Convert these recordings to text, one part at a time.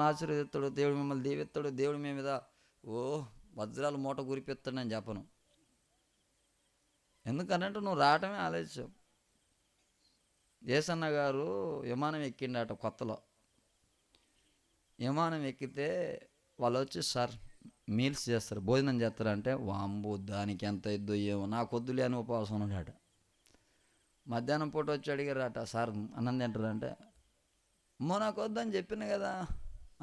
మిమ్మల్ని ఆశీర్వదిస్తాడు, దేవుడు మిమ్మల్ని దీవిస్తాడు, దేవుడు మీ మీద వజ్రాలు మూట గురిపిస్తాడని చెప్పను. ఎందుకనంటే నువ్వు రావటమే ఆలస్యం. యేసన్న గారు విమానం ఎక్కిండట కొత్తలో. విమానం ఎక్కితే వాళ్ళు వచ్చి సార్ మీల్స్ చేస్తారు, భోజనం చేస్తారంటే వాంబు దానికి ఎంత ఇద్దో ఏమో, నాకు వద్దులే అని ఉపవాసం ఉన్నాడట. మధ్యాహ్నం పూట వచ్చి అడిగారట, సార్ అన్నం తింటారంటే నాకు వద్దని చెప్పిన కదా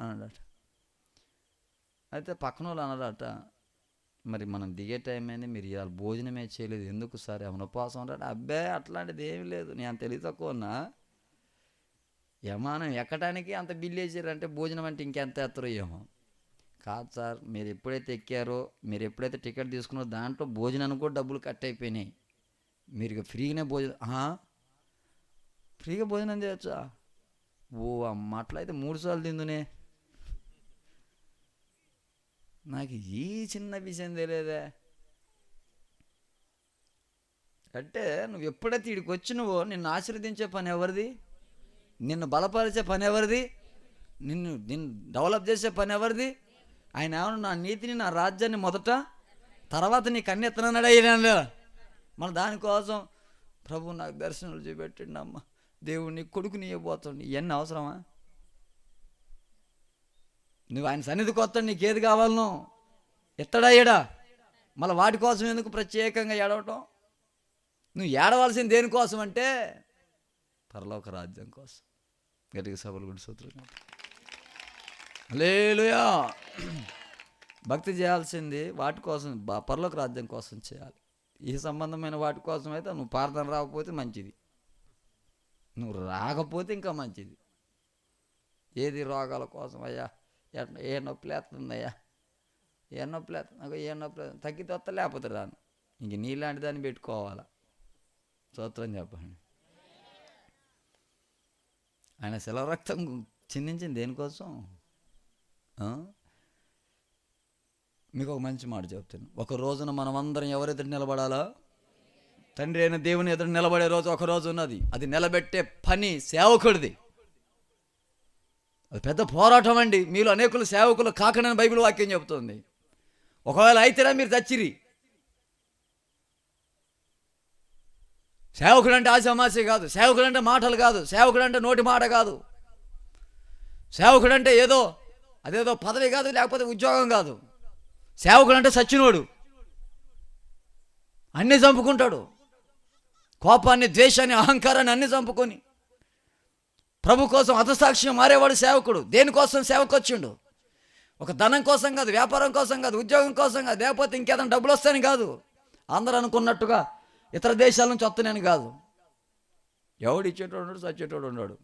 అన్నాడట. అయితే పక్కన వాళ్ళు అన్నారట, మరి మనం దిగే టైం అయింది, మీరు ఇవాళ భోజనమే చేయలేదు ఎందుకు సార్, ఏమైనా ఉపవాసం ఉంటాడు? అబ్బే అట్లాంటిది ఏమీ లేదు, నేను తెలివి తక్కువ ఉన్నా, విమానం ఎక్కడానికి అంత బిల్లు వేసారంటే భోజనం అంటే ఇంకెంత ఎత్తరో ఏమో. కాదు సార్, మీరు ఎప్పుడైతే ఎక్కారో, మీరు ఎప్పుడైతే టికెట్ తీసుకున్నారో దాంట్లో భోజనానికి కూడా డబ్బులు కట్ అయిపోయినాయి, మీరు ఫ్రీగానే ఫ్రీగా భోజనం చేయొచ్చా? అమ్మ అట్లయితే 3 సార్లు తిందునే, నాకు ఈ చిన్న విషయం తెలియదే. అంటే నువ్వు ఎప్పుడైతే ఇక్కడికి వచ్చినవో నిన్ను ఆశీర్వదించే పని ఎవరిది? నిన్ను బలపరిచే పని ఎవరిది? నిన్ను డెవలప్ చేసే పని ఎవరిది? ఆయన ఏమన్నా నా నీతిని నా రాజ్యాన్ని మొదట, తర్వాత నీ కన్నెత్తనన్నాడు అయ్యాను. మన దానికోసం ప్రభు నాకు దర్శనాలు చూపెట్టిండు, అమ్మ దేవుడిని కొడుకుని ఇవ్వబోతుంది, ఇవన్నీ అవసరమా? నువ్వు ఆయన సన్నిధికి వస్తాడు, నీకేది కావాలనో ఎత్తడయ్యాడా, మళ్ళీ వాటి కోసం ఎందుకు ప్రత్యేకంగా ఏడవటం? నువ్వు ఏడవలసింది దేనికోసం అంటే పరలోక రాజ్యం కోసం. గట్టిగా సభలు గుడి సూత్రం. హల్లెలూయా. భక్తి చేయాల్సింది వాటి కోసం, పరలోక రాజ్యం కోసం చేయాలి. ఈ సంబంధమైన వాటి కోసం అయితే నువ్వు ప్రార్థన రాకపోతే మంచిది, నువ్వు రాకపోతే ఇంకా మంచిది. ఏది రోగాల కోసం, అయ్యా ఏ నొప్పి లేస్తుందయ్యా, ఏ నొప్పి లేస్తుంది, నాకు ఏ నొప్పి లేదు, తగ్గితే వస్తా లేకపోతే రాను, ఇంక నీలాంటి దాన్ని పెట్టుకోవాలా. స్తోత్రం చెప్పండి. ఆయన శిల రక్తం చిందించింది దేనికోసం? మీకు ఒక మంచి మాట చెప్తాను. ఒక రోజున మనం అందరం ఎవరు ఎదురు నిలబడాలా? తండ్రి అయిన దేవుని ఎదురు నిలబడే రోజు ఒక రోజు ఉన్నది. అది నిలబెట్టే పని సేవకుడిది. అది పెద్ద పోరాటం అండి. మీలో అనేకులు సేవకులు కాకనని బైబిల్ వాక్యం చెబుతుంది. ఒకవేళ అయితేనే మీరు చచ్చిరి. సేవకుడు అంటే ఆశామాసి కాదు, సేవకుడు అంటే మాటలు కాదు, సేవకుడు అంటే నోటి మాట కాదు, సేవకుడు అంటే అదేదో పదవి కాదు, లేకపోతే ఉద్యోగం కాదు. సేవకుడు అంటే సచ్చినోడు, అన్నీ చంపుకుంటాడు, కోపాన్ని, ద్వేషాన్ని, అహంకారాన్ని అన్నీ చంపుకొని ప్రభు కోసం హతసాక్ష్యం మారేవాడు సేవకుడు. దేనికోసం సేవకు వచ్చిండు? ఒక ధనం కోసం కాదు, వ్యాపారం కోసం కాదు, ఉద్యోగం కోసం కాదు, లేకపోతే ఇంకేదైనా డబ్బులు వస్తాయని కాదు, అందరూ అనుకున్నట్టుగా ఇతర దేశాల నుంచి వస్తున్నాయని కాదు. ఎవడు ఇచ్చేటోడు ఉన్నాడు, చచ్చేటోడు ఉన్నాడు,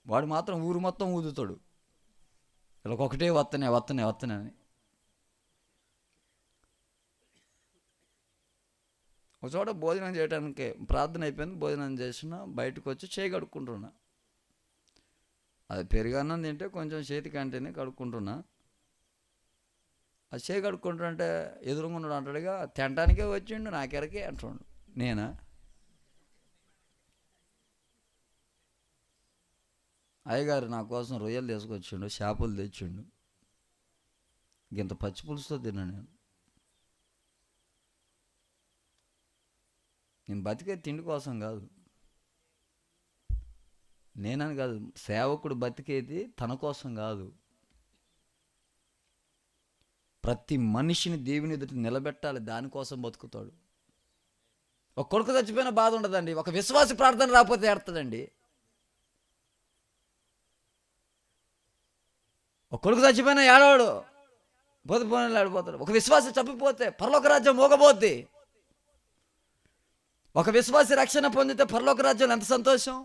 వాడు మాత్రం ఊరు మొత్తం ఊదుతాడు, ఇలా ఒకటే వత్తనే అని. ఒక చోట భోజనం చేయడానికి ప్రార్థన అయిపోయింది, భోజనం చేసిన బయటకు వచ్చి చేయి కడుక్కుంటున్నా. అది పెరుగన్నం తింటే కొంచెం చేతికి అంటేనే కడుక్కుంటున్నా. అది చేయి కడుక్కుంటుంటే ఎదురుగా ఉన్నాడు, అంటాడుగా తినడానికే వచ్చిండు నాకెరకే అంటుండు. నేనా? అయ్యగారు నా కోసం రొయ్యలు తీసుకొచ్చిండు, చేపలు తెచ్చిండు, ఇంత పచ్చి పులుసుతో తిన్నా. నేను బతికే తిండి కోసం కాదు, నేనని కాదు, సేవకుడు బతికేది తన కోసం కాదు. ప్రతి మనిషిని దేవుని ఎదుట నిలబెట్టాలి, దానికోసం బతుకుతాడు. ఒక కొడుకు చచ్చిపోయిన బాధ ఉండదండి, ఒక విశ్వాసి ప్రార్థన రాకపోతే ఏడుతుందండి. ఒక కొడుకు చచ్చిపోయినా ఏడవాడు, పోతే ఏడిపోతాడు. ఒక విశ్వాసి చచ్చిపోతే పరలోక రాజ్యం మోగబోద్ది. ఒక విశ్వాసి రక్షణ పొందితే పరలోక రాజ్యం ఎంత సంతోషం.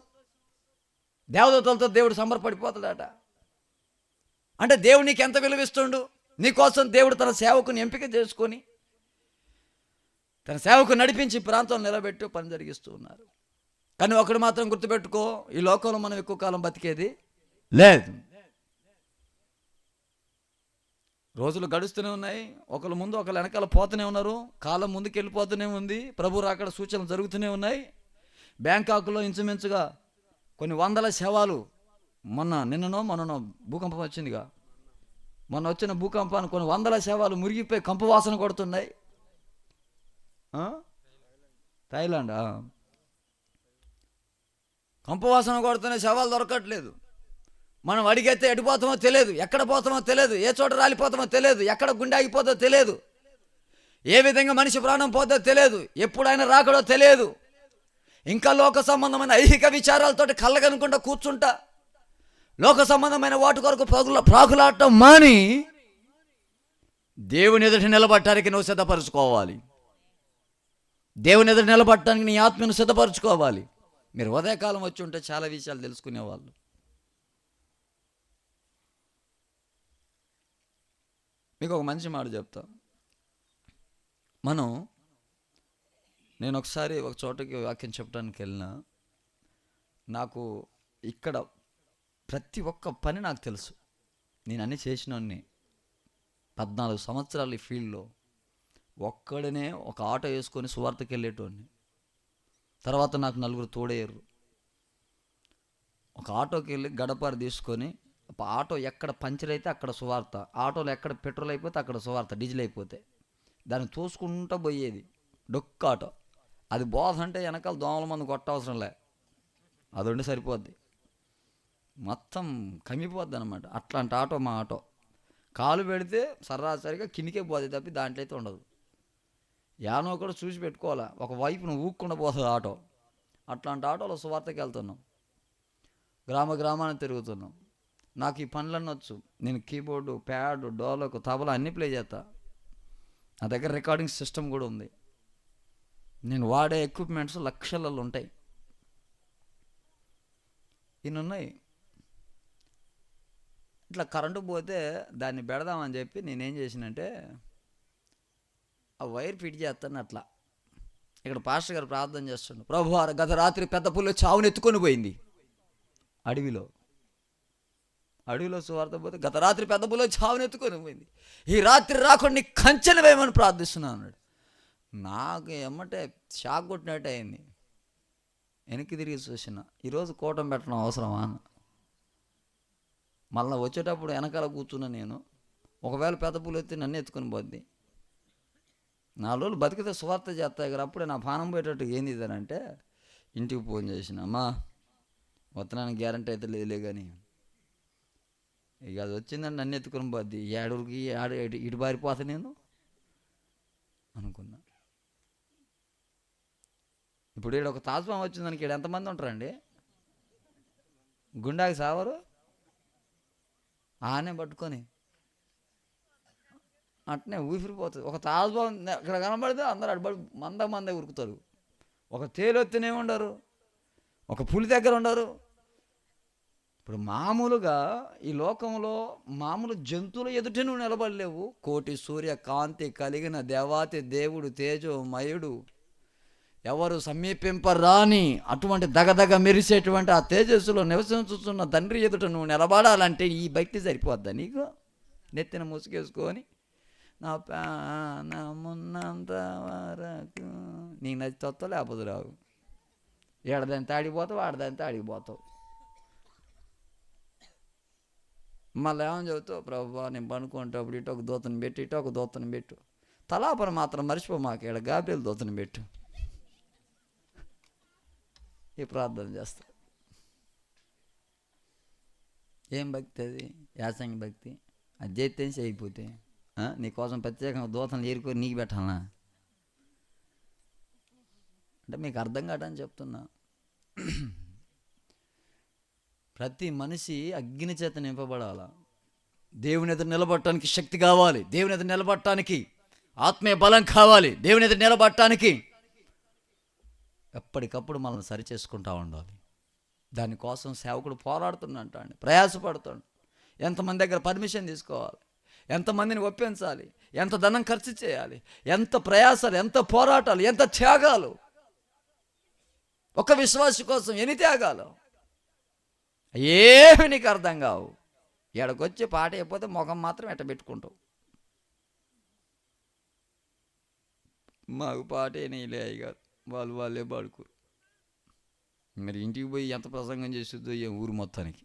దేవదూతలతో దేవుడు సంబరపడిపోతాడట. అంటే దేవుడు నీకు ఎంత విలువిస్తుండు. నీకోసం దేవుడు తన సేవకుని ఎంపిక చేసుకొని తన సేవకు నడిపించి ప్రాంతంలో నిలబెట్టి పని జరిగిస్తూ ఉన్నారు. కానీ ఒకడు మాత్రం గుర్తుపెట్టుకో, ఈ లోకంలో మనం ఎక్కువ కాలం బతికేది లేదు. రోజులు గడుస్తూనే ఉన్నాయి, ఒకళ్ళ ముందు ఒకళ్ళు వెనకాల పోతూనే ఉన్నారు, కాలం ముందుకు వెళ్ళిపోతూనే ఉంది, ప్రభు రాకడ సూచనలు జరుగుతూనే ఉన్నాయి. బ్యాంకాకులో ఇంచుమించుగా కొన్ని వందల శవాలు, నిన్ననో భూకంపం వచ్చిందిగా, మొన్న వచ్చిన భూకంపాన్ని కొన్ని వందల శవాలు మురిగిపోయి కంపు వాసన కొడుతున్నాయి. థాయిలాండ్ కంపు వాసన కొడుతున్న శవాలు దొరకట్లేదు. మనం అడిగైతే ఎడిపోతామో తెలియదు, ఎక్కడ పోతామో తెలియదు, ఏ చోట రాలిపోతామో తెలియదు, ఎక్కడ గుండె ఆగిపోతుందో తెలియదు, ఏ విధంగా మనిషి ప్రాణం పోతుందో తెలియదు, ఎప్పుడైనా రాకడో తెలియదు. ఇంకా లోక సంబంధమైన ఐహిక విచారాలతోటి కళ్ళగనుకుంటా కూర్చుంటా, లోక సంబంధమైన వాటి కొరకు ప్రాకులాడటం మాని దేవుని ఎదుటి నిలబడటానికి నువ్వు సిద్ధపరచుకోవాలి. దేవుని ఎదుటి నిలబడటానికి నీ ఆత్మను సిద్ధపరచుకోవాలి. మీరు ఉదయకాలం వచ్చి ఉంటే చాలా విషయాలు తెలుసుకునేవాళ్ళు. మీకు ఒక మంచి మాట చెప్తా. నేను ఒకసారి ఒక చోటకి వాక్యం చెప్పడానికి వెళ్ళినా, నాకు ఇక్కడ ప్రతి ఒక్క పని నాకు తెలుసు. నేను అన్నీ చేసినోన్ని. 14 సంవత్సరాలు ఈ ఫీల్డ్లో ఒక్కడనే ఒక ఆటో వేసుకొని సువార్తకి వెళ్ళేటోడిని. తర్వాత నాకు 4 తోడయ్యారు. ఒక ఆటోకి వెళ్ళి గడపారు తీసుకొని, ఆటో ఎక్కడ పంచర్ అయితే అక్కడ సువార్త, ఆటోలో ఎక్కడ పెట్రోల్ అయిపోతే అక్కడ సువార్త, డీజిల్ అయిపోతే దాన్ని తోసుకుంటూ పోయేది డొక్క ఆటో. అది బోధ అంటే వెనకాల దోమల మంది కొట్టవసరం లే, అది ఉండి సరిపోద్ది, మొత్తం కమ్మిపోద్ది అనమాట. అట్లాంటి ఆటో మా ఆటో. కాలు పెడితే సరాసరిగా కిందికే పోద్ది తప్పి దాంట్లో అయితే ఉండదు. యానో కూడా చూసి పెట్టుకోవాలా, ఒక వైపును ఊక్కుండా పోతుంది ఆటో. అట్లాంటి ఆటోలో సువార్తకి వెళ్తున్నాం, గ్రామాన్ని తిరుగుతున్నాం. నాకు ఈ పనులన్నీ వచ్చు. నేను కీబోర్డు, ప్యాడ్, డోలకు, తబలా అన్నీ ప్లే చేస్తా. నా దగ్గర రికార్డింగ్ సిస్టమ్ కూడా ఉంది. నేను వాడే ఎక్విప్మెంట్స్ లక్షలలో ఉంటాయి. ఇన్ని ఉన్నాయి. ఇట్లా కరెంటు పోతే దాన్ని పెడదామని చెప్పి నేనేం చేసినంటే ఆ వైర్ ఫిట్ చేస్తాను. అట్లా ఇక్కడ పాస్టర్ గారు ప్రార్థన చేస్తుండు, ప్రభువారా గత రాత్రి పెద్ద పుల్లు చావునెత్తుకొని పోయింది. అడవిలో సువార్త పోతే గత రాత్రి పెద్ద పుల్లు చావునెత్తుకొని పోయింది, ఈ రాత్రి రాకుండా కంచెలు వేయమని ప్రార్థిస్తున్నాను అన్నాడు. నాకు ఎమ్మటే షాక్ కొట్టినట్టు అయింది. వెనక్కి తిరిగి చూసిన, ఈరోజు కూటం పెట్టడం అవసరమా అన్న. మళ్ళీ వచ్చేటప్పుడు వెనకాల కూర్చున్నా నేను. ఒకవేళ పెద్ద పులు ఎత్తి నన్ను ఎత్తుకొని పోద్ది. 4 రోజులు బతికితే సువార్త చేస్తాయి కదా. అప్పుడే నా పానం పోయేటట్టు ఏంది ఇదనంటే ఇంటికి ఫోన్ చేసిన, అమ్మా వత్తనానికి గ్యారంటీ అయితే లేదులే కానీ ఇక అది వచ్చిందని నన్ను ఎత్తుకొని పోద్ది, ఏడుకి ఇటు బారిపోతా నేను అనుకున్నా. ఇప్పుడు ఇక్కడ ఒక తాజ్మహల్ వచ్చిందానికి ఇక్కడ ఎంతమంది ఉంటారండి? గుండాకి సావరు ఆనే పట్టుకొని అట్నే ఊపిరిపోతుంది. ఒక తాజ్మహల్ ఇక్కడ కనబడితే అందరూ అడబడి మందే ఉరుకుతారు. ఒక తేలొత్తినే ఉండరు, ఒక పులి దగ్గర ఉండరు. ఇప్పుడు మామూలుగా ఈ లోకంలో మామూలు జంతువుల ఎదుట నువ్వు నిలబడలేవు. కోటి సూర్య కాంతి కలిగిన దేవాతి దేవుడు తేజోమయుడు, ఎవరు సమీపింపరాని అటువంటి దగదగ మెరిసేటువంటి ఆ తేజస్సులో నివసించుతున్న తండ్రి ఎదుట నువ్వు నిలబడాలంటే ఈ భక్తి సరిపోద్దా నీకు? నెత్తిన ముసుగేసుకొని నా ప్రాణమున్నంత వరకు నీకు నచ్చితో లేకపోతే రావు. ఏడదాన్ని తాడిపోతావు, ఆడదాన్ని తాడిపోతావు. మళ్ళీ ఏమని చెబుతావు, ప్రభువా నేను పనుకుంటప్పుడు ఇటు ఒక దూతను పెట్టి ఇటు ఒక దూతను పెట్టు, తలాపన మాత్రం మర్చిపో, మాకు ఇక్కడ గాబ్రియల్ దూతను పెట్టు. ఈ ప్రార్థన చేస్తా. ఏం భక్తి అది? యాసంగి భక్తి. అది చేస్తే అయిపోతే నీకోసం ప్రత్యేకంగా దూతను ఏరుకొని నీకు పెట్టాలనా అంటే మీకు అర్థం కాదని చెప్తున్నా. ప్రతి మనిషి అగ్ని చేత నింపబడాల. దేవుని ఎదురు నిలబడటానికి శక్తి కావాలి, దేవుని ఎదురు నిలబడటానికి ఆత్మీయ బలం కావాలి, దేవుని ఎదురు నిలబడటానికి ఎప్పటికప్పుడు మనల్ని సరి చేసుకుంటూ ఉండాలి. దానికోసం సేవకుడు పోరాడుతున్నట్ట అండి, ప్రయాసపడుతాడు. ఎంతమంది దగ్గర పర్మిషన్ తీసుకోవాలి, ఎంతమందిని ఒప్పించాలి, ఎంత ధనం ఖర్చు చేయాలి, ఎంత ప్రయాసాలు, ఎంత పోరాటాలు, ఎంత త్యాగాలు. ఒక విశ్వాసి కోసం ఎన్ని త్యాగాలు, ఏమి నీకు అర్థం కావు. ఎక్కడికొచ్చి పాట అయిపోతే ముఖం మాత్రం ఎట్ట పెట్టుకుంటావు. మాకు పాటే నీలే అయ్యగారు, వాళ్ళే పాడుకోరు. మరి ఇంటికి పోయి ఎంత ప్రసంగం చేస్తుందో ఏ ఊరు మొత్తానికి.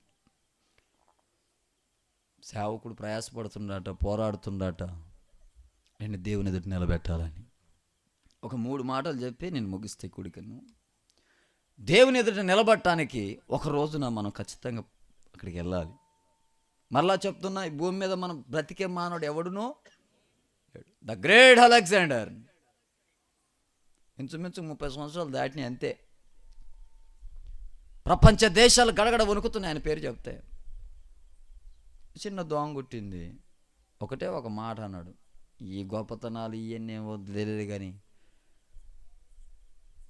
సేవకుడు ప్రయాసపడుతుండట, పోరాడుతుండట, నేను దేవుని ఎదుట నిలబెట్టాలని. ఒక 3 మాటలు చెప్పి నేను ముగిస్తే కూడికను. దేవుని ఎదుట నిలబడటానికి ఒక రోజున మనం ఖచ్చితంగా అక్కడికి వెళ్ళాలి. మరలా చెప్తున్నా, ఈ భూమి మీద మనం బ్రతికే మానవుడు ఎవడునో ద గ్రేట్ అలెగ్జాండర్ ఇంచుమించు 30 సంవత్సరాలు దాటినాయి అంతే. ప్రపంచ దేశాలు గడగడ వణుకుతున్నాయి ఆయన పేరు చెప్తే. చిన్న దోమ కుట్టింది, ఒకటే ఒక మాట అన్నాడు, ఈ గొప్పతనాలు ఇవన్నీ తెలియదు కానీ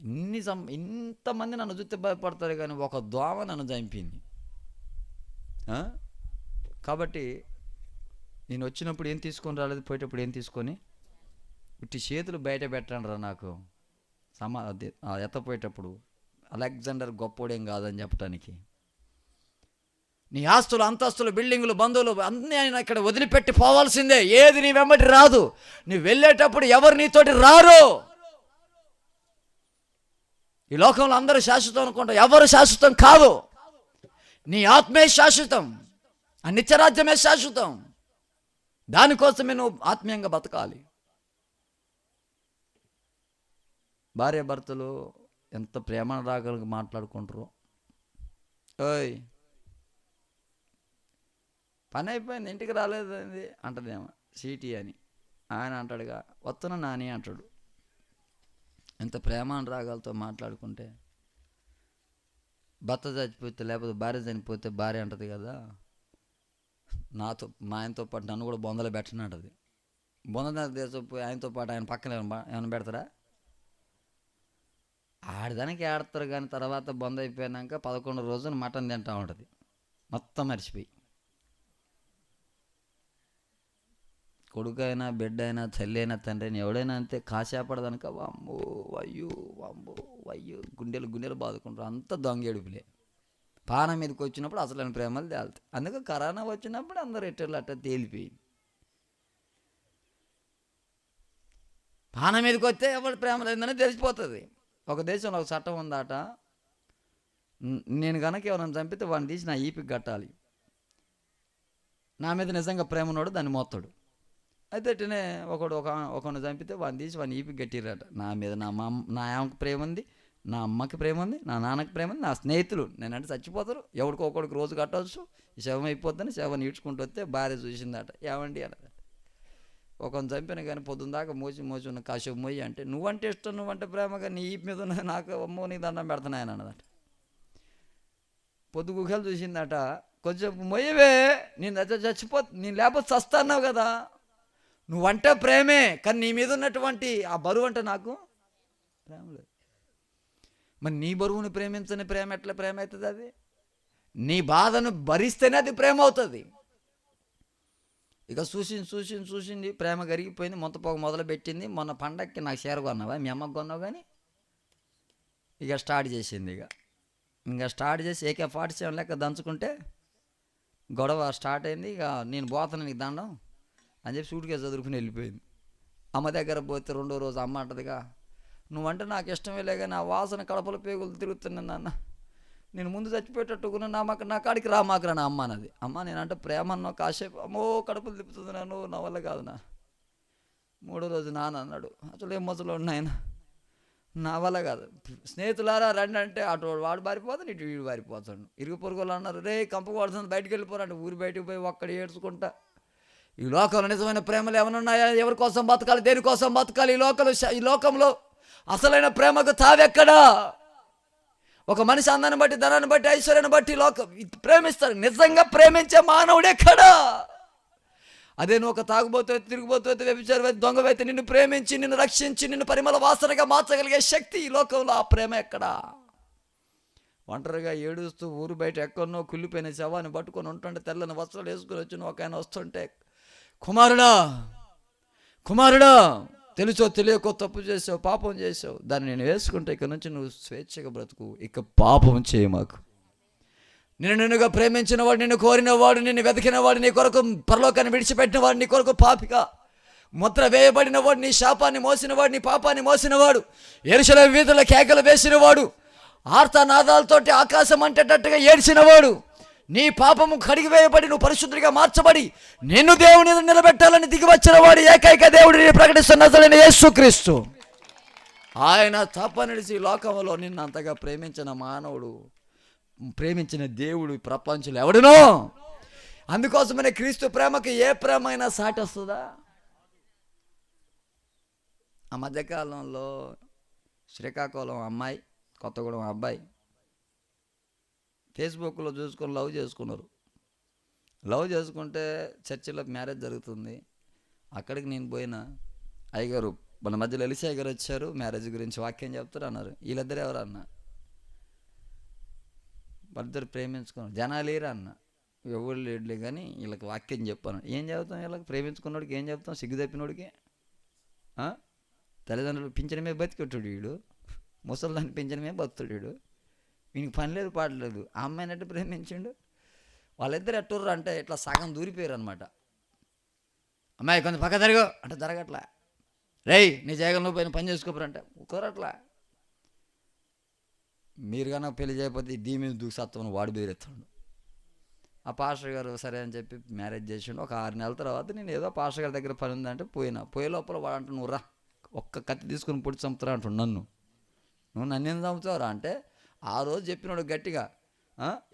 ఇంతమంది నన్ను చూస్తే భయపడతారు కానీ ఒక దోమ నన్ను చంపింది. కాబట్టి నేను వచ్చినప్పుడు ఏం తీసుకొని రాలేదు, పోయేటప్పుడు ఏం తీసుకొని ఇట్టి చేతులు బయట పెట్టండి రా నాకు ఎత్తపోయేటప్పుడు. అలెగ్జాండర్ గొప్పోడేం కాదని చెప్పడానికి. నీ ఆస్తులు, అంతస్తులు, బిల్డింగులు, బంధువులు అన్నీ ఆయన ఇక్కడ వదిలిపెట్టి పోవాల్సిందే. ఏది నీ వెంబడి రాదు. నీ వెళ్ళేటప్పుడు ఎవరు నీతోటి రారు. ఈ లోకంలో అందరూ శాశ్వతం అనుకుంటా, ఎవరు శాశ్వతం కాదు. నీ ఆత్మే శాశ్వతం, ఆ నిత్యరాజ్యమే శాశ్వతం. దానికోసమే నువ్వు ఆత్మీయంగా బతకాలి. భార్య భర్తలు ఎంత ప్రేమ రాగలిగి మాట్లాడుకుంటారో. ఓయ్ పని అయిపోయింది, ఇంటికి రాలేదండి అంటదేమో సీటీ అని. ఆయన అంటాడుగా, వస్తున్నా నాని అంటాడు. ఎంత ప్రేమ రాగాలతో మాట్లాడుకుంటే. భర్త చచ్చిపోతే లేకపోతే భార్య చనిపోతే భార్య అంటది కదా, నాతో మా ఆయనతో పాటు నన్ను కూడా బొందలు పెట్టను అంటది. బొంద దేశపోయి ఆయనతో పాటు ఆయన పక్కన ఏమైనా పెడతారా? ఆడదానికి ఆడతారు కానీ తర్వాత బొంద అయిపోయినాక 11 రోజులు మటన్ తింటా ఉంటుంది మొత్తం మర్చిపోయి. కొడుకైనా బిడ్డ అయినా తల్లి అయినా తండ్రి అయినా ఎవడైనా అంతే. కాసేపడదనక వామ్మో వయ్యో వామ్మో వయ్యో గుండెలు బాదుకుంటారు. అంత దొంగేడుపులే. పానం మీదకి వచ్చినప్పుడు అసలైన ప్రేమలు తేలుతాయి. అందుకే కరోనా వచ్చినప్పుడు అందరూ ఎట్టర్లు అట్ట తేలిపోయింది. పానం మీదకి వస్తే ఎవరి ప్రేమ లేదని తెలిసిపోతుంది. ఒక దేశంలో ఒక చట్టం ఉందాట, నేను కనుక ఎవరైనా చంపితే వాడిని తీసి నా ఈపికి కట్టాలి. నా మీద నిజంగా ప్రేమ ఉన్నాడు దాన్ని మోస్తాడు. అయితే ఒకరిని చంపితే వాడిని తీసి వాడిని ఈపికి కట్టిరట. నా మీద నా అమ్మకి ప్రేమ ఉంది, నా అమ్మకి ప్రేమ ఉంది, నా నాన్నకి ప్రేమ ఉంది, నా స్నేహితులు నేనంటే చచ్చిపోతారు, ఎవడికో ఒకడికి రోజు కట్టవచ్చు, ఈ శవం అయిపోద్దని శవం ఈడ్చుకుంటూ వస్తే భార్య చూసిందట. ఏమండి అన్నదట, ఒకరిని చంపిన కానీ పొద్దున్న దాకా మోసి ఉన్న కాసేపు మొయ్యి అంటే, నువ్వంటే ఇష్టం, నువ్వంటే ప్రేమగా నీ ఈపి మీద ఉన్న నాకు అమ్మో నీకు దండం పెడుతున్నాయని అన్నదట. పొద్దు గుహలు చూసిందట, కొంచెం మొయ్యవే, నేను నేను లేకపోతే చస్తాన్నావు కదా, నువ్వంటే ప్రేమే కానీ నీ మీద ఉన్నటువంటి ఆ బరువు అంటే నాకు ప్రేమ లేదు. మరి నీ బరువుని ప్రేమించని ప్రేమ ఎట్లా ప్రేమ అవుతుంది? అది నీ బాధను భరిస్తేనే అది ప్రేమ అవుతుంది. ఇక చూసింది ప్రేమ కరిగిపోయింది, మొత్తపోక మొదలు పెట్టింది. మొన్న పండక్కి నాకు చీర కొన్నావా, మీ అమ్మకు కొన్నావు కానీ ఇక స్టార్ట్ చేసింది. ఇంకా స్టార్ట్ చేసి AK-47 లెక్క దంచుకుంటే గొడవ స్టార్ట్ అయింది. ఇక నేను పోతాను నీకు దండం అని చెప్పి సూట్ కేసు చదువుకుని వెళ్ళిపోయింది. అమ్మ దగ్గర పోతే 2వ రోజు అమ్మ అంటదిగా, నువ్వంటే నాకు ఇష్టమే లేక నా వాసన కడపల పేగులు తిరుగుతున్నాను నాన్న, నేను ముందు చచ్చిపోయేటట్టుకున్నా నా కాడికి రామాకరా నా అమ్మ అన్నది. అమ్మ నేనంటే ప్రేమ అన్నో కాసేపు అమ్మో కడుపులు తిప్పుతుంది నన్ను, నా వల్ల కాదు నా. 3వ రోజు నాన్న అన్నాడు, అసలు ఏం మొసలు ఉన్నాయన, నా వల్ల కాదు, స్నేహితులారా రండి అంటే అటు వాడు బారిపోతాను ఇటు వీడు బారిపోతాడు. ఇరుగు పొరుగులు అన్నారు, రే కంప కొడుతుంది బయటకు వెళ్ళిపోరంటే ఊరి బయటకు పోయి ఒక్కడ ఏడ్చుకుంటా. ఈ లోకంలో నిజమైన ప్రేమలు ఏమన్నాయా? ఎవరి కోసం బతకాలి, దేనికోసం బతకాలి? ఈ లోకంలో అసలైన ప్రేమకు తావెక్కడా? ఒక మనిషి అందాన్ని బట్టి, ధనాన్ని బట్టి, ఐశ్వర్యాన్ని బట్టి ప్రేమిస్తారు. నిజంగా ప్రేమించే మానవుడు ఎక్కడా? అదే నువ్వు ఒక తాగుబోతే, తిరిగిపోతే, వ్యభిచారమైతే, దొంగవైతే నిన్ను ప్రేమించి, నిన్ను రక్షించి, నిన్ను పరిమళ వాసనగా మార్చగలిగే శక్తి ఈ లోకంలో ఆ ప్రేమ ఎక్కడా? ఒంటరిగా ఏడుస్తూ ఊరు బయట ఎక్కడనో కుళ్ళిపోయిన శవాన్ని పట్టుకొని ఉంటుంటే, తెల్లని వస్త్రాలు వేసుకుని వచ్చిన ఒక ఆయన వస్తుంటే, కుమారుడా తెలుసో తెలియకో తప్పు చేసావు, పాపం చేసావు, దాన్ని నేను వేసుకుంటే ఇక నుంచి నువ్వు స్వేచ్ఛగా బ్రతుకు, ఇక పాపం చేయ మాకు. నిన్నుగా ప్రేమించిన వాడు, నిన్ను కోరినవాడు, నిన్ను వెతికినవాడు, నీ కొరకు పరలోకాన్ని విడిచిపెట్టినవాడు, నీ కొరకు పాపిగా ముద్ర వేయబడినవాడు, నీ శాపాన్ని మోసినవాడు, నీ పాపాన్ని మోసినవాడు, యెరూషలేము వీధుల కేకలు వేసినవాడు, ఆర్తనాదాలతోటి ఆకాశం అంటేటట్టుగా ఏడ్చినవాడు, నీ పాపము కడిగివేయబడి నువ్వు పరిశుద్ధుడిగా మార్చబడి నిన్ను దేవుని ఎదుట నిలబెట్టాలని దిగి వచ్చిన వాడు ఏకైక దేవుడిని ప్రకటిస్తున్న యేసుక్రీస్తు. ఆయన తప్ప నిలిచి లోకంలో నిన్ను అంతగా ప్రేమించిన మానవుడు, ప్రేమించిన దేవుడు ప్రపంచంలో ఎవడునో. అందుకోసమనే క్రీస్తు ప్రేమకి ఏ ప్రేమ అయినా సాటి వస్తుందా? ఆ మధ్యకాలంలో శ్రీకాకుళం అమ్మాయి, కొత్తగూడెం అబ్బాయి ఫేస్బుక్లో చూసుకొని లవ్ చేసుకున్నారు. లవ్ చేసుకుంటే చర్చిలో మ్యారేజ్ జరుగుతుంది. అక్కడికి నేను పోయినా, అయ్యగారు మన మధ్యలో ఎలిసి అయ్యగారు వచ్చారు, మ్యారేజ్ గురించి వాక్యం చెప్తారు అన్నారు. వీళ్ళిద్దరు ఎవరు అన్న? వాళ్ళిద్దరు ప్రేమించుకున్నారు. జనాలేరు అన్న, ఎవరు లేడులే కానీ వీళ్ళకి వాక్యం చెప్పాను. ఏం చెబుతాం వీళ్ళకి? ప్రేమించుకున్నోడికి ఏం చెప్తాం? సిగ్గు తప్పినోడికి. తల్లిదండ్రులు పింఛనమే బతికొట్టాడు వీడు, ముసలిదాన్ని పింఛనమే బతుతాడు వీడు. వీనికి పని లేదు పాడలేదు. ఆ అమ్మాయిని ఎట్టు ప్రేమించిండు? వాళ్ళిద్దరు ఎట్టుర్రు అంటే ఇట్లా సగం దూరిపోయారు అనమాట. అమ్మాయి కొంచెం పక్క జరగవు అంటే జరగట్లా. రేయ్ నీ జగన్లో పోయిన పని చేసుకోపరంటే కుదరట్లా. మీరు కన్నా పెళ్లి చేయకపోతే దీ మీద దూకి సత్వం వాడు బెదిరెత్తాడు. ఆ పాస్టర్ గారు సరే అని చెప్పి మ్యారేజ్ చేసిండు. ఒక 6 నెలల తర్వాత నేను ఏదో పాస్టర్ గారి దగ్గర పని ఉందంటే పోయే లోపల వాడు అంటూ నువ్వు రా ఒక్క కత్తి తీసుకుని పొడి చంపుతారా అంటు. నువ్వు నన్ను ఎందుకు చంపుతావురా అంటే, ఆ రోజు చెప్పినాడు గట్టిగా,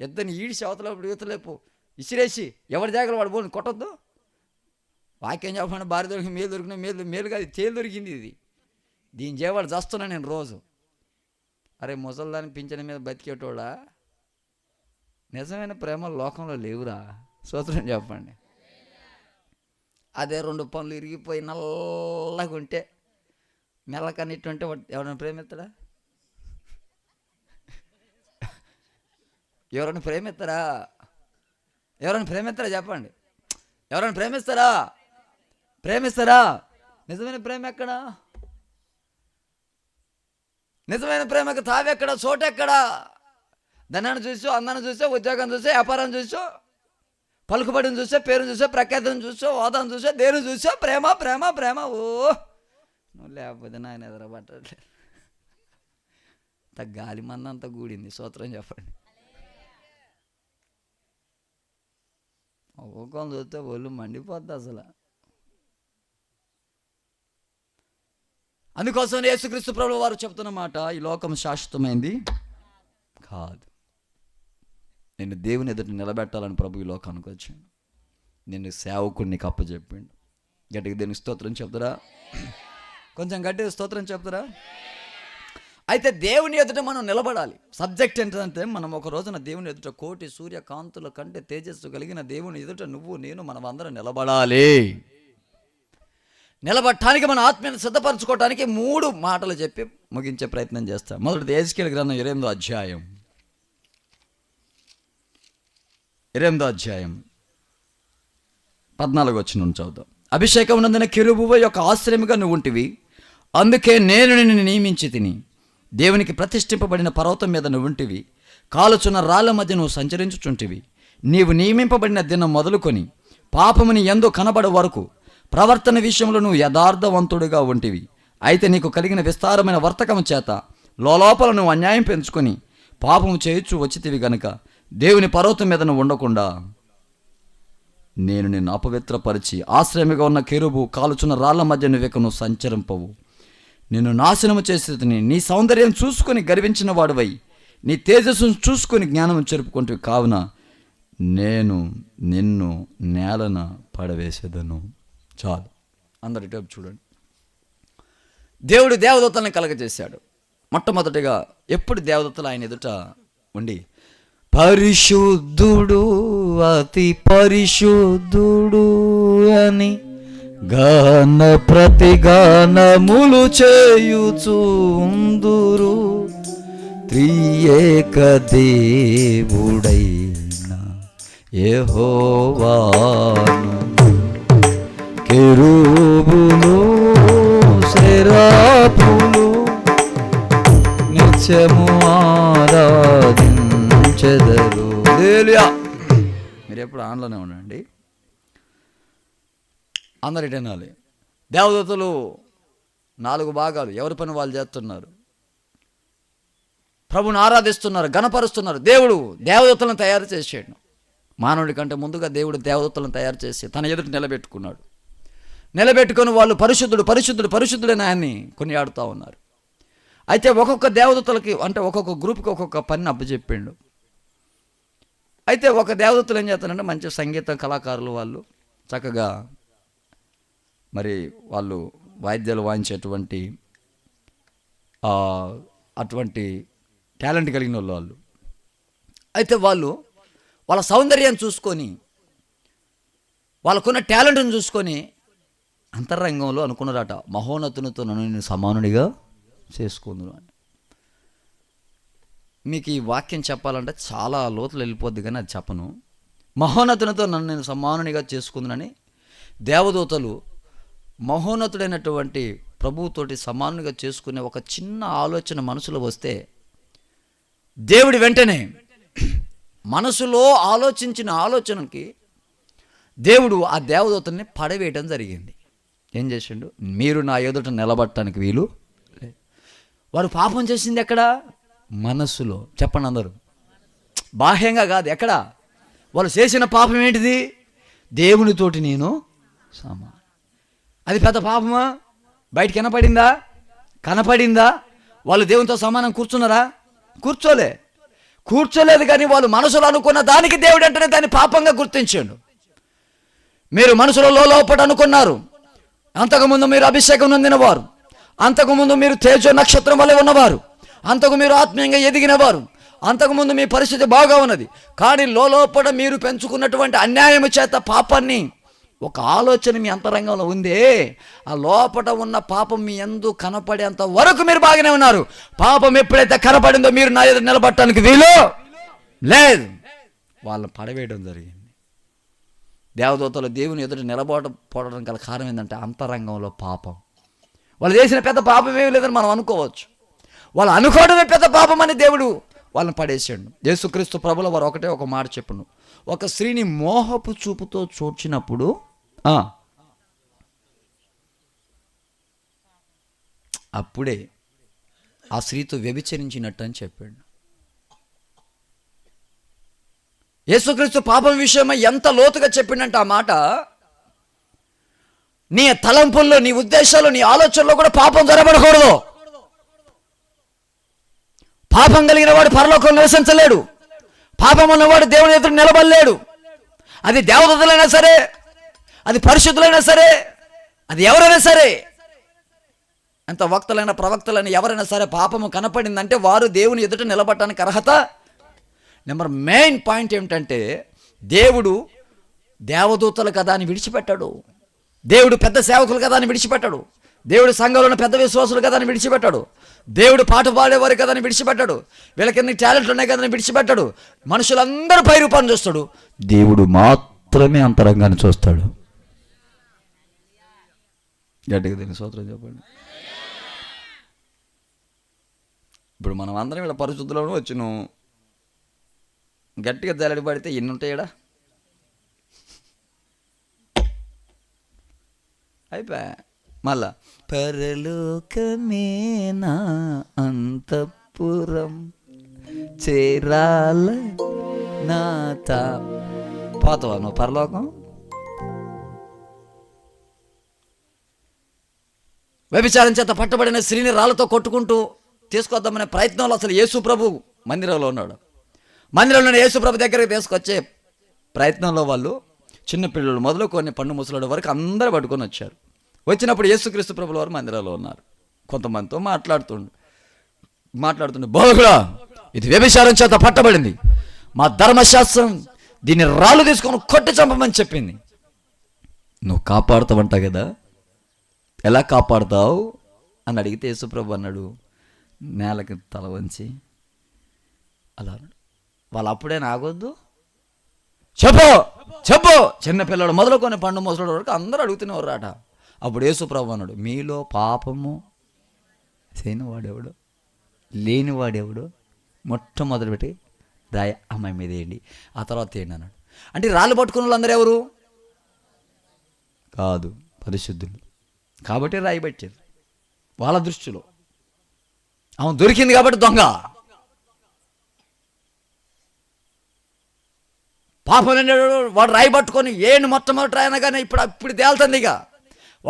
ఇద్దరిని ఈడిసి అవతల ఈతలేపు ఇసిరేసి ఎవరి జాగ్రత్త వాడు పోని కొట్టద్దు. వాక్యం చెప్పండి, భార్య దొరికి మేలు దొరికిన మేలు కాదు, తేలు దొరికింది ఇది. దీని చేయవాడు చేస్తున్నా నేను రోజు. అరే ముసలిదాన్ని పింఛన్ మీద బతికేటోడా? నిజమైన ప్రేమ లోకంలో లేవురా. స్తోత్రం చెప్పండి. అదే 2 పనులు ఇరిగిపోయి నల్లగా ఉంటే మెల్లకన్నిట్టుంటే ఎవరైనా ప్రేమిస్తాడా? ఎవరైనా ప్రేమిస్తారా? ఎవరైనా ప్రేమిస్తారా చెప్పండి? ఎవరైనా ప్రేమిస్తారా? నిజమైన ప్రేమ ఎక్కడా? నిజమైన ప్రేమకు తావెక్కడ, చోటెక్కడా? ధనాన్ని చూసో, అందాన్ని చూసో, ఉద్యోగం చూసో, వ్యాపారం చూసో, పలుకుబడిని చూసో, పేరుని చూసో, ప్రఖ్యాతిని చూసో, హోదాను చూసో, దేని చూసో ప్రేమ ప్రేమ ప్రేమ. ఓ నువ్వు లేకపోతే నాయన ఎదరబట్టట్లేదు. గాలి మందంతా కూడింది. స్తోత్రం చెప్పండి. ఒక్కొక్కరు చూస్తే ఒళ్ళు మండిపోద్ది అసలు. అందుకోసం యేసుక్రీస్తు ప్రభువు వారు చెప్తున్న మాట, ఈ లోకం శాశ్వతమైంది కాదు. నిన్ను దేవుని ఎదుట నిలబెట్టాలని ప్రభు ఈ లోకానికి వచ్చాను. నిన్ను సేవకుడిని అప్పచెప్పిండు. గట్టిగా దేనికి స్తోత్రం చెప్తారా? కొంచెం గట్టిగా స్తోత్రం చెప్తారా? అయితే దేవుని ఎదుట మనం నిలబడాలి. సబ్జెక్ట్ ఏంటంటే, మనం ఒక రోజున దేవుని ఎదుట కోటి సూర్యకాంతుల కంటే తేజస్సు కలిగిన దేవుని ఎదుట నువ్వు నేను మనం అందరం నిలబడాలి. నిలబడటానికి మన ఆత్మీయను సిద్ధపరచుకోవటానికి 3 మాటలు చెప్పి ముగించే ప్రయత్నం చేస్తాం. మొదటిది యెహెజ్కేలు గ్రంథం 8వ అధ్యాయం 14వ వచనం చదువుతాం. అభిషేకం నందున కెరూబువ యొక్క ఆశ్రయముగా నువ్వు ఉంటివి, అందుకే నేను నిన్ను నియమించి తిని. దేవునికి ప్రతిష్ఠింపబడిన పర్వతం మీద నువ్వు ఉంటివి, కాలుచున్న రాళ్ల మధ్య నువ్వు సంచరించుచుంటివి. నీవు నియమింపబడిన దినం మొదలుకొని పాపముని యందు కనబడ వరకు ప్రవర్తన విషయంలో నువ్వు యథార్థవంతుడిగా ఉంటివి. అయితే నీకు కలిగిన విస్తారమైన వర్తకము చేత లోపల నువ్వు అన్యాయం పెంచుకొని పాపము చేయుచు వచ్చితివి గనుక దేవుని పర్వతం మీద నువ్వు ఉండకుండా నేను నిన్ను అపవిత్రపరిచి ఆశ్రయముగా ఉన్న కెరూబు కాలుచున్న రాళ్ల మధ్య నువ్వు సంచరింపవు. నిన్ను నాశనము చేసేది నీ సౌందర్యం చూసుకొని గర్వించిన వాడువై నీ తేజస్సును చూసుకొని జ్ఞానము చెరుపుకుంటూ కావున నేను నిన్ను నేలన పడవేసేదను. చాలు, అందరి టైపు చూడండి. దేవుడు దేవదూతలను కలగజేశాడు. మొట్టమొదటిగా ఎప్పుడు దేవదూతలు ఆయన ఎదుట ఉండి పరిశుద్ధుడు అతి పరిశుద్ధుడు అని గాన ప్రతిగానములు చేయుచుందురు. త్రియేక దేవుడైన యెహోవాను కెరూబులు సెరాపులు నిత్యము ఆరాధించెదరు. హల్లెలూయా. మీరు ఎప్పుడు ఆన్లోనే ఉండండి, అందరు ఇటనాలి. దేవదూతలు 4 భాగాలు, ఎవరి పని వాళ్ళు చేస్తున్నారు. ప్రభుని ఆరాధిస్తున్నారు, గణపరుస్తున్నారు. దేవుడు దేవదూతలను తయారు చేసాడు. మానవుడి కంటే ముందుగా దేవుడు దేవదూతలను తయారు చేసి తన ఎదుట నిలబెట్టుకున్నాడు. నిలబెట్టుకొని వాళ్ళు పరిశుద్ధుడు పరిశుద్ధుడు పరిశుద్ధుడని ఆయన్ని కొనియాడుతూ ఉన్నారు. అయితే ఒక్కొక్క దేవదూతలకి అంటే ఒక్కొక్క గ్రూప్కి ఒక్కొక్క పని అప్పచెప్పిండు. అయితే ఒక దేవదూతలు ఏం చేస్తారంటే మంచి సంగీత కళాకారులు, వాళ్ళు చక్కగా మరి వాళ్ళు వాయిద్యాలు వాయించేటువంటి అటువంటి టాలెంట్ కలిగిన వాళ్ళు. అయితే వాళ్ళ సౌందర్యాన్ని చూసుకొని, వాళ్ళకున్న టాలెంట్ని చూసుకొని అంతరంగంలో అనుకున్నారట, మహోన్నతునితో నన్ను నేను సమానుడిగా చేసుకుందును అని. మీకు ఈ వాక్యం చెప్పాలంటే చాలా లోతులు వెళ్ళిపోద్ది, కానీ అది చెప్పను. మహోన్నతునితో నన్ను నేను సమానునిగా చేసుకుందునని దేవదూతలు మహోన్నతుడైనటువంటి ప్రభువుతోటి సమానునిగా చేసుకునే ఒక చిన్న ఆలోచన మనసులో వస్తే, దేవుడి వెంటనే మనసులో ఆలోచించిన ఆలోచనకి దేవుడు ఆ దేవదూతల్ని పడవేయడం జరిగింది. ఏం చేసిండు? మీరు నా ఎదుట నిలబడటానికి వీలు లేదు. వారు పాపం చేసింది ఎక్కడ? మనస్సులో. చెప్పండి అందరూ, బాహ్యంగా కాదు. ఎక్కడ? వాళ్ళు చేసిన పాపం ఏంటిది? దేవునితోటి నేను సమానం. అది పెద్ద పాపమా? బయట కనపడిందా? వాళ్ళు దేవునితో సమానం కూర్చున్నారా? కూర్చోలేదు. కానీ వాళ్ళు మనసులో అనుకున్న దానికి దేవుడు అంటేనే దాన్ని పాపంగా గుర్తించాడు. మీరు మనసులో లోపట అనుకున్నారు, అంతకుముందు మీరు అభిషేకం నొందినవారు, అంతకుముందు మీరు తేజో నక్షత్రం వలె ఉన్నవారు, అంతకు మీరు ఆత్మీయంగా ఎదిగినవారు, అంతకుముందు మీ పరిస్థితి బాగా ఉన్నది. కానీ లోపల మీరు పెంచుకున్నటువంటి అన్యాయము చేత పాపాన్ని, ఒక ఆలోచన మీ అంతరంగంలో ఉందే, ఆ లోపట ఉన్న పాపం మీ యందు కనపడేంత వరకు మీరు బాగానే ఉన్నారు. పాపం ఎప్పుడైతే కనపడిందో మీరు నా ఎదుట నిలబడటానికి వీలు లేదు. వాళ్ళని పడవేయడం జరిగింది. దేవదూతలు దేవుని ఎదుట నిలబడపోవడం గల కారణం ఏంటంటే అంతరంగంలో పాపం. వాళ్ళు చేసిన పెద్ద పాపం ఏమీ లేదని మనం అనుకోవచ్చు. వాళ్ళు అనుకోవడమే పెద్ద పాపం అని దేవుడు వాళ్ళని పడేసాడు. యేసుక్రీస్తు ప్రభుల వారు ఒకటే ఒక మాట చెప్పును, ఒక స్త్రీని మోహపు చూపుతో చూచినప్పుడు అప్పుడే ఆ స్త్రీతో వ్యభిచరించినట్టు అని చెప్పాడు. యేసుక్రీస్తు పాపం విషయమై ఎంత లోతుగా చెప్పిండంటే ఆ మాట, నీ తలంపుల్లో, నీ ఉద్దేశాలు, నీ ఆలోచనలో కూడా పాపం జరగబడకూడదు. పాపం కలిగిన వాడు పరలోకం నివసించలేడు. పాపం ఉన్నవాడు దేవుని ఎదురు నిలబడలేడు. అది దేవదూతలైనా సరే, అది పరిశుద్ధులైనా సరే, అది ఎవరైనా సరే, ఎంత వక్తలైన ప్రవక్తలైన ఎవరైనా సరే, పాపము కనపడిందంటే వారు దేవుని ఎదుట నిలబడటానికి అర్హత. మెయిన్ పాయింట్ ఏమిటంటే, దేవుడు దేవదూతలు కదా అని విడిచిపెట్టాడు. దేవుడు పెద్ద సేవకులు కదా అని విడిచిపెట్టాడు. దేవుడు సంఘంలో ఉన్న పెద్ద విశ్వాసులు కదా అని విడిచిపెట్టాడు. దేవుడు పాట పాడేవారు కదా అని విడిచిపెట్టాడు. వీళ్ళకి ఎన్ని టాలెంట్లు ఉన్నాయి కదా అని విడిచిపెట్టాడు. మనుషులందరూ పై రూపాన్ని చూస్తాడు, దేవుడు మాత్రమే అంతరంగాన్ని చూస్తాడు. గట్టిగా దీన్ని స్తోత్రం చెప్పండి. ఇప్పుడు మనం అందరం ఇలా పరిశుద్ధులను వచ్చినాం, గట్టిగా జల్లడి పడితే ఎన్ని ఉంటాయడా? అయిపోయా. మళ్ళా పరలోకమేనా అంతఃపురం చేరాల నాత. పోతావా నువ్వు పరలోకం? వ్యభిచారం చేత పట్టబడిన స్త్రీని రాళ్ళతో కొట్టుకుంటూ తీసుకొద్దామనే ప్రయత్నంలో అసలు యేసు ప్రభు మందిరంలో ఉన్నాడు. మందిరంలోనే యేసు ప్రభు దగ్గరికి తీసుకొచ్చే ప్రయత్నంలో వాళ్ళు చిన్నపిల్లలు మొదలుకొని పండు ముసలాడు వరకు అందరూ పట్టుకొని వచ్చారు. వచ్చినప్పుడు యేసుక్రీస్తు ప్రభుల వారు మందిరంలో ఉన్నారు. కొంతమందితో మాట్లాడుతుండే, బోధకుడా, ఇది వ్యభిచారం చేత పట్టబడింది, మా ధర్మశాస్త్రం దీన్ని రాళ్ళు తీసుకొని కొట్టి చంపమని చెప్పింది. నువ్వు కాపాడుతావంట కదా, ఎలా కాపాడుతావు అని అడిగితే యేసుప్రభు అన్నాడు, నేలకి తల వంచి అలా అన్నాడు. వాళ్ళు అప్పుడే నాగొద్దు, చెప్పు చిన్నపిల్లడు మొదలుకొని పండు ముసలాడు వరకు అందరూ అడుగుతున్నారు రాట. అప్పుడు యేసుప్రభు అన్నాడు, మీలో పాపము చేయనివాడెవడు, లేనివాడెవడు మొట్టమొదటి పెట్టి రాయ అమ్మాయి మీద వేయండి, ఆ తర్వాత వేయండి అన్నాడు. అంటే రాళ్ళు పట్టుకున్న వాళ్ళందరూ ఎవరు? కాదు, పరిశుద్ధులు. కాబట్టి రాయి పెట్టారు. వాళ్ళ దృష్టిలో ఆమె దొరికింది కాబట్టి దొంగ. పాపం వాడు రాయి పట్టుకొని ఏంటి మొట్టమొదటి రాయనగానే ఇప్పుడు తేలుతుంది. ఇక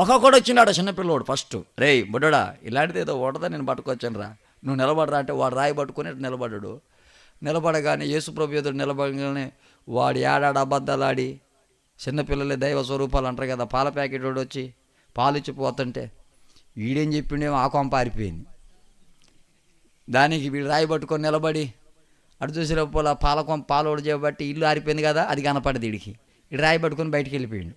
ఒక్కొక్కడు వచ్చినాడు చిన్నపిల్లోడు ఫస్ట్, రే బుడ్డడా ఇలాంటిది ఏదో ఉండదా నేను పట్టుకొచ్చాను రా, నువ్వు నిలబడరా అంటే వాడు రాయి పట్టుకొని నిలబడ్డాడు. నిలబడగానే యేసుప్రభు ఎదురు నిలబడగానే వాడు ఏడాడు అబద్ధాలాడి, చిన్నపిల్లలే దైవ స్వరూపాలు అంటారు కదా, పాల ప్యాకెట్ వాడు వచ్చి పాలిచ్చిపోతుంటే వీడేం చెప్పిండేమో ఆ కొంప పారిపోయింది. దానికి వీడు రాయి పట్టుకొని నిలబడి అటు చూసినప్పుడు పాలోడు చేయబట్టి ఇల్లు ఆరిపోయింది కదా, అది కనపడదు వీడికి. ఇటు రాయి పట్టుకొని బయటికి వెళ్ళిపోయిండు.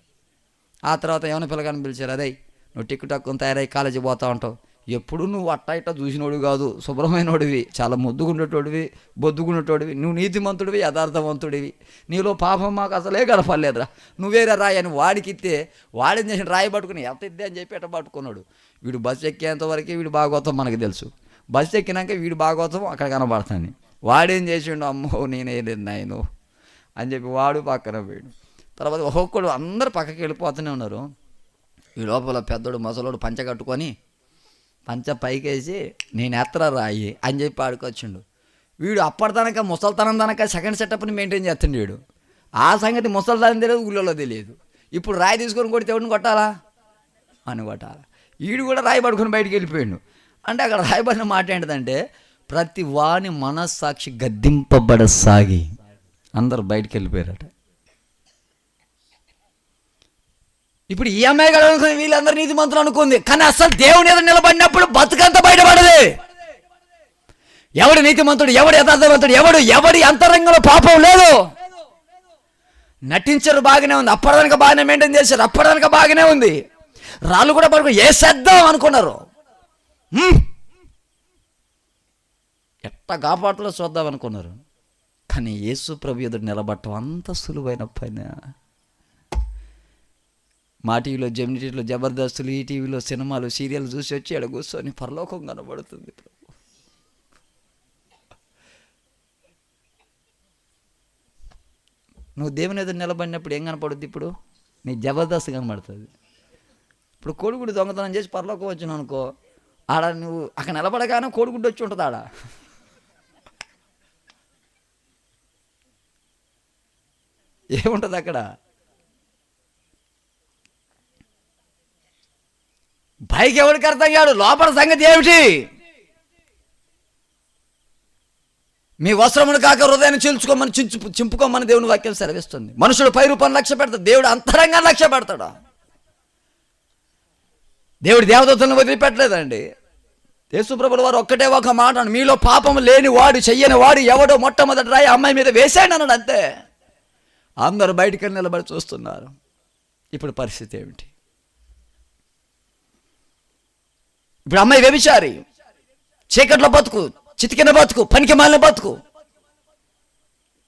ఆ తర్వాత ఏమైనా పిల్లగాని పిలిచారు, అదే నువ్వు టిక్కు టక్కుని తయారై కాలేజీ పోతా ఉంటావు, ఎప్పుడు నువ్వు ఇట్టా చూసినోడు కాదు, శుభ్రమైనోడివి, చాలా ముద్దుగుండేటోడివి, బొద్దుగుండేటోడివి, నువ్వు నీతిమంతుడివి, యథార్థవంతుడివి, నీలో పాపం మాకు అసలే కనపడలేదురా, నువ్వేరా రాయి అని వాడికి ఇస్తే వాడిని చేసిన రాయి పట్టుకుని ఎంత ఇద్దే అని చెప్పి ఎట్ట పట్టుకున్నాడు. వీడు బస్సు ఎక్కేంతవరకు వీడు భాగవతం మనకు తెలుసు, బస్సు ఎక్కినాక వీడు భాగవతం అక్కడ కనబడుతుంది. వాడేం చేసిండు, అమ్మో నేనేది నాయను అని చెప్పి వాడు పక్కన పోయాడు. తర్వాత ఒక్కొక్కడు అందరు పక్కకి వెళ్ళిపోతూనే ఉన్నారు. ఈ లోపల పెద్దోడు ముసలోడు పంచ కట్టుకొని పంచ పైకేసి నేను ఎత్తరా రాయి అని చెప్పి ఆడుకొచ్చిండు. వీడు అప్పటితనక ముసలితనం తనక సెకండ్ సెటప్ని మెయింటైన్ చేస్తుండే. వీడు ఆ సంగతి ముసలితనం తెలియదు, ఊళ్ళో తెలియదు. ఇప్పుడు రాయి తీసుకొని కొడితే ఎవరిని కొట్టాలా అని కొట్టాలా. వీడు కూడా రాయి పడుకొని బయటికి వెళ్ళిపోయాడు. అంటే అక్కడ రాయబడిన మాట ఏంటిదంటే, ప్రతి వాని మనస్సాక్షి గద్దింపబడసాగి అందరు బయటికి వెళ్ళిపోయారట. ఇప్పుడు ఈ అమ్మాయి కదా అనుకుంది, వీళ్ళందరూ నీతిమంతులు అనుకుంది, కానీ అసలు దేవుని ఎదురు నిలబడినప్పుడు బతుకంతా బయటపడదు. ఎవడు నీతిమంతుడు, ఎవడు యథార్థవంతుడు, ఎవడి అంతరంగంలో పాపం లేదు. నటించారు బాగానే ఉంది, అప్పటిదానికి బాగానే మెయింటైన్ చేశారు, అప్పటిదానికి బాగానే ఉంది. రాళ్ళు కూడా పడుకో ఏ చేద్దాం అనుకున్నారు, ఎట్ట కాపాటలో చూద్దాం అనుకున్నారు. కానీ యేసు ప్రభు ఎదురు నిలబడటం అంత సులువైన పని. మా టీవీలో, జెమిని టీవీలో జబర్దస్తులు, ఈ టీవీలో సినిమాలు, సీరియల్ చూసి వచ్చి ఎడ కూర్చొని పరలోకం కనబడుతుంది. నువ్వు దేవుని ఎదురు నిలబడినప్పుడు ఏం కనపడుద్ది? ఇప్పుడు నీ జబర్దస్త్ కనబడుతుంది. ఇప్పుడు కోడిగుడ్డు దొంగతనం చేసి పరలోకం వచ్చినావు అనుకో, ఆడ నువ్వు అక్కడ నిలబడగానే కోడిగుడ్డు వచ్చి ఉంటుంది. ఆడ ఏముంటుంది అక్కడ? పైకి ఎవరికి అర్థం కాదు, లోపల సంగతి ఏమిటి? మీ వస్త్రమును కాక హృదయాన్ని చీల్చుకోమని చింపుకోమని దేవుని వాక్యం సెలవిస్తుంది. మనుషుడు పై రూపాన్ని లక్ష్య పెడతాడు, దేవుడు అంతరంగాన్ని లక్ష్య పెడతాడు. దేవుడు దేవదూతలను వదిలిపెట్టలేదండి. యేసుప్రభుల వారు ఒక్కటే ఒక మాట, మీలో పాపం లేని వాడు, చెయ్యని వాడు ఎవడో మొట్టమొదటి రాయి అమ్మాయి మీద వేసాడు అన్నాడు. అంతే. అందరూ బయటికి నిలబడి చూస్తున్నారు. ఇప్పుడు పరిస్థితి ఏమిటి? ఇప్పుడు అమ్మాయి వ్యభిచారి, చీకట్లో బతుకు, చితికిన బతుకు, పనికి మాలిన బతుకు.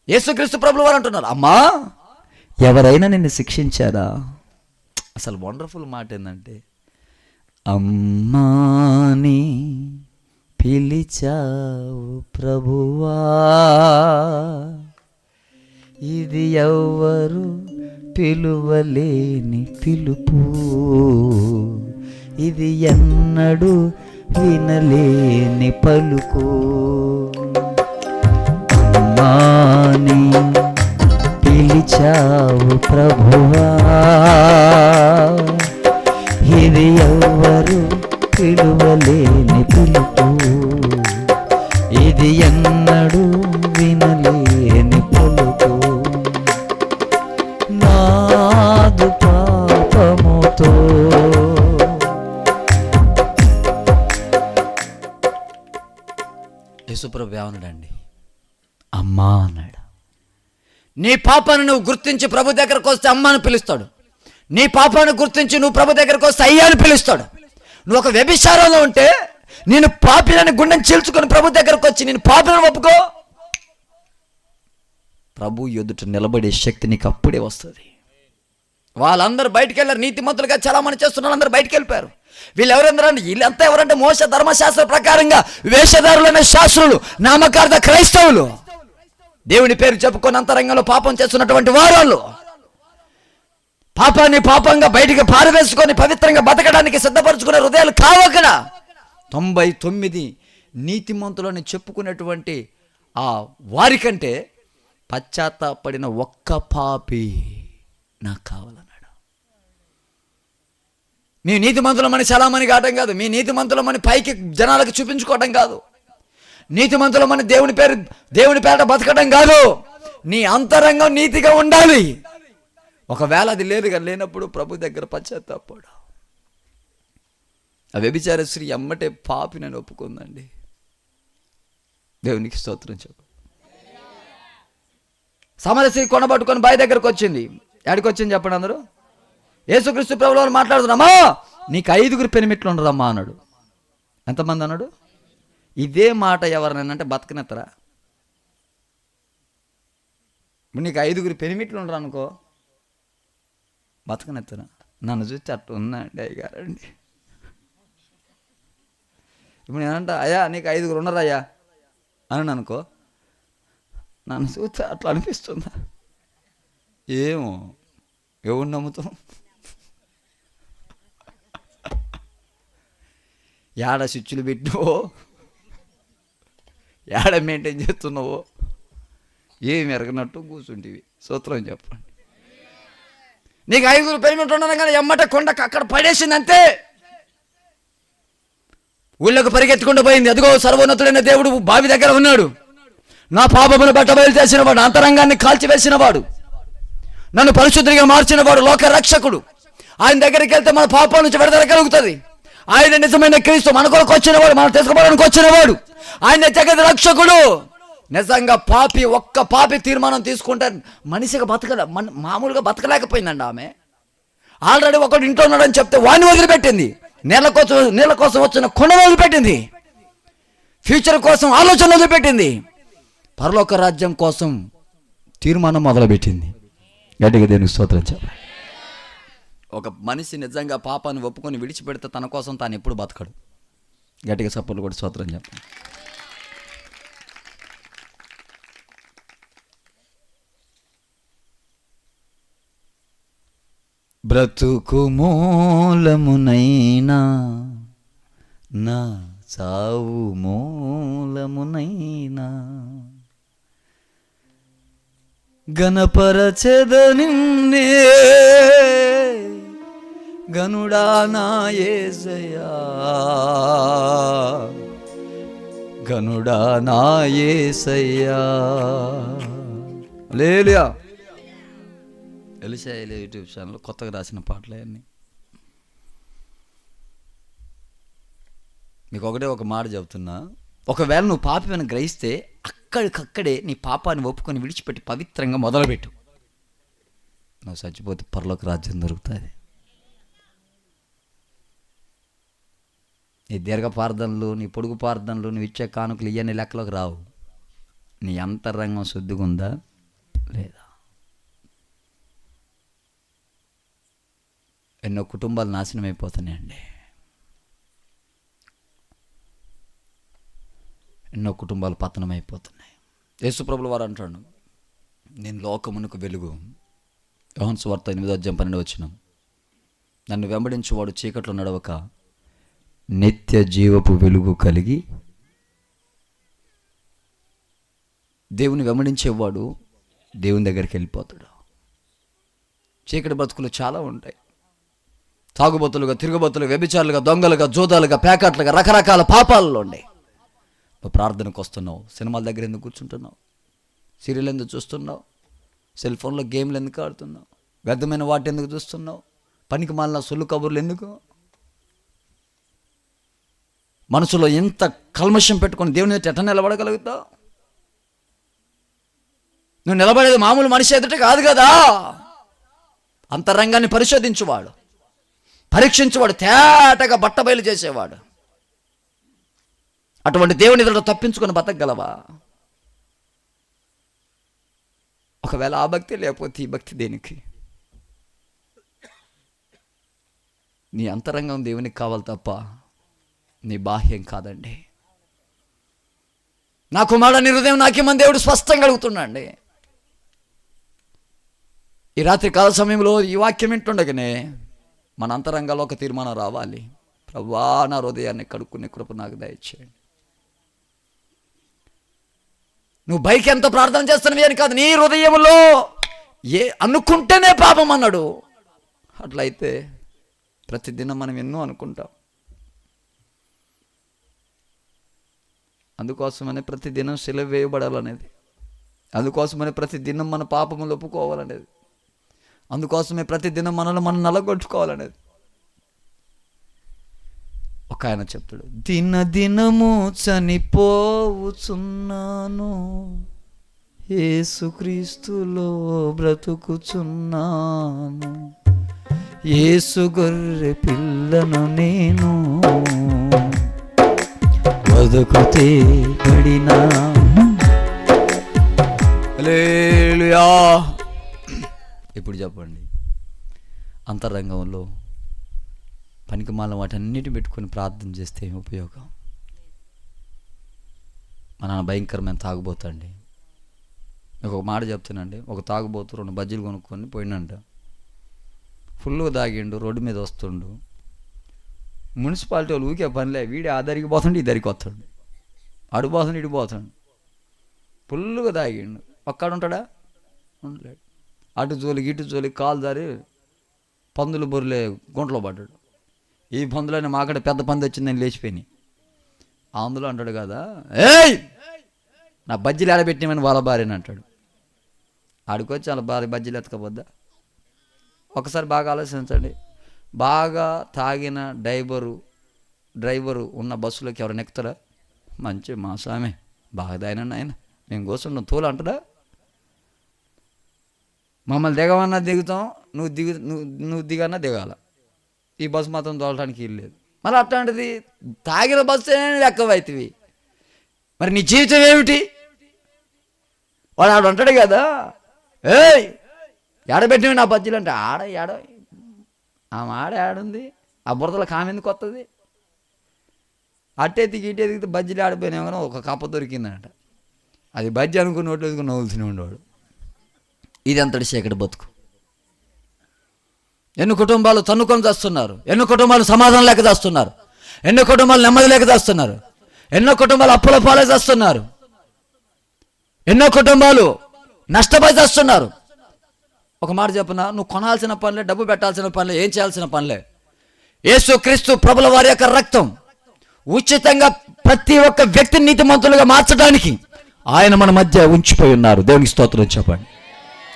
యేసుక్రీస్తు ప్రభుల వారు అంటున్నారు, అమ్మా ఎవరైనా నిన్ను శిక్షించారా? అసలు వండర్ఫుల్ మాట ఏంటంటే, అమ్మాని పిలిచావు ప్రభువా, ఇది ఎవ్వరు పిలువలేని పిలుపు, ఇది ఎన్నడూ వినలేని పలుకు. అమ్మాని పిలిచావు ప్రభువా, ఇది ఎవ్వరు పిలువలేని పిలుపు, ఇది ఎన్నడూ వినలేని పలుకు. నాదు పాపముతో యేసుప్రభు ఏమన్నాడండి? అమ్మా అన్నాడు. నీ పాపాన్ని నువ్వు గుర్తించి ప్రభు దగ్గరకు వస్తే అమ్మాని పిలుస్తాడు. నీ పాపాన్ని గుర్తించి నువ్వు ప్రభు దగ్గరకు వస్తే అయ్యాని పిలుస్తాడు. నువ్వు ఒక వ్యభిచారంలో ఉంటే నేను పాపిని గుండెని చీల్చుకొని ప్రభు దగ్గరకు వచ్చి నేను పాపిని ఒప్పుకో, ప్రభు ఎదుట నిలబడే శక్తి నీకు అప్పుడే వస్తుంది. వాళ్ళందరూ బయటికి వెళ్ళారు, నీతిమంతులుగా చలామణి చేస్తున్న వాళ్ళందరూ బయటికి వెళ్ళిపోయారు. వీళ్ళు ఎవరందరండి? వీళ్ళంతా ఎవరంటే మోసే ధర్మశాస్త్ర ప్రకారంగా వేషధారులైన శాస్త్రులు, నామకార్థ క్రైస్తవులు, దేవుని పేరు చెప్పుకొని అంతరంగంలో పాపం చేస్తున్నటువంటి వారు. పాపాన్ని పాపంగా బయటికి పారవేసుకొని పవిత్రంగా బతకడానికి సిద్ధపరచుకునే హృదయాలు కావక్కడ. 99 నీతిమంతులని చెప్పుకునేటువంటి ఆ వారికంటే పశ్చాత్తాపడిన ఒక్క పాపి నాకు కావాలన్నాడు. మీ నీతిమంతులమని చలామణి కావటం కాదు, మీ నీతిమంతులమని పైకి జనాలకు చూపించుకోవటం కాదు, నీతిమంతులమని దేవుని పేట బతకడం కాదు. నీ అంతరంగం నీతిగా ఉండాలి. ఒకవేళ అది లేనప్పుడు ప్రభు దగ్గర పశ్చాత్తాపడు. ఆ వ్యభిచార స్త్రీ ఎమ్మటే పాపి నన్ను ఒప్పుకుందండి. దేవునికి స్తోత్రం చెప్పు. సమరయ స్త్రీ కొనబట్టుకొని బావి దగ్గరకు వచ్చింది. ఎక్కడికి వచ్చింది చెప్పండి అందరూ? యేసుక్రీస్తు ప్రభువులు మాట్లాడుతున్నామా, నీకు 5 పెనిమిట్లు ఉండరమ్మా అన్నాడు. ఎంతమంది అన్నాడు? ఇదే మాట ఎవరినంటే బతకనెత్తరా? నీకు 5 పెనిమిట్లు ఉండరు అనుకో, బతకనెత్తరా? నన్ను చూసి అట్టు ఉందండి అయ్యగారండి. ఇప్పుడు నేనంట, అయ్యా నీకు 5 ఉండరు అయ్యా అని అనుకో, నన్ను చూస్తే అట్లా అనిపిస్తుందా? ఏమో, ఎవరు నమ్ముతాం? ఏడ స్విచ్లు పెట్టినవో, ఏడ మెయింటైన్ చేస్తున్నావో ఏమి ఎరగనట్టు కూర్చుంటివి. సూత్రం చెప్పండి. నీకు 5 పెనిమిట్లు ఉండడం కానీ ఎమ్మట కొండకు అక్కడ పడేసింది అంతే. ఊళ్ళకు పరిగెత్తుకుంటూ పోయింది. అదిగో సర్వోన్నతుడైన దేవుడు బావి దగ్గర ఉన్నాడు. నా పాపమును బట్టబయలు చేసినవాడు, అంతరంగాన్ని కాల్చివేసినవాడు, నన్ను పరిశుద్ధిగా మార్చినవాడు, లోక రక్షకుడు. ఆయన దగ్గరికి వెళ్తే మన పాపం నుంచి విడుదల కలుగుతుంది. ఆయన నిజమైన క్రీస్తు, మన కొరకు వచ్చినవాడు, మనం తెలుసుకోవడానికి వచ్చినవాడు, ఆయన జగత్ రక్షకుడు. నిజంగా ఒక్క పాపి తీర్మానం తీసుకుంటే మనిషిగా మామూలుగా బతకలేకపోయిందండి ఆమె. ఆల్రెడీ ఒకడు ఇంట్లో ఉన్నాడని చెప్తే వాడిని వదిలిపెట్టింది. నీళ్ళ కోసం వచ్చిన కొండను వదిలిపెట్టింది. ఫ్యూచర్ కోసం ఆలోచన వదిలిపెట్టింది. పరలోక రాజ్యం కోసం తీర్మానం మొదలుపెట్టింది. గట్టిగా దేనికి స్తోత్రం చెప్పండి. ఒక మనిషి నిజంగా పాపాన్ని ఒప్పుకొని విడిచిపెడితే తన కోసం తాను ఎప్పుడు బతకడు. గట్టిగా సపోర్ట్లు కూడా స్తోత్రం చెప్పండి. బ్రతుకు మూలమునైనా నా చావు మూలమునైనా గణపరచెద నిన్నే గనుడా నా యేసయ్యా, గనుడా నా యేసయ్యా. హల్లెలూయా. ఎలీషా యూట్యూబ్ ఛానల్ కొత్తగా రాసిన పాటలు అన్నీ. మీకు ఒక మాట చెబుతున్నా, ఒకవేళ నువ్వు పాపమని గ్రహిస్తే అక్కడికక్కడే నీ పాపాన్ని ఒప్పుకొని విడిచిపెట్టి పవిత్రంగా మొదలుపెట్టు. నువ్వు చచ్చిపోతే పరలోక రాజ్యం దొరుకుతుంది. నీ దీర్ఘ ప్రార్థనలు, నీ పొడుగు ప్రార్థనలు, నువ్వు ఇచ్చే కానుకలు ఇవన్నీ లెక్కలోకి రావు. నీ అంతరంగం శుద్ధిగా ఉందా లేదా? ఎన్నో కుటుంబాలు నాశనం అయిపోతున్నాయండి. ఎన్నో కుటుంబాలు పతనం అయిపోతున్నాయి. యేసుప్రభుల వారు అంటాడు, నేను లోకమునకు వెలుగు. యోహాను సువార్త 8:12 నన్ను వెంబడించువాడు చీకట్లో నడవక నిత్య జీవపు వెలుగు కలిగి. దేవుని వెంబడించేవాడు దేవుని దగ్గరికి వెళ్ళిపోతాడు. చీకటి బ్రతుకులు చాలా ఉంటాయి. తాగుబోతులుగా, తిరుగుబోతులుగా, వ్యభిచారులుగా, దొంగలుగా, జోదాలుగా, ప్యాకెట్లుగా, రకరకాల పాపాలలో ఉండే. ప్రార్థనకు వస్తున్నావు, సినిమాల దగ్గర ఎందుకు కూర్చుంటున్నావు? సీరియల్ ఎందుకు చూస్తున్నావు? సెల్ ఫోన్లో గేమ్లు ఎందుకు ఆడుతున్నావు? వ్యర్థమైన వాటి ఎందుకు చూస్తున్నావు? పనికి మాలిన సొల్లు కబుర్లు ఎందుకు? మనసులో ఎంత కల్మషం పెట్టుకొని దేవుని ఎట్లా నిలబడగలుగుతావు? నువ్వు నిలబడేది మామూలు మనిషి ఎదుట కాదు కదా. అంతరంగాన్ని పరిశోధించువాడు, పరీక్షించువాడు, తేటగా బట్టబయలు చేసేవాడు. అటువంటి దేవుని ఎదుట తప్పించుకొని బతకగలవా? ఒకవేళ ఆ భక్తి లేకపోతే ఈ భక్తి దేనికి? నీ అంతరంగం దేవునికి కావాలి తప్ప నీ బాహ్యం కాదండి. నా కుమారుడు నీ హృదయం నాకేమని దేవుడు స్పష్టంగా అడుగుతున్నాండి. ఈ రాత్రి కాల సమయంలో ఈ వాక్యం వింటుండగానే మన అంతరంగాల్లో ఒక తీర్మానం రావాలి. ప్రభువా, నా హృదయాన్ని కడుక్కునే కృప నాకు దయచేయండి. నువ్వు బైక్ ఎంత ప్రార్థన చేస్తున్నవి అని కాదు, నీ హృదయంలో అనుకుంటేనే పాపం అన్నాడు. అట్లయితే ప్రతిదినం మనం ఎన్నో అనుకుంటాం. అందుకోసమని ప్రతిదినం సిలువ వేయబడాలనేది, అందుకోసమని ప్రతిదినం మన పాపములు ఒప్పుకోవాలనేది, అందుకోసమే ప్రతిదినం మనల్ని మనం నలగొట్టుకోవాలనేది. ఒక ఆయన చెప్తాడు, దినదినము చనిపోవుచున్నాను, యేసుక్రీస్తులో బ్రతుకుచున్నాను, యేసు గొర్రె పిల్లను నేను, బతుకుతే పడినా. హల్లెలూయా. ఇప్పుడు చెప్పండి, అంతరంగంలో పనికిమాల వాటన్నిటిని పెట్టుకొని ప్రార్థన చేస్తే ఏం ఉపయోగం? మా నాన్న భయంకరమైన తాగుబోతండి. మీకు ఒక మాట చెప్తానండి, ఒక తాగుబోతు 2 బజ్జీలు కొనుక్కొని పోయిండంట. ఫుల్గా తాగిండు, రోడ్డు మీద వస్తుండు. మున్సిపాలిటీ వాళ్ళు ఊకే పనిలే, వీడి ఆ దరికి పోతుండే ఈ దరికి వస్తాడు, అడు పోతుండే ఇటు పోతాడు. ఫుల్గా తాగిండు, ఒక్కడు ఉంటాడా? ఉండలేడు. అటు జోలికి ఇటు జోలికి కాలు దారి పందులు బొర్రెలే గుంటలో పడ్డాడు. ఈ పందులని మాకడ పెద్ద పంది వచ్చిందని లేచిపోయినాయి. అందులో అంటాడు కదా, ఏయ్ నా బజ్జీలు ఆడబెట్టినామని వాళ్ళ భార్యని అంటాడు. ఆడికొచ్చి వాళ్ళ భార్య బజ్జీలు ఎత్తకపోద్దా? ఒకసారి బాగా ఆలోచించండి. బాగా తాగిన డ్రైవరు ఉన్న బస్సులోకి ఎవరైనా ఎక్కుతారా? మంచి మా స్వామి బాగా తాగినా ఆయన మేము కూర్చుంటాం తోలు అంటారా? మమ్మల్ని దిగమన్నా దిగుతాం, నువ్వు దిగన్నా దిగాల. ఈ బస్సు మాత్రం తోలటానికి వీలు లేదు. మళ్ళీ అట్లాంటిది తాగిన బస్సు లెక్కవైతివి, మరి నీ జీవితం ఏమిటి? వాడు ఆడు అంటాడు కదా, ఏయ్ ఏడబెట్టినవి నా బజ్జీలు అంటే, ఆమె ఆడుంది, ఆ బురదలో కామెందుకు వస్తుంది? అట్టే దిగి ఇటే దిగితే బజ్జీలు ఆడిపోయినావు కానీ ఒక కప్ప దొరికిందంట. అది బజ్జీ అనుకుని నోట్లు వేసుకుని నవ్వులుతూనే ఉండేవాడు. ఇది అంతటి చీకటి బతుకు. ఎన్ని కుటుంబాలు తన్నుకొని చేస్తున్నారు, ఎన్నో కుటుంబాలు సమాధానం లేక చేస్తున్నారు, ఎన్నో కుటుంబాలు నెమ్మది లేక చేస్తున్నారు, ఎన్నో కుటుంబాలు అప్పుల పాలే చేస్తున్నారు, ఎన్నో కుటుంబాలు నష్టపోయి చేస్తున్నారు. ఒక మాట చెప్పనా, నువ్వు కొనాల్సిన పనులే, డబ్బు పెట్టాల్సిన పనులే, ఏం చేయాల్సిన పనులే. యేసుక్రీస్తు ప్రభుల వారి యొక్క రక్తం ఉచితంగా ప్రతి ఒక్క వ్యక్తిని నీతిమంతులుగా మార్చడానికి ఆయన మన మధ్య ఉంచిపోయి ఉన్నారు. దేవునికి స్తోత్రం చెప్పండి.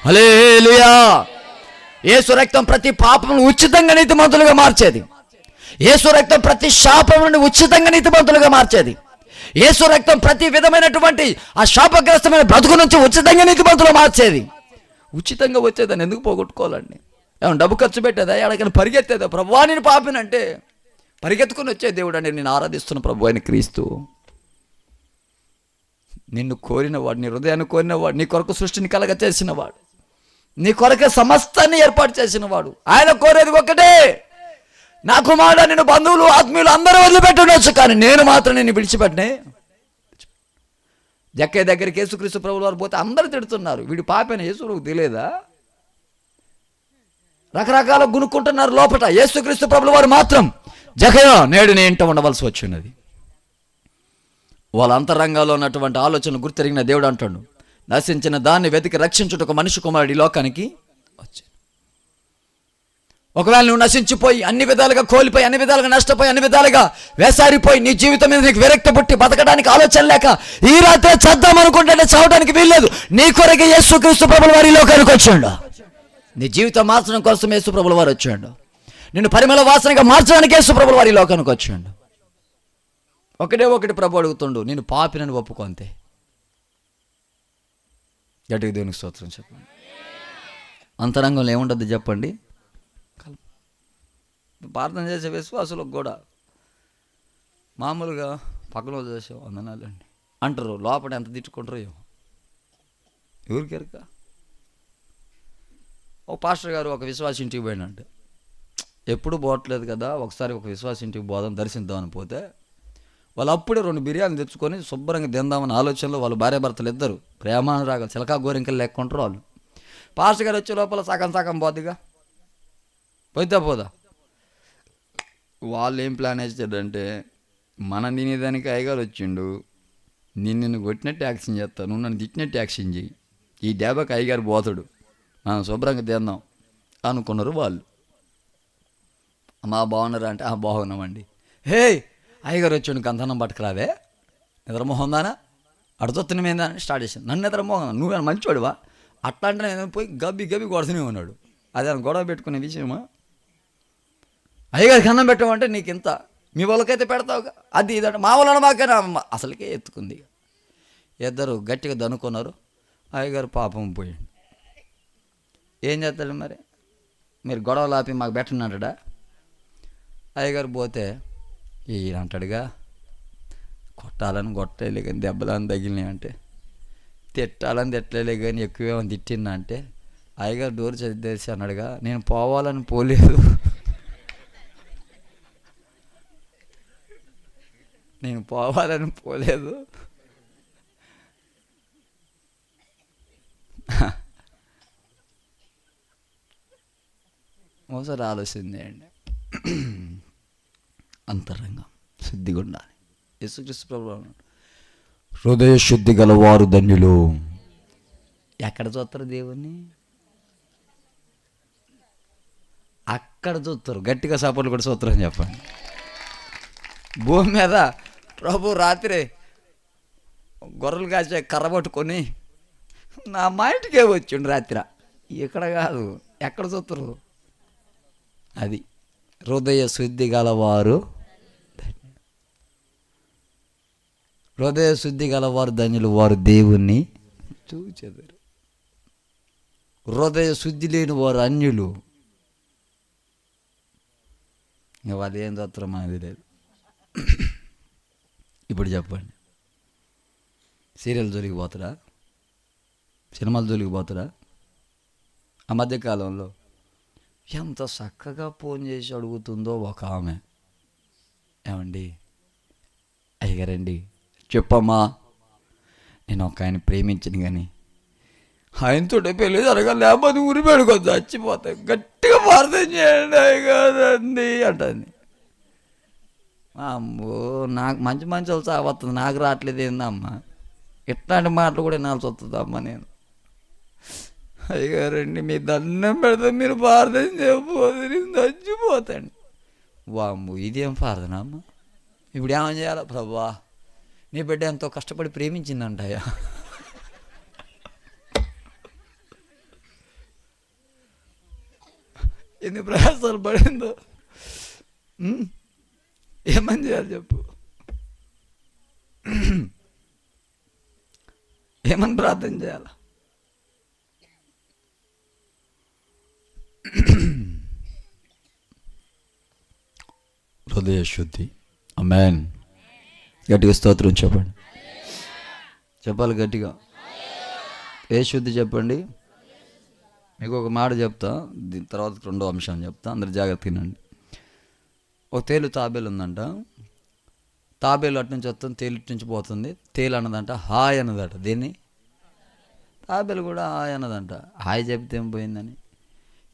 హల్లెలూయా. యేసు రక్తం ప్రతి పాపమును ఉచితంగా నీతిమంతులుగా మార్చేది. యేసు రక్తం ప్రతి శాపం నుండి ఉచితంగా నీతిమంతులుగా మార్చేది. యేసు రక్తం ప్రతి విధమైనటువంటి ఆ శాపగ్రస్తమైన బ్రతుకు నుంచి ఉచితంగా నీతిమంతులుగా మార్చేది. ఉచితంగా వచ్చేదాన్ని ఎందుకు పోగొట్టుకోవాలండి? ఏమన్నా డబ్బు ఖర్చు పెట్టేదా? ఎక్కడికైనా పరిగెత్తేదా? ప్రభువా నేను పాపినంటే పరిగెత్తుకుని వచ్చే దేవుడు అండి. నేను ఆరాధిస్తున్న ప్రభు అయిన క్రీస్తు. నిన్ను కోరినవాడు, నీ హృదయాన్ని కోరినవాడు, నీ కొరకు సృష్టిని కలగ చేసినవాడు, నీ కొరకే సమస్తాన్ని ఏర్పాటు చేసినవాడు. ఆయన కోరేది ఒక్కటే, నా కుమారుడు నిన్ను బంధువులు ఆత్మీయులు అందరూ వదిలిపెట్టుండొచ్చు, కానీ నేను మాత్రం నేను విడిచిపెట్టినే. జక్కయ్య దగ్గరికి యేసుక్రీస్తు ప్రభువు వారు పోతే అందరూ తిడుతున్నారు, వీడి పాపైన యేసుకు తెలియదా? రకరకాల గునుక్కుంటున్నారు లోపట. యేసుక్రీస్తు ప్రభువు వారు మాత్రం జక్కయ్య నేడు నీ ఇంట ఉండవలసి వచ్చినది. వాళ్ళ అంతరంగంలో ఉన్నటువంటి ఆలోచనలు గుర్తెరిగిన దేవుడు అంటాడు, నశించిన దాన్ని వెతికి రక్షించుటకు మనిషి కుమారుడు ఈ లోకానికి వచ్చాడు. ఒకవేళ నువ్వు నశించిపోయి అన్ని విధాలుగా కోల్పోయి, అన్ని విధాలుగా నష్టపోయి, అన్ని విధాలుగా వేసారిపోయి, నీ జీవితం మీద నీకు విరక్తి పుట్టి బతకడానికి ఆలోచన లేక ఈ రాత్రే చద్దాం అనుకుంటే చావడానికి వీల్లేదు. నీ కొరకే యేసుక్రీస్తు ప్రభుల వారు ఈ లోకానికి వచ్చాడు. నీ జీవితం మార్చడం కోసం యేసు ప్రభుల వారు వచ్చాడు. నిన్ను పరిమళ వాసనగా మార్చడానికి యేసు ప్రభుల వారు ఈ లోకానికి వచ్చాడు. ఒకటి ప్రభు అడుగుతుండు, నేను పాపినని ఒప్పుకో అంతే. గట్టిగా దేవునికి స్తోత్రం చెప్పండి. అంతరంగంలో ఏముంటుంది చెప్పండి? ప్రార్థన చేసే విశ్వాసులకు కూడా మామూలుగా పక్కన చేసే వందనాలండి అంటారు, లోపల ఎంత తిట్టుకుంటారో ఏమో ఎవరికెరక. ఒక పాస్టర్ గారు ఒక విశ్వాస ఇంటికి పోయినంటే, ఎప్పుడు పోవట్లేదు కదా, ఒకసారి ఒక విశ్వాస ఇంటికి పోదాం దర్శిద్దామని పోతే, వాళ్ళు అప్పుడే 2 బిర్యానీ తెచ్చుకొని శుభ్రంగా తిందామని ఆలోచనలో వాళ్ళు భార్యాభర్తలు ఇద్దరు ప్రేమానురాగాలు చిలకా గోరింకలు లేకుంటారు వాళ్ళు. పాస్టర్ గారు వచ్చే లోపల సగం పోద్దిగా పోదా. వాళ్ళు ఏం ప్లాన్ వేసాడంటే, మన తినేదానికి అయ్యగారు వచ్చిండు, నిన్ను కొట్టినట్టు యాక్షన్ చేస్తాను, నువ్వు నన్ను తిట్టినట్టు యాక్షన్ చెయ్యి, ఈ దెబ్బకి అయ్యగారు పోతాడు, మనం శుభ్రంగా తిందాం అనుకున్నారు వాళ్ళు. అమ్మా బాగున్నారా అంటే బాగున్నామండి. హే అయ్యగారు వచ్చాడు, కంతనం పట్టుకురావే, నిద్రమోహం దానా అడుగుతున్న మీద స్టార్ట్ చేశాను. నన్ను నిద్రమోహం, నువ్వేనా మంచివాడువా అట్లా అంటే నేను పోయి గబ్బి గబ్బి కొడుతూనే ఉన్నాడు. అదే గొడవ పెట్టుకునే విషయమా? అయ్యగారికి అన్నం పెట్టామంటే నీకు ఇంత, మీ వాళ్ళకైతే పెడతావు అది ఇదంటే మా వాళ్ళని మాకైనా అసలుకే ఎత్తుకుంది. ఇద్దరు గట్టిగా దనుకున్నారు. అయ్యగారు పాపం పోయాడు. ఏం చేస్తాడు మరి, మీరు గొడవలు ఆపి మాకు పెట్టనంటాడా? అయ్యగారు పోతే ఈయన అంటాడుగా, కొట్టాలని కొట్టలే కానీ దెబ్బలని తగిలినాయి అంటే, తిట్టాలని తిట్టలే కానీ ఎక్కువేమని తిట్టినా అంటే, అయ్యగారు డోర్ చదివేసి అన్నాడుగా, నేను పోవాలని పోలేదు, నేను పోవాలని పోలేదు, ఒకసారి ఆలోచన చేయండి. అంతరంగం శుద్ధిగా ఉండాలి. యేసుక్రీస్తు ప్రభువు హృదయ శుద్ధి గలవారు ధన్యులు. ఎక్కడ చూస్తారు దేవుణ్ణి? అక్కడ చూస్తారు. గట్టిగా సపోర్ట్లు కూడా చూస్తారు అని చెప్పండి. భూమి మీద ప్రభు రాత్రి గొర్రెలు కాసే కర్ర పట్టుకొని నా మా ఇంటికే వచ్చిండు రాత్రి. ఇక్కడ కాదు, ఎక్కడ చూస్తారు? అది హృదయ శుద్ధి గలవారు, హృదయ శుద్ధి గలవారు ధన్యులు, వారు దేవుణ్ణి చూచెదరు. హృదయ శుద్ధి లేని వారు అన్యులు. వాళ్ళు ఏం చూస్తారో మనది లేదు. ఇప్పుడు చెప్పండి, సీరియల్ జోలికి పోతారా? సినిమాల జోలికి పోతారా? ఆ మధ్యకాలంలో ఎంత చక్కగా ఫోన్ చేసి అడుగుతుందో ఒక ఆమె, ఏమండి అయ్యగారండి చెప్పమ్మా, నేను ఒక ఆయన ప్రేమించను కానీ ఆయనతో పెళ్ళి జరగాలి, లేకపోతే ఊరి పెడుకోవచ్చు, చచ్చిపోతాయి, గట్టిగా ప్రార్థన చేయండి అయ్యగారండి అంటుంది. అమ్మో, నాకు మంచి మంచి వాళ్ళు చావస్తుంది, నాకు రావట్లేదు ఏందమ్మా, ఇట్లాంటి మాటలు కూడా వినాల్సి వస్తుందమ్మా. నేను అయ్యగారండి మీ దండం పెడితే మీరు ప్రార్థన చేయకపోతే నేను చచ్చిపోతాండి. వామ్మో, ఇదేం ప్రార్థన అమ్మా? ఇప్పుడు ఏమని చేయాలి? ప్రభువా నీ బిడ్డ ఎంతో కష్టపడి ప్రేమించిందంటయ్యా, ఎన్ని ప్రయాసాలు పడిందో, ఏమని చేయాలి చెప్పు? ఏమని ప్రార్థన చేయాలి? హృదయ శుద్ధి. ఆమేన్. గట్టిగా స్తోత్రం చెప్పండి. చెప్పాలి గట్టిగా. ఏ శుద్ధి చెప్పండి? మీకు ఒక మాట చెప్తా, దీని తర్వాత రెండో అంశం చెప్తా, అందరు జాగ్రత్త వినండి. ఒక తేలు తాబేలు ఉందంట. తాబేలు అటు నుంచి వస్తుంది, తేలు ఇటు నుంచి పోతుంది. తేలు అన్నదంట హాయ్ అన్నదట. దీన్ని తాబేలు కూడా హాయ్ అన్నదంట. హాయ్ చెప్తే ఏం పోయిందని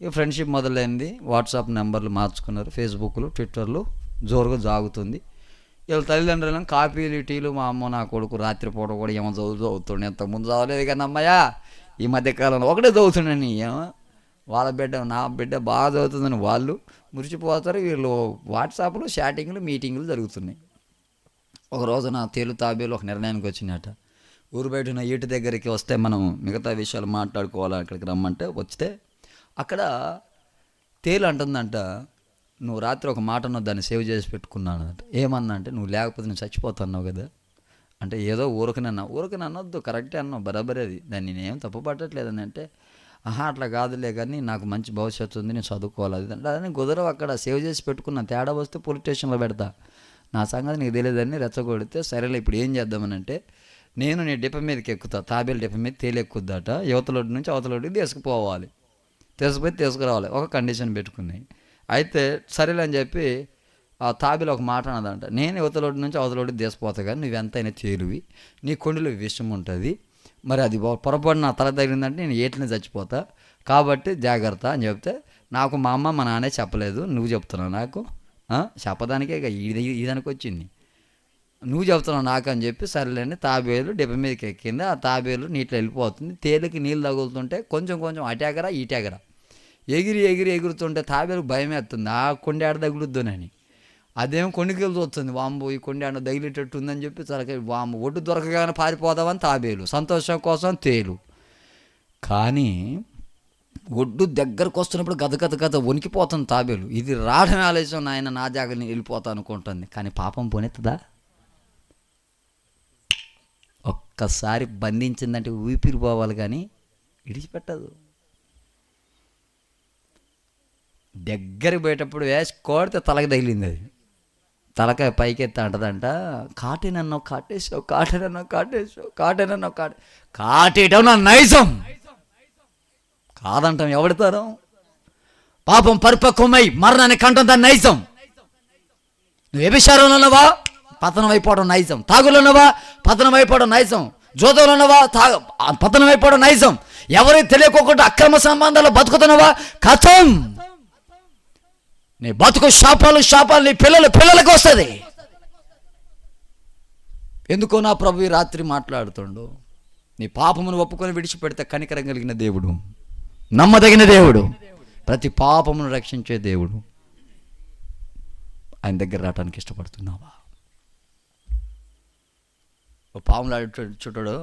ఇక ఫ్రెండ్షిప్ మొదలైంది. వాట్సాప్ నెంబర్లు మార్చుకున్నారు, ఫేస్బుక్లు ట్విట్టర్లు జోరుగా జాగుతుంది. వీళ్ళ తల్లిదండ్రులను కాఫీలు టీలు, మా అమ్మ నా కొడుకు రాత్రిపూట కూడా ఏమో చదువుతుండే, ఇంతకుముందు చదవలేదు కానీ అమ్మయ్యా ఈ మధ్యకాలంలో ఒకటే చదువుతుండని, ఏమో వాళ్ళ బిడ్డ నా బిడ్డ బాగా చదువుతుందని వాళ్ళు మురిచిపోతారు. వీళ్ళు వాట్సాప్లో చాటింగ్లు మీటింగ్లు జరుగుతున్నాయి. ఒక రోజున తేలు తాబేలు ఒక నిర్ణయానికి వచ్చినట్ట, ఊరు బయట ఈటి దగ్గరికి వస్తే మనం మిగతా విషయాలు మాట్లాడుకోవాలి, అక్కడికి రమ్మంటే వస్తే అక్కడ తేలు అంటుందంట, నువ్వు రాత్రి ఒక మాట అన్నావు, దాన్ని సేవ్ చేసి పెట్టుకున్నాను అంట. ఏమన్నా అంటే, నువ్వు లేకపోతే నేను చచ్చిపోతున్నావు కదా అంటే, ఏదో ఊరికనే అనొద్దు, కరెక్టే అన్నావు, బరాబరే, అది దాన్ని నేనేం తప్పు పట్టట్లేదని అంటే, అట్లా కాదులే కానీ నాకు మంచి భవిష్యత్తు ఉంది, నేను చదువుకోవాలి అది అంటే, అదని కుదరవు, అక్కడ సేవ్ చేసి పెట్టుకున్నా, తేడా వస్తే పోలీస్ స్టేషన్లో పెడతా, నా సంగతి నీకు తెలియదని రెచ్చగొడితే, సరేలే ఇప్పుడు ఏం చేద్దామని అంటే, నేను నీ డిప మీదకి ఎక్కుతా, తాబేలు డిప మీద తేలెక్కుద్దట, యువతలోటి నుంచి అవతలోటికి తీసుకుపోవాలి, తీసుకురావాలి, ఒక కండిషన్ పెట్టుకున్నాయి. అయితే సరేలే అని చెప్పి ఆ తాబేలు ఒక మాట అన్నదంట, నేను యువతలోటి నుంచి అవతలోటికి తీసుకుపోతా కానీ నువ్వెంతైనా తేలివి, నీ కొండలో విషం ఉంటుంది, మరి అది పొరపాటు నా తల తగిలిందంటే నేను ఏట్లనే చచ్చిపోతా, కాబట్టి జాగ్రత్త అని చెప్తే, నాకు మా అమ్మ మా నాన్నే చెప్పలేదు, నువ్వు చెప్తున్నావు నాకు చెప్పడానికే ఇక ఇదానికి వచ్చింది. నువ్వు చెప్తున్నావు నాకు అని చెప్పి సరేలేండి తాబేలు డెబ్బ మీదకి ఎక్కింది. ఆ తాబేలు నీటిలో వెళ్ళిపోతుంది. తేలికి నీళ్ళు తగులుతుంటే కొంచెం కొంచెం అటెగరా ఇటెగరా ఎగురుతుంటే తాబేలు భయం వేస్తుంది, ఆ కొండ ఆడ తగులుద్దోనని. అదేమో కొండకెళ్ళి వస్తుంది, వాంబు ఈ కొండ ఆడ తగిలేటట్టు ఉందని చెప్పి తలకాయ వాంబు ఒడ్డు దొరకగానే పారిపోదామని తాబేలు, సంతోషం కోసం తేలు. కానీ ఒడ్డు దగ్గరకు వస్తున్నప్పుడు గద వణికిపోతుంది తాబేలు. ఇది రావడం ఆలస్యం, నాయన నా జాగ్రత్తని వెళ్ళిపోతా అనుకుంటుంది. కానీ పాపం పోనెత్తదా? ఒక్కసారి బంధించిందంటే ఊపిరి పోవాలి కానీ విడిచిపెట్టదు. దగ్గరికి పోయేటప్పుడు వేసి కోడితే తలకి తగిలింది. అది తలకాయ పైకెత్తి అంటదంట, కాటేనన్నావు కాటేసావు, కాటేయటం నా నైజం కాదంటాం. ఎవడతారు? పాపం పరిపక్వమై మరణాన్ని కంటం దాని నైజం. నువ్వు వ్యభిచారంలో ఉన్నవా, పతనం అయిపోవడం నైజం. తాగులో ఉన్నవా, పతనం అయిపోవడం నైజం. జోదంలో ఉన్నవా, పతనం అయిపోవడం నైజం. ఎవరికి తెలియకోకుండా అక్రమ సంబంధాలు బతుకుతున్నావా, కథం. నీ బతుకు శాపాలు నీ పిల్లలకు వస్తుంది. ఎందుకో నా ప్రభు ఈ రాత్రి మాట్లాడుతుండు. నీ పాపమును ఒప్పుకొని విడిచిపెడితే కనికరం కలిగిన దేవుడు, నమ్మదగిన దేవుడు, ప్రతి పాపమును రక్షించే దేవుడు. ఆయన దగ్గర రావడానికి ఇష్టపడుతున్నావా? పాములు చుట్టాడు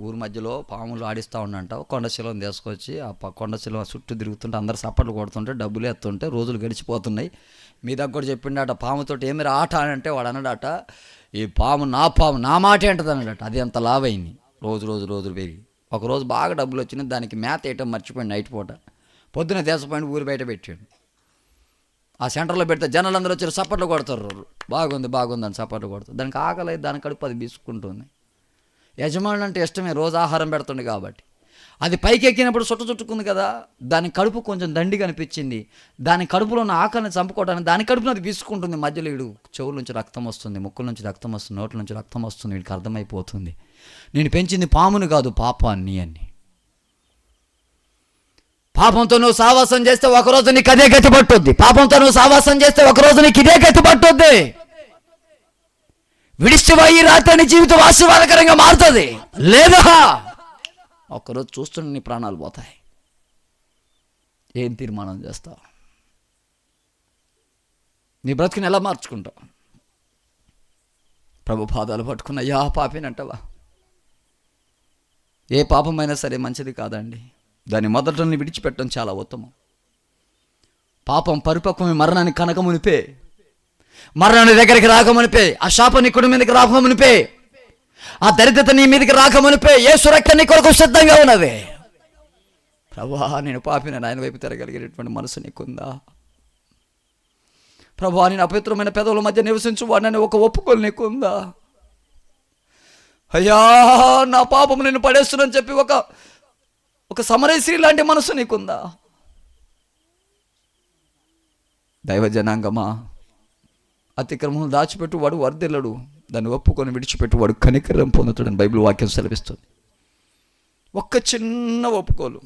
ఊరు మధ్యలో పాములు ఆడిస్తూ ఉన్నంట. కొండ శిలను తీసుకొచ్చి ఆ కొండ శిల చుట్టూ తిరుగుతుంటే అందరు సప్పట్లు కొడుతుంటే డబ్బులు ఎత్తుంటే రోజులు గడిచిపోతున్నాయి. మీ దగ్గర చెప్పిండట పాముతోటి ఏమి ఆట అని అంటే వాడు అన్నాడట, ఈ పాము నా మాటే అంటది అన్నాడట. అది అంత లావైంది. రోజులు పెరిగి ఒకరోజు బాగా డబ్బులు వచ్చినాయి. దానికి మేత వేయటం మర్చిపోయింది. నైట్ పూట పొద్దున దేశపోయిన ఊరు బయట పెట్టాడు. ఆ సెంటర్లో పెడితే జనాలు అందరూ వచ్చి సప్పట్లు కొడతారు. బాగుంది అని సప్పట్లు కొడతారు. దానికి ఆకలి, దాని కడుపు అది బీసుకుంటుంది. యజమానులు అంటే ఇష్టమే, రోజు ఆహారం పెడుతుంది కాబట్టి. అది పైకి ఎక్కినప్పుడు చుట్టుకుంది కదా, దాని కడుపు కొంచెం దండిగా అనిపించింది. దాని కడుపులో ఉన్న ఆకలిని చంపుకోవడానికి దాని కడుపును అది బీసుకుంటుంది. మధ్యలో వీడు చెవుల నుంచి రక్తం వస్తుంది, ముక్కుల నుంచి రక్తం వస్తుంది, నోట్ల నుంచి రక్తం వస్తుంది. వీడికి అర్థమైపోతుంది, నేను పెంచింది పామును కాదు పాపాన్ని అని. పాపంతో నువ్వు సావాసం చేస్తే ఒకరోజు నీకు అదే గతి పట్టుద్ది. పాపంతో నువ్వు సావాసం చేస్తే ఒకరోజు నీకు ఇదే గతి పట్టుద్ది. విడిచిపోయి రాత్రి జీవితం ఆశీర్వాదకరంగా మారుతుంది. లేదా ఒక్కరోజు చూస్తుంటే నీ ప్రాణాలు పోతాయి. ఏం తీర్మానం చేస్తావు? నీ బ్రతికిని ఎలా మార్చుకుంటావు? ప్రభు పాదాలు పట్టుకున్న యా పాపినంటవా? ఏ పాపమైనా సరే మంచిది కాదండి. దాని మొదటని విడిచిపెట్టడం చాలా ఉత్తమం. పాపం పరిపక్వమే మరణాన్ని కనకమునిపే, మరణాన్ని దగ్గరికి రాకమునిపే, ఆ శాపం నీ కుడి మీదకి రాకమునిపే, ఆ దరిద్రత నీ మీదకి రాకమునిపే యేసు రక్తం నీ కొరకు సిద్ధంగా ఉన్నది. ప్రభువా నేను పాపిన ఆయన వైపు తిరగలిగేటటువంటి మనసు నీకుందా? ప్రభువా నేను అపవిత్రమైన పెదవుల మధ్య నివసించు వాడిని ఒక ఒప్పుకోలు నీకుందా? అయ్యా నా పాపము నేను పడేస్తున్నాను చెప్పి ఒక సమరశ్రీ లాంటి మనసు నీకుందా? దైవ జనాంగమా, అతిక్రమం దాచిపెట్టువాడు వర్ధిల్లడు, దాన్ని ఒప్పుకొని విడిచిపెట్టువాడు కనికరం పొందుతాడని బైబిల్ వాక్యం సెలవిస్తుంది. ఒక్క చిన్న ఒప్పుకోలు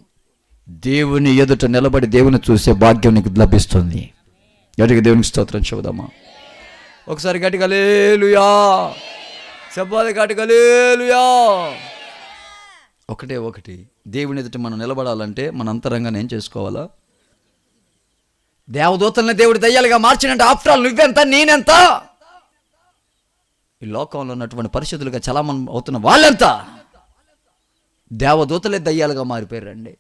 దేవుని ఎదుట నిలబడి దేవుని చూసే భాగ్యం నీకు లభిస్తుంది. గట్టిగా దేవునికి స్తోత్రం చెబుదామా? ఒకసారి గట్టిగా హల్లెలూయా చెప్పాలి, గట్టిగా హల్లెలూయా. ఒకటి దేవుని ఎదుట మనం నిలబడాలంటే మన అంతరంగాన్ని ఏం చేసుకోవాలా? దేవదూతల్ని దేవుడు దయ్యాలుగా మార్చినంటే ఆఫ్టర్ ఆల్ నువ్వెంత నేనెంత? ఈ లోకంలో ఉన్నటువంటి పరిశుద్ధులుగా చలామణి అవుతున్న వాళ్ళెంత? దేవదూతలే దయ్యాలుగా మారిపోయారండి.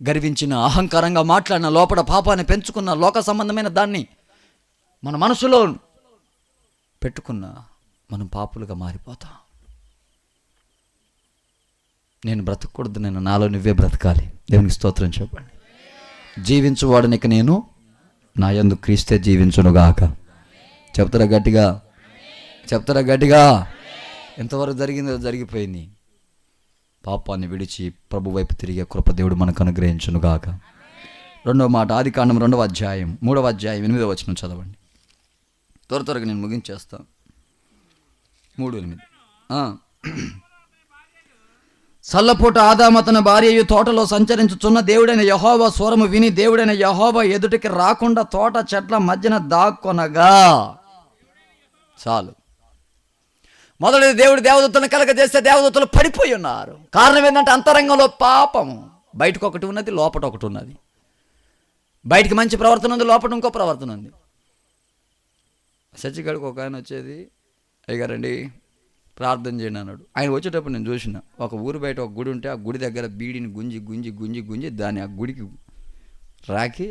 గర్వించిన, అహంకారంగా మాట్లాడిన, లోపల పాపాన్ని పెంచుకున్న, లోక సంబంధమైన దాన్ని మన మనసులో పెట్టుకున్న మనం పాపులుగా మారిపోతాం. నేను బ్రతకూడదు, నేను నాలో నువ్వే బ్రతకాలి. దేవునికి స్తోత్రం చెప్పండి. జీవించువాడనిక నేను, నా యందు క్రీస్తే జీవించునుగాక. చెప్తారా గట్టిగా? ఎంతవరకు జరిగిందో జరిగిపోయింది. పాపాన్ని విడిచి ప్రభు వైపు తిరిగే కృప దేవుడు మనకు అనుగ్రహించునుగాక. రెండవ మాట ఆదికాండం 2వ అధ్యాయం 3వ అధ్యాయం 8వ వచనం చదవండి. త్వరగా నేను ముగించేస్తాను. 3:8. సల్లపూట ఆదాము అతని భార్యయు తోటలో సంచరించుచున్న దేవుడైన యెహోవా స్వరము విని దేవుడైన యెహోవా ఎదుటికి రాకుండా తోట చెట్ల మధ్యన దాక్కొనగా. చాలు. మొదటి దేవుడు దేవదూతలను కలగజేస్తే దేవదూతలు పడిపోయి ఉన్నారు. కారణం ఏంటంటే అంతరంగంలో పాపము. బయటకు ఒకటి ఉన్నది, లోపల ఒకటి ఉన్నది. బయటికి మంచి ప్రవర్తన ఉంది, లోపల ఇంకో ప్రవర్తన ఉంది. చర్చికాడికి ఒక ఆయన వచ్చేది, అయ్యగారండి ప్రార్థన చేయండి అన్నాడు. ఆయన వచ్చేటప్పుడు నేను చూసిన, ఒక ఊరు బయట ఒక గుడి ఉంటే ఆ గుడి దగ్గర బీడిని గుంజి గుంజి గుంజి గుంజి దాన్ని ఆ గుడికి రాకి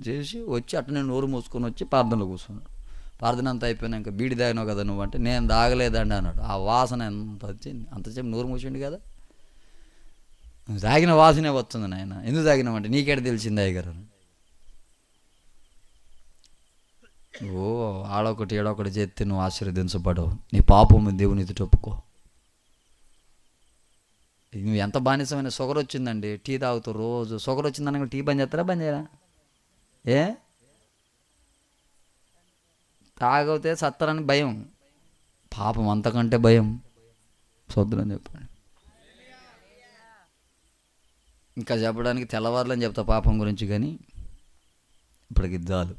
చేసి వచ్చి అట్లా నేను నోరు మూసుకొని వచ్చి ప్రార్థనలో కూర్చున్నాడు. ప్రార్థన అంతా అయిపోయినాక బీడి తాగినావు కదా నువ్వు అంటే, నేను తాగలేదండి అన్నాడు. ఆ వాసన ఎంత వచ్చింది, అంతసేపు నోరు మూసిండు కదా. తాగిన వాసనే వస్తుంది నాయన, ఎందుకు తాగినామంటే నీకేడ తెలిసింది అయ్యగారు అని. ఓ ఆడొకటి ఏడొకటి చేస్తే నువ్వు ఆశీర్వదించబడవు, నీ పాపము దేవుని ఎదుట ఒప్పుకో. నువ్వు ఎంత బానిసమైన షుగర్ వచ్చిందండి, టీ తాగుతావు రోజు. షుగర్ వచ్చిందనగా టీ బంద్ చేస్తారా, బంద్ చేయరా? ఏ తాగితే సత్తరని భయం, పాపం అంతకంటే భయం. సొద్దులని చెప్పండి. ఇంకా చెప్పడానికి తెల్లవారులని చెప్తా పాపం గురించి, కానీ ఇప్పటికి చాలు.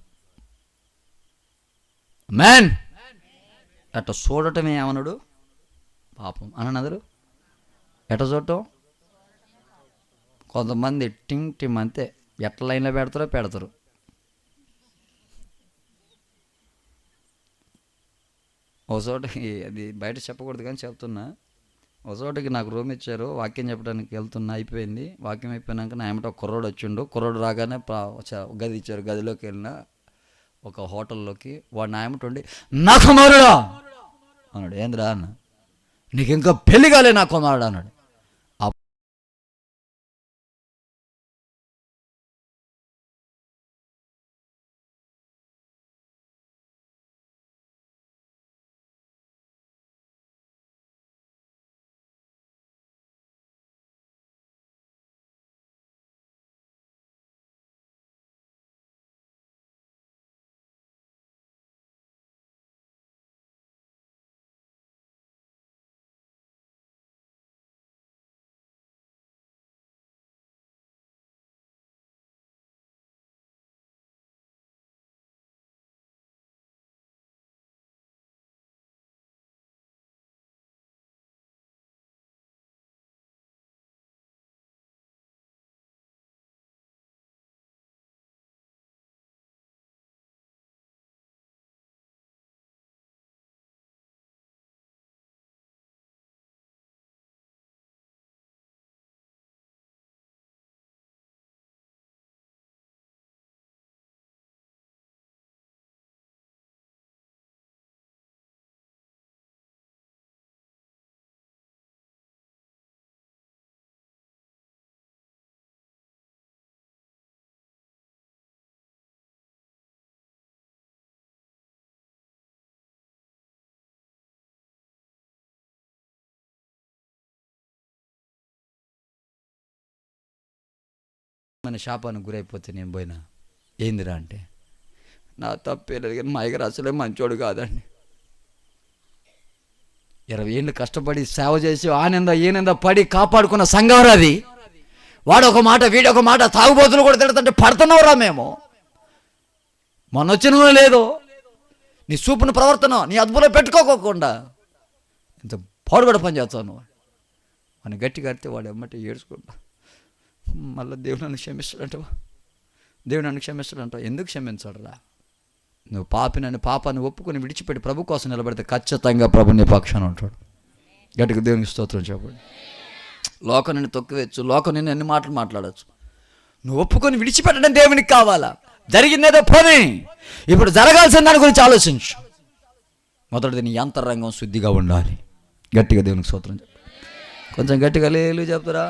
మ్యాన్ ఎట్ట చూడటమే ఏమన్నాడు పాపం అననదరు. ఎట్ట చూడటం, కొంతమంది టింగ్ టిమ్ అంతే, ఎట్ల లైన్లో పెడతారు. ఒక చోటకి, అది బయట చెప్పకూడదు కానీ చెప్తున్నా, ఒక చోటకి నాకు రూమ్ ఇచ్చారు, వాక్యం చెప్పడానికి వెళ్తున్నా. అయిపోయింది వాక్యం అయిపోయినాక నా ఏమిటో కుర్రోడు వచ్చిండు. కుర్రోడు రాగానే గది ఇచ్చారు. గదిలోకి వెళ్ళిన ఒక హోటల్లోకి, వాడు నా ఏమిటి ఉండి నా కుమారుడా అన్నాడు. ఏంద్రా అన్న, నీకు ఇంకా పెళ్లి కాలే నా కుమారుడు అన్నాడు. మన శాపానికి గురైపోతే నేను పోయినా ఏందిరా అంటే, నా తప్పేలేదు కానీ మా అయ్యగారు అసలే మంచోడు కాదండి. 20 ఏళ్ళు కష్టపడి సేవ చేసి ఈనంద పడి కాపాడుకున్న సంఘం అది. వాడు ఒక మాట వీడొక మాట, తాగుబోతులు కూడా తిడుతుంటే పడుతున్నావురా మేము. మొన్న వచ్చిన లేదు, నీ చూపును ప్రవర్తన నీ అదుపులో పెట్టుకోకుండా ఇంత పాడుబడి పని చేస్తావు నువ్వు అని గట్టి కడితే వాడు ఎమ్మటి ఏడ్చుకుంటా. మళ్ళీ దేవుడు నన్ను క్షమిస్తాడంటావా, దేవుడు నన్ను క్షమిస్తాడంటావా? ఎందుకు క్షమించాడురా? నువ్వు పాపాన్ని ఒప్పుకొని విడిచిపెట్టి ప్రభు కోసం నిలబడితే ఖచ్చితంగా ప్రభు నీ పక్షాన ఉంటాడు. గట్టిగా దేవునికి స్తోత్రం చెప్పండి. లోకం నిన్ను తొక్కివేయచ్చు, లోకం నిన్ను ఎన్ని మాటలు మాట్లాడచ్చు. నువ్వు ఒప్పుకొని విడిచిపెట్టడం దేవునికి కావాలా? జరిగిందేదో పోనీ, ఇప్పుడు జరగాల్సిన దాని గురించి ఆలోచించు. మొదటిది నీ అంతరంగం శుద్ధిగా ఉండాలి. గట్టిగా దేవునికి స్తోత్రం చెప్పండి. కొంచెం గట్టిగా లేలు చెప్తారా?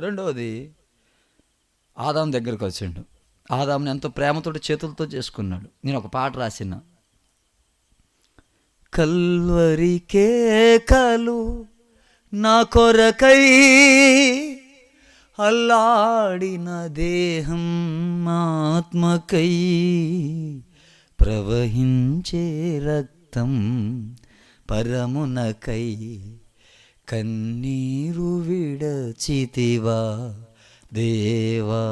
రెండవది, ఆదాము దగ్గరికి వచ్చిండు. ఆదాముని ఎంతో ప్రేమతో చేతులతో చేసుకున్నాడు. నేను ఒక పాట రాసిన, కల్వరి కేకలు నా కొరకై అల్లాడిన దేహం ఆత్మకై ప్రవహించే రక్తం పరమునకై కన్నీరు విడచితివా దేవా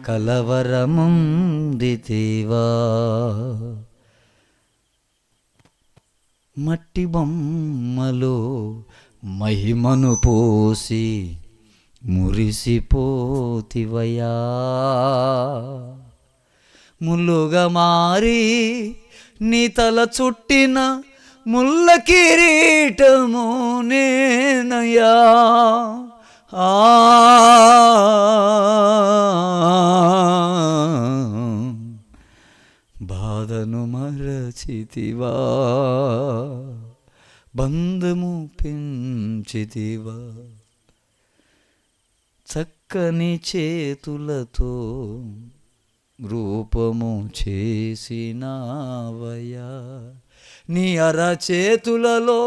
కలవరముందితివా. మట్టి బొమ్మలో మహిమను పోసి మురిసిపోతివయా, ముల్లుగా మారి నీ తల చుట్టిన ముల్ల కిరీటము నేనయ్యా. బాధను మరచితివా, బంధము పెంచితివా, చక్కని చేతులతో రూపము చేసినావయ్యా. నీ అరచేతులలో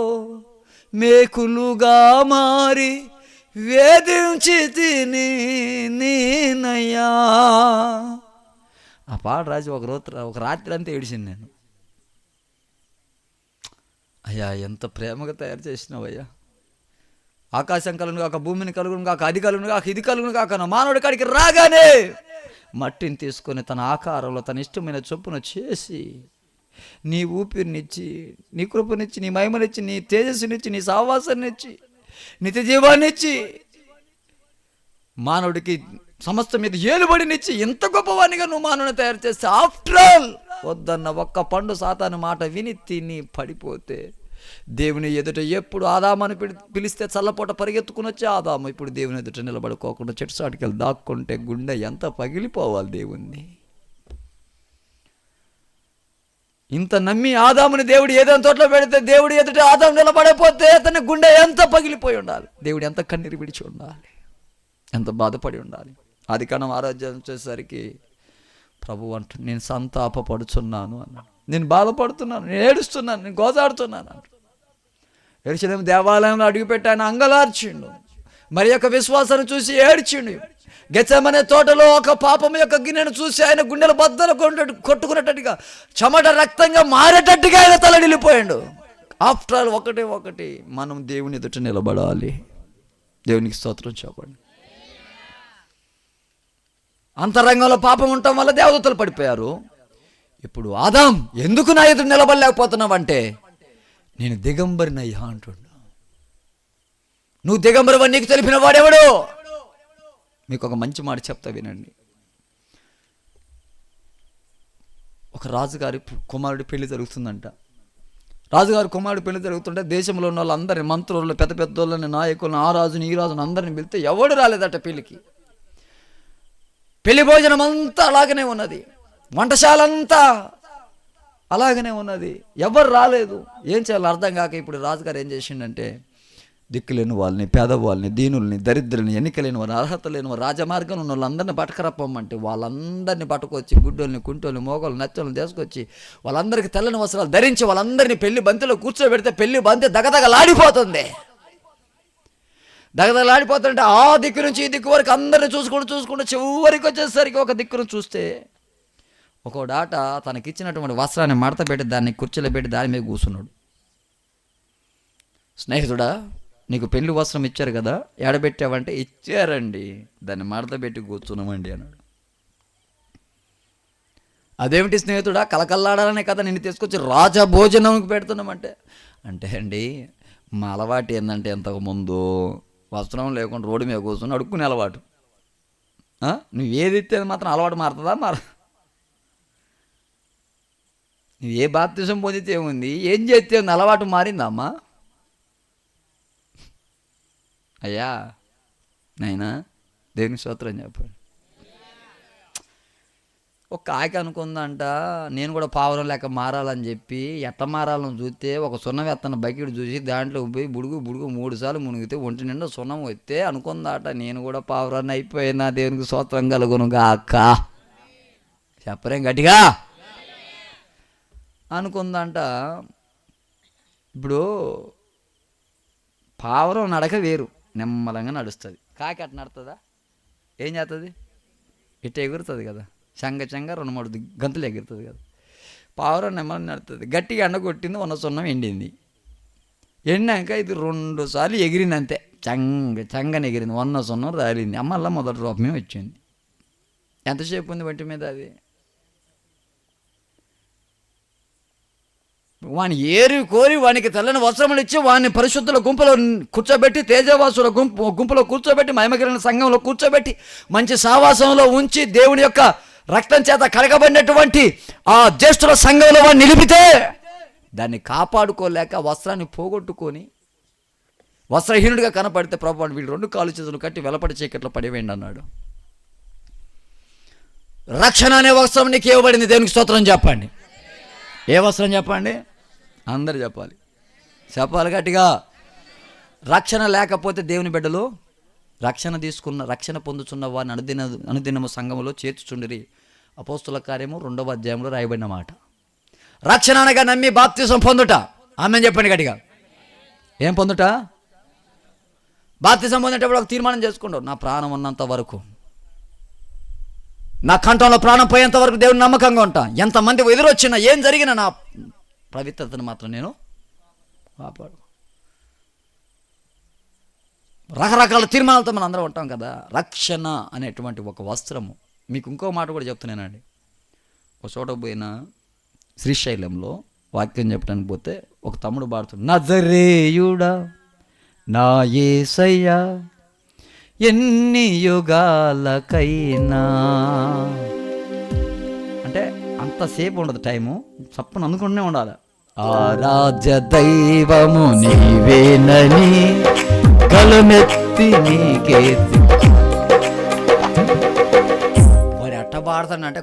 మేకులుగా మారి వేధించితిని నేనయ్యా. ఆ పాట రాసి ఒక రాత్రి అంతా ఏడిచింది నేను. అయ్యా ఎంత ప్రేమగా తయారు చేసినావయ్యా. ఆకాశం కలుగును కాక, భూమిని కలుగును కాక, అది కలుగును కాక, ఇది కలుగును కాక, నా మానవుడి కాడికి రాగానే మట్టిని తీసుకొని తన ఆకారంలో తన ఇష్టమైన చొప్పున చేసి నీ ఊపిరినిచ్చి, నీ కృపనిచ్చి, నీ మహిమనిచ్చి, నీ తేజస్సునిచ్చి, నీ సావాసాన్నిచ్చి, నిత్య జీవాన్నిచ్చి, మానవుడికి సమస్త మీద ఏలుబడినిచ్చి ఇంత గొప్పవానిగా నువ్వు మానవుని తయారు చేస్తే, ఆఫ్టర్ ఆల్ వద్దన్న ఒక్క పండు సాతాను మాట విని తిని పడిపోతే, దేవుని ఎదుట ఎప్పుడు ఆదామని పిలిస్తే చల్లపూట పరిగెత్తుకుని వచ్చి ఆదాము ఇప్పుడు దేవుని ఎదుట నిలబడుకోకుండా చెట్టు చాటుకి వెళ్ళి దాక్కుంటే గుండె ఎంత పగిలిపోవాలి దేవుణ్ణి. ఇంత నమ్మి ఆదాముని దేవుడు ఏదైనా తోటలో పెడితే దేవుడు ఎదుట ఆదాము నిలబడిపోతే అతని గుండె ఎంత పగిలిపోయి ఉండాలి, దేవుడు ఎంత కన్నీరు విడిచి ఉండాలి, ఎంత బాధపడి ఉండాలి. ఆదికాండం 6వ అధ్యాయం వచ్చేసరికి ప్రభు అంట, నేను సంతాపపడుచున్నాను అన్నాడు. నేను బాధపడుతున్నాను, నేను ఏడుస్తున్నాను, నేను గోజాడుతున్నాను అంట. యెరూషలేము దేవాలయంలో అడుగుపెట్టి ఆయన అంగలార్చిండు, మరి యొక్క విశ్వాసాన్ని చూసి ఏడ్చిండు. గెత్సేమనే తోటలో ఒక పాపం యొక్క గిన్నెను చూసి ఆయన గుండెల బద్దలు కొట్టుకునేటట్టుగా, చెమట రక్తంగా మారేటట్టుగా ఆయన తలడిల్లిపోయాడు. ఆఫ్టర్ ఆల్ ఒకటి మనం దేవుని ఎదుట నిలబడాలి. దేవునికి స్తోత్రం చెప్పండి. అంతరంగంలో పాపం ఉండటం వల్ల దేవదూతలు పడిపోయారు. ఇప్పుడు ఆదాం ఎందుకు నా ఎదురు నిలబడలేకపోతున్నావంటే, నేను దిగంబరినయ్యా అంటున్నా. నువ్వు దిగంబరివని నీకు తెలిపిన వాడెవడు? మీకు ఒక మంచి మాట చెప్తా వినండి. ఒక రాజుగారి కుమారుడి పెళ్లి జరుగుతుందంట. రాజుగారి కుమారుడి పెళ్లి జరుగుతుంటే దేశంలో ఉన్న వాళ్ళందరినీ, మంత్రులు, పెద్ద పెద్దోళ్ళని, నాయకులను, ఆ రాజుని ఈ రాజుని అందరిని పిలిస్తే ఎవడు రాలేదట పెళ్లికి. పెళ్లి భోజనం అంతా అలాగనే ఉన్నది, వంటశాల అంతా అలాగనే ఉన్నది, ఎవరు రాలేదు. ఏం చేయాలో అర్థం కాక ఇప్పుడు రాజుగారు ఏం చేసిండంటే, దిక్కులేని వాళ్ళని, పేదవాళ్ళని, దీనుల్ని, దరిద్రుల్ని, ఎన్నిక లేని వారు, అర్హత లేని వారు, రాజమార్గం ఉన్న వాళ్ళందరినీ పట్టుకరప్పమంటే వాళ్ళందరినీ పట్టుకొచ్చి గుడ్డోల్ని, కుంటోల్ని, మోగోళ్ళని, నచ్చోళ్ళని తీసుకొచ్చి వాళ్ళందరికీ తెల్లని వస్త్రాలు ధరించి వాళ్ళందరినీ పెళ్లి బంతిలో కూర్చోబెడితే పెళ్లి బంతి దగదగలాడిపోతుంది. దగదగలాడిపోతుంటే ఆ దిక్కు నుంచి ఈ దిక్కు వరకు అందరిని చూసుకుంటూ చివరికి వచ్చేసరికి ఒక దిక్కును చూస్తే ఒకడాట తనకిచ్చినటువంటి వస్త్రాన్ని మడత పెట్టి దాన్ని కుర్చీలో పెట్టి దాని మీద కూర్చున్నాడు. స్నేహితుడా, నీకు పెళ్లి వస్త్రం ఇచ్చారు కదా, ఎడబెట్టావంటే ఇచ్చారండి, దాన్ని మడత పెట్టి కూర్చున్నామండి అన్నాడు. అదేమిటి స్నేహితుడా, కలకల్లాడాలనే కదా నిన్ను తీసుకొచ్చి రాజభోజనంకి పెడుతున్నామంటే, అంటే అండి మా అలవాటు ఏంటంటే ఇంతకుముందు వస్త్రం లేకుండా రోడ్డు మీద కూర్చొని అడుక్కునే అలవాటు. నువ్వు ఏది ఇస్తే మాత్రం అలవాటు మారుతుందా? నువ్వు ఏ బాప్తిజం పొందితే ఏముంది, ఏం చేస్తే ఉంది, అలవాటు మారిందమ్మా. అయ్యా నైనా దేవుని స్తోత్రం చెప్పండి. ఒక కాకి అనుకుందంట, నేను కూడా పావురం లెక్క మారాలని చెప్పి ఎట్ట మారాలని చూస్తే ఒక సున్నం ఎత్తన బకెట్ చూసి దాంట్లో పోయి బుడుగు 3 సార్లు మునిగితే ఒంటి నిండా సున్నం వస్తే అనుకుందాట, నేను కూడా పావురాన్ని అయిపోయినా. దేవునికి స్తోత్రం కలుగును గాక. చెప్పరేం గట్టిగా అనుకుందంట. ఇప్పుడు పావురం నడక వేరు, నెమ్మలంగా నడుస్తుంది. కాకి అట్ట నడుతుందా? ఏం చేస్తుంది? ఇట్ట ఎగురుతుంది కదా, చెంగ 2-3 గంతులు ఎగురుతుంది కదా. పావురం నెమ్మది నడుతుంది. గట్టిగా ఎండ కొట్టింది, ఉన్న సున్నం ఎండింది. ఎండాక ఇది 2 సార్లు ఎగిరింది అంతే, చెంగని ఎగిరింది, ఉన్న సున్నం రాలింది. మళ్ళీ మొదటి రూపమే వచ్చింది. ఎంతసేపు ఉంది వంటి మీద? అది వాని ఏరి కోరి వానికి తెల్లని వస్త్రములు ఇచ్చి వాడిని పరిశుద్ధుల గుంపులో కూర్చోబెట్టి, తేజవాసుల గుంపులో కూర్చోబెట్టి, మహిమగలిగిన సంఘంలో కూర్చోబెట్టి, మంచి సావాసంలో ఉంచి, దేవుని యొక్క రక్తం చేత కడగబడినటువంటి ఆ జ్యేష్ఠుల సంఘంలో వాడిని నిలిపితే దాన్ని కాపాడుకోలేక వస్త్రాన్ని పోగొట్టుకొని వస్త్రహీనుడిగా కనపడితే ప్రభు వీళ్ళు 2 కాళ్ళు చేతులు కట్టి వెలపడి చీకట్లో పడివేయండి అన్నాడు. రక్షణ అనే వస్త్రం నీకు ఇవ్వబడింది. దేవునికి స్తోత్రం చెప్పండి. ఏ వస్త్రం చెప్పండి? అందరు చెప్పాలి, చెప్పాలి గట్టిగా. రక్షణ లేకపోతే దేవుని బిడ్డలు రక్షణ పొందుతున్న వారిని అనుదినము సంఘములో చేర్చుచుండిరి. అపోస్తుల కార్యము 2వ అధ్యాయంలో రాయబడిన మాట. రక్షణ అనగా నమ్మి బాప్తిసం పొందుట. ఆమేన్ చెప్పండి గట్టిగా. ఏం పొందుట? బాప్తిసం పొందేటప్పుడు ఒక తీర్మానం చేసుకుంటావు, నా ప్రాణం ఉన్నంత వరకు, నా కంఠంలో ప్రాణం పోయేంత వరకు దేవుని నమ్మకంగా ఉంటా. ఎంతమంది ఎదురొచ్చినా ఏం జరిగినా నా పవిత్రతను మాత్రం నేను కాపాడు. రకరకాల తీర్మానాలతో మనం అందరం ఉంటాం కదా. రక్షణ అనేటువంటి ఒక వస్త్రము. మీకు ఇంకో మాట కూడా చెప్తున్నానండి. ఒక చోట పోయిన శ్రీశైలంలో వాక్యం చెప్పడానికి పోతే ఒక తమ్ముడు పాడుతున్నాడు, నజరేయుడా నా యేసయ్యా ఎన్ని యుగాలకైనా. అంటే అంతసేపు ఉండదు టైము, చప్పున అందుకుంటూనే ఉండాలి. ఆరాధ్య దైవము నీవేనని కలమెత్తి నీకేసి. వాడు ఎట్ట పాడతానంటే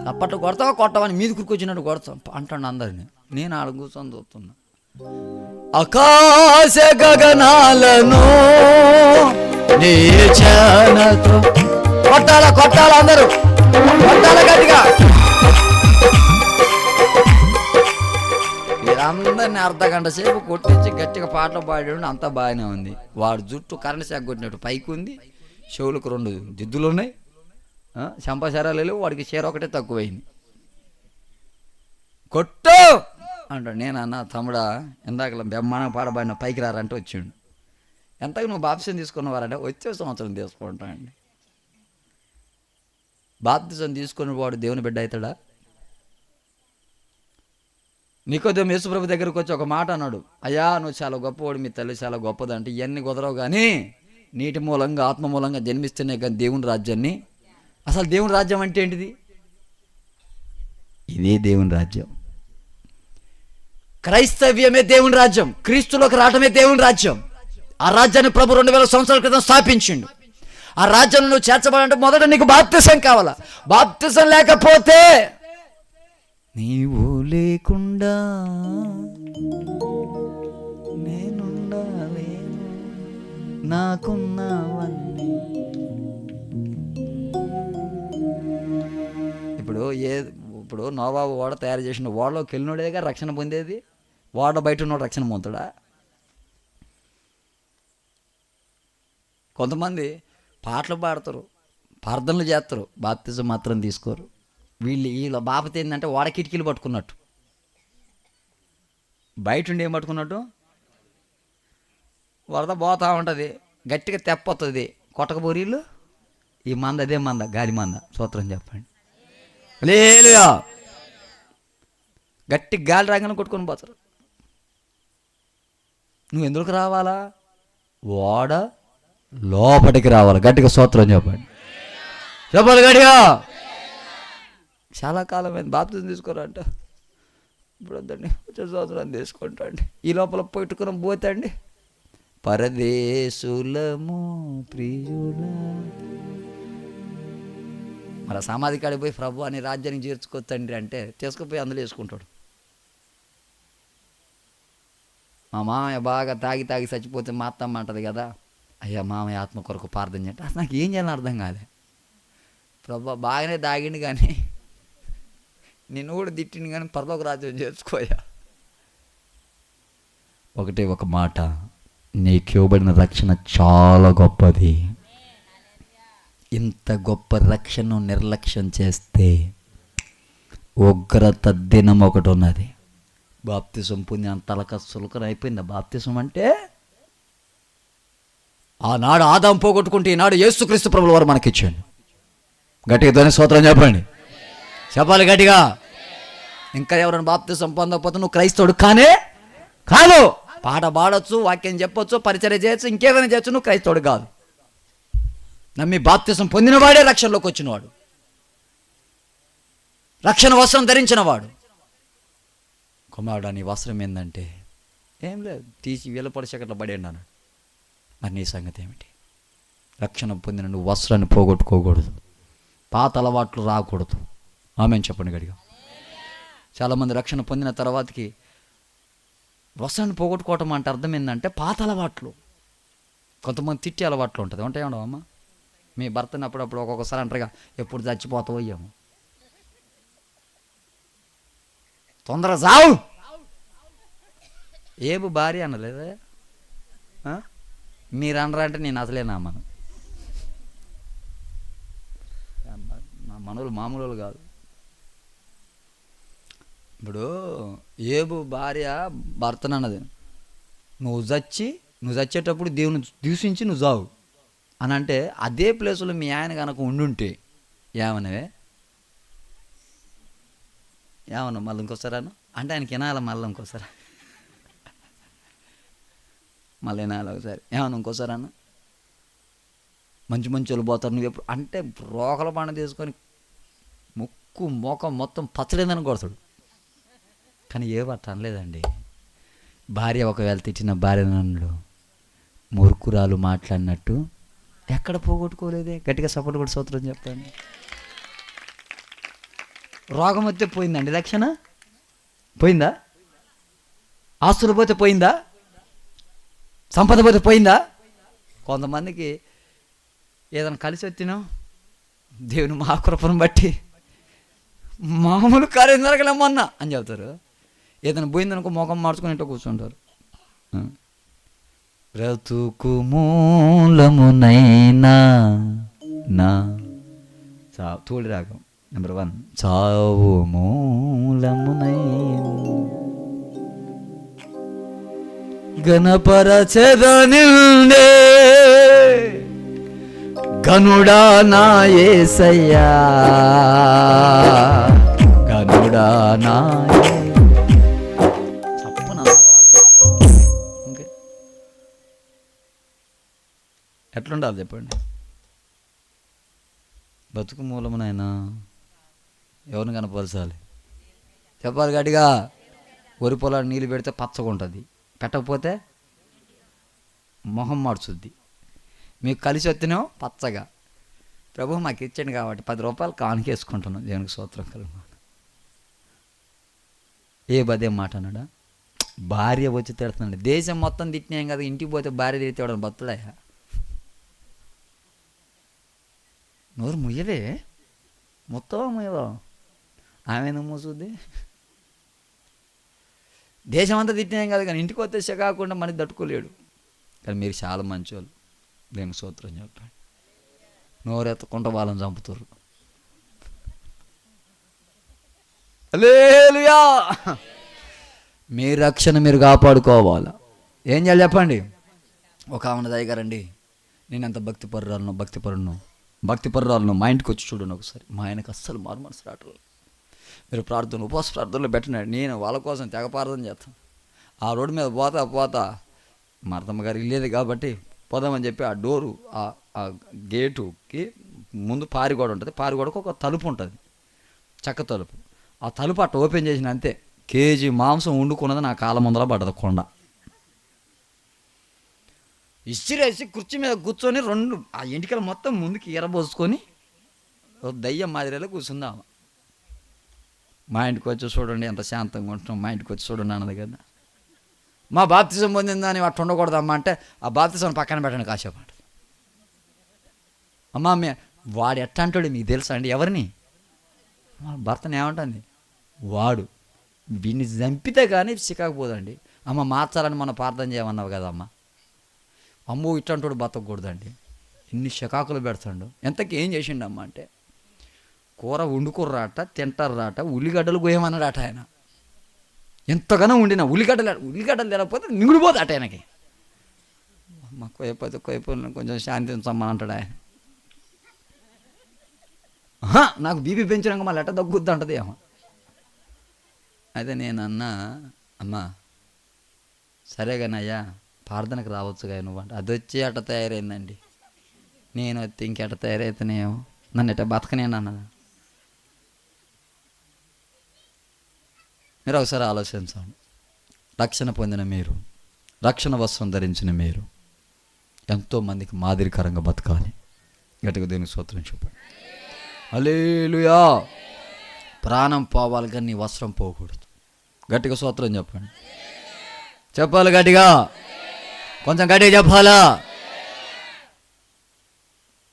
చప్పట్లు కొడతావా కొట్టవని మీద కూర్చొచ్చినట్టు కొడతాం అంటాడు అందరిని. నేను ఆడ కూర్చొని చూస్తున్నా. ఆకాశ గగనాలను కొట్టాల అందరూ కొట్టాల గట్టిగా. వీరందరినీ అర్ధగంట సేపు కొట్టించి గట్టిగా పాటలు పాడాడు. అంతా బాగానే ఉంది. వాడు జుట్టు కరెంట్ శాఖ కొట్టినట్టు పైకి ఉంది, చెవులకు 2 జిద్దులు ఉన్నాయి, చంపశరాలు, వాడికి చీర ఒకటే తక్కువైంది. కొట్టు అంటాడు. నేను అన్న తమ్ముడా ఎందాకలా బెమ్మాన పాడబడిన పైకి రారంటే వచ్చిండు. ఎంతగా నువ్వు బాప్తిసం తీసుకున్నవారంటే వచ్చే సంవత్సరం తీసుకుంటా అండి. బాప్తిసం తీసుకుని వాడు దేవుని బిడ్డ అవుతాడా? నికోదేము యేసుప్రభు దగ్గరకు వచ్చి ఒక మాట అన్నాడు, అయ్యా నువ్వు చాలా గొప్పవాడు, మీ తల్లి చాలా గొప్పదంటే ఇవన్నీ కుదరవు, కానీ నీటి మూలంగా ఆత్మ మూలంగా జన్మిస్తేనే కానీ దేవుని రాజ్యాన్ని. అసలు దేవుని రాజ్యం అంటే ఏంటిది? ఇదే దేవుని రాజ్యం. క్రైస్తవ్యమే దేవుని రాజ్యం. క్రీస్తులోకి రావటమే దేవుని రాజ్యం. ఆ రాజ్యాన్ని ప్రభు 2000 సంవత్సరాల క్రితం స్థాపించిండు. ఆ రాజ్యంలో నువ్వు చేర్చబడాలంటే మొదట నీకు బాప్తిసం కావాలా. బాప్తిసం లేకపోతే నీవు లేకుండా నేనుండాలేను నాకున్నవన్నీ. ఇప్పుడు నోవాబు ఓడ తయారు చేసిన ఓడలోకి వెళ్ళినోడేగా రక్షణ పొందేది. ఓడ బయట ఉన్నోడు రక్షణ పొందుతాడా? కొంతమంది పాటలు పాడతారు, ప్రార్థనలు చేస్తారు, బాప్తిజం మాత్రం తీసుకోరు. వీళ్ళ బాపత ఏంటంటే ఓడ కిటికీలు పట్టుకున్నట్టు, బయట ఉండి ఏం పట్టుకున్నట్టు, వరద పోతూ ఉంటుంది, గట్టిగా తెప్పొస్తుంది, కొట్టకబోరీళ్ళు. ఈ మంద అదే మంద, గాలి మంద. స్తోత్రం చెప్పండి. హల్లెలూయా. గట్టి గాలి రాగానే కొట్టుకొని పోతారు. నువ్వు ఎందుకు రావాలా? ఓడ లోపలికి రావాలి. గట్టిగా స్తోత్రం చెప్పండి. చెప్పాలి గట్టిగా. చాలా కాలమైంది బాప్తిజం తీసుకోరంట. ఇప్పుడు వద్దండి, వచ్చే సంవత్సరాన్ని తీసుకుంటా అండి. ఈ లోపల పెట్టుకుని పోతాండి. పరదేశులము ప్రియుల. మరి సమాధి కాడికి పోయి ప్రభు అని రాజ్యానికి చేర్చుకోవచ్చండి అంటే తీసుకుపోయి అందులో వేసుకుంటాడు. మా మామయ్య బాగా తాగి చచ్చిపోతే మా అత్తమ్మ అంటది కదా, అయ్యా మామయ్య ఆత్మ కొరకు ప్రార్థన చేయండి. అసలు నాకు ఏం చేయాలని అర్థం కాలే. ప్రభు బాగానే తాగిండు కానీ నిన్ను కూడా తిట్టిండు కానీ పరలోక రాజ్యం చేసుకోయా. ఒకటే ఒక మాట, నీకు ఇవ్వబడిన రక్షణ చాలా గొప్పది. ఇంత గొప్ప రక్షణను నిర్లక్ష్యం చేస్తే ఉగ్రత దినం ఒకటి ఉన్నది. బాప్తిసం పొందిన తలక సులకన అయిపోయింది. బాప్తిసం అంటే ఆనాడు ఆదాం పోగొట్టుకుంటే ఈనాడు యేసుక్రీస్తు ప్రభువు వారు మనకిచ్చాడు. గట్టిగా ధ్వని స్తోత్రం చెప్పండి. చెప్పాలి గట్టిగా. ఇంకా ఎవరైనా బాప్తిసం పొందకపోతే నువ్వు క్రైస్తవుడు కానే కాదు. పాట పాడొచ్చు, వాక్యం చెప్పొచ్చు, పరిచర్య చేయొచ్చు, ఇంకేదైనా చేయొచ్చు, నువ్వు క్రైస్తవుడు కాదు. నమ్మి బాప్తిసం పొందినవాడే రక్షణలోకి వచ్చినవాడు, రక్షణ వస్త్రం ధరించినవాడు. కుమారుడు నీ వస్త్రం ఏంటంటే ఏం లేదు, తీసి వీళ్ళ పొడిచకట్లా పడేయండి అన్నాడు. మరి నీ సంగతి ఏమిటి? రక్షణ పొందిన నువ్వు వస్త్రాన్ని పోగొట్టుకోకూడదు, పాత అలవాట్లు రాకూడదు. ఆమెను చెప్పండి గడిగా. చాలామంది రక్షణ పొందిన తర్వాతకి వస్త్రాన్ని పోగొట్టుకోవటం అంటే అర్థం ఏంటంటే పాత అలవాట్లు. కొంతమంది తిట్టి అలవాట్లు ఉంటుంది. ఉంటాయి ఉండవమ్మా? మీ భర్తని అప్పుడప్పుడు ఒక్కొక్కసారి అంటారుగా, ఎప్పుడు చచ్చిపోతావో ఏమో, తొందర చావు. ఏబు భార్య అనలేదే, మీరు అనరా అంటే నేను అసలేనా మన మనోళ్ళు మామూలు వాళ్ళు కాదు. ఇప్పుడు ఏబు భార్య భర్తను అన్నది, నువ్వు చచ్చేటప్పుడు దేవుని దూషించి నువ్వు చావు అని అంటే, అదే ప్లేసులో మీ ఆయన కనుక ఉండుంటే ఏమనవే? ఏమన్నా మళ్ళీ ఇంకోసారాను అంటే ఆయనకి వినాలి, మళ్ళీ ఇంకోసారి మళ్ళీ వినాలి ఒకసారి, ఏమన్నా ఇంకోసారి అన్న మంచి వాళ్ళు పోతారు, నువ్వు ఎప్పుడు అంటే రోకల పండ తీసుకొని ముక్కు మోకం మొత్తం పచ్చలేదని కొడతాడు. కానీ ఏ పట్ట అనలేదండి. భార్య ఒకవేళ తిట్టిన భార్య నన్ను మురుకురాలు మాట్లాడినట్టు ఎక్కడ పోగొట్టుకోలేదే. గట్టిగా సపోర్ట్ కూడా సూత్రం చెప్పండి. రోగం వస్తే పోయిందండి రక్షణ? పోయిందా? ఆస్తులు పోతే పోయిందా? సంపద పోతే పోయిందా? కొంతమందికి ఏదైనా కలిసి వచ్చినా దేవుని మహాకృపను బట్టి మామూలు కార్యం జరగలేమన్నా అని చెబుతారు. ఏదైనా పోయిందనుకో ముఖం మార్చుకొని ఇంట్లో కూర్చుంటారు. బ్రతుకు మూలమునైనా నా తోడి రాగం నెంబర్ 1, చావు మూలమునైనా గణపరచెదనిల్నే గనుడా నా యేసయ్యా, గనుడా నా ఎట్లుండాలి చెప్పండి? బతుకు మూలమునైనా ఎవరిని కనపరచాలి? చెప్పాలి గట్టిగా. వరి పొలాలు నీళ్ళు పెడితే పచ్చగా ఉంటుంది, పెట్టకపోతే మొహం మార్చుద్ది. మీకు కలిసి వస్తేనో పచ్చగా. ప్రభు మాకు ఇచ్చాడు కాబట్టి 10 రూపాయలు కానుకేసుకుంటున్నాం, దేవునికి స్తోత్రం కలుగు. ఏ బదే మాట అన్నాడా? భార్య వచ్చి తిడుతున్నాడు. దేశం మొత్తం తిట్టినాం కదా, ఇంటికి పోతే భార్య తిడితే వాడు బతుడయా? నోరు ముయ్యవే, మొత్తం ముయ్యవా? ఆమె ఎందుకు మూసుద్ది? దేశం అంతా తిట్టినాం కదా, కానీ ఇంటికి వస్తే కాకుండా మనకి తట్టుకోలేడు. కానీ మీరు చాలా మంచోళ్ళు, దేనికి స్తోత్రం చెప్పండి. నోరెత్తకుండా వాళ్ళని చంపుతారు. హల్లెలూయా. మీ రక్షణ మీరు కాపాడుకోవాలా. ఏం చేయాలి చెప్పండి? ఒక ఆమె దగ్గరండి, నేను ఎంత భక్తిపరురాలను మా ఇంటికి వచ్చి చూడండి ఒకసారి. మా ఆయనకు అస్సలు మారు మనసు రావట్లేదు. మీరు ఉపవాస ప్రార్థనలో పెట్టినాడు. నేను వాళ్ళ కోసం తెగ ప్రార్థన చేస్తాను. ఆ రోడ్డు మీద పోతా మా అర్థమ్మ గారు ఇల్లేది కాబట్టి పోదామని చెప్పి ఆ డోరు ఆ గేటుకి ముందు పారిగోడ ఉంటుంది. పారిగోడకు ఒక తలుపు ఉంటుంది, చెక్క తలుపు. ఆ తలుపు అట్ట ఓపెన్ చేసిన అంతే, కేజీ మాంసం వండుకున్నది నా కాళ్ళ ముందర పడ్డది కొండ. ఇసిరేసి కుర్చీ మీద కూర్చొని 2 ఆ ఎంటికలు మొత్తం ముందుకి ఎరబోసుకొని దయ్యం మాదిరిలో కూర్చుందాం. మా ఇంటికి వచ్చి చూడండి ఎంత శాంతంగా ఉంటున్నాం, మా ఇంటికి వచ్చి చూడండి అన్నది కదా. మా బాప్తిజం పొందిందని అట్ట ఉండకూడదమ్మా అంటే, ఆ బాప్తిజం పక్కన పెట్టండి కాసేపు అంట. అమ్మా వాడు ఎట్ట అంటాడు మీకు తెలుసా అండి? ఎవరిని? భర్తను ఏమంటుంది? వాడు వీడిని చంపితే కానీ చికాకపోదండి. అమ్మ మార్చాలని మనం ప్రార్థన చేయమన్నావు కదమ్మా. అమ్మో ఇట్టంటాడు బతకూడదండి, ఇన్ని షకాకులు పెడతాడు. ఎంతకి ఏం చేసిండమ్మ అంటే, కూర వండుకుర్రాట, తింటారాట, ఉల్లిగడ్డలు గోయమన్నాడట ఆయన. ఎంతగానో ఉండినా ఉల్లిగడ్డలు లేకపోతే మిగిలిపోతే అట ఆయనకి. మా కొయ్యపోతే కొంచెం శాంతించమ్మా అంటాడు ఆయన. నాకు బీపీ పెంచినాక మళ్ళీ ఎట్ట దగ్గుద్ది అంటది ఏమో. అయితే నేను అన్నా, అమ్మా సరే కానీ అయ్యా ప్రార్థనకు రావచ్చుగా నువ్వు అంటే, అది వచ్చి అట్ట తయారైందండి. నేను వచ్చి ఇంకెట తయారైతేనేమో నన్ను ఇట్ట బతకనేనన్నా. మీరు ఒకసారి ఆలోచించండి. రక్షణ పొందిన మీరు, రక్షణ వస్త్రం ధరించిన మీరు ఎంతోమందికి మాదిరికరంగా బతకాలి. గట్టిగా దేవునికి స్తోత్రం చెప్పండి. హల్లెలూయా. ప్రాణం పోవాలి కానీ నీ వస్త్రం పోకూడదు. గట్టిగా స్తోత్రం చెప్పండి. చెప్పాలి గట్టిగా, కొంచెం గట్టిగా చెప్పాలా.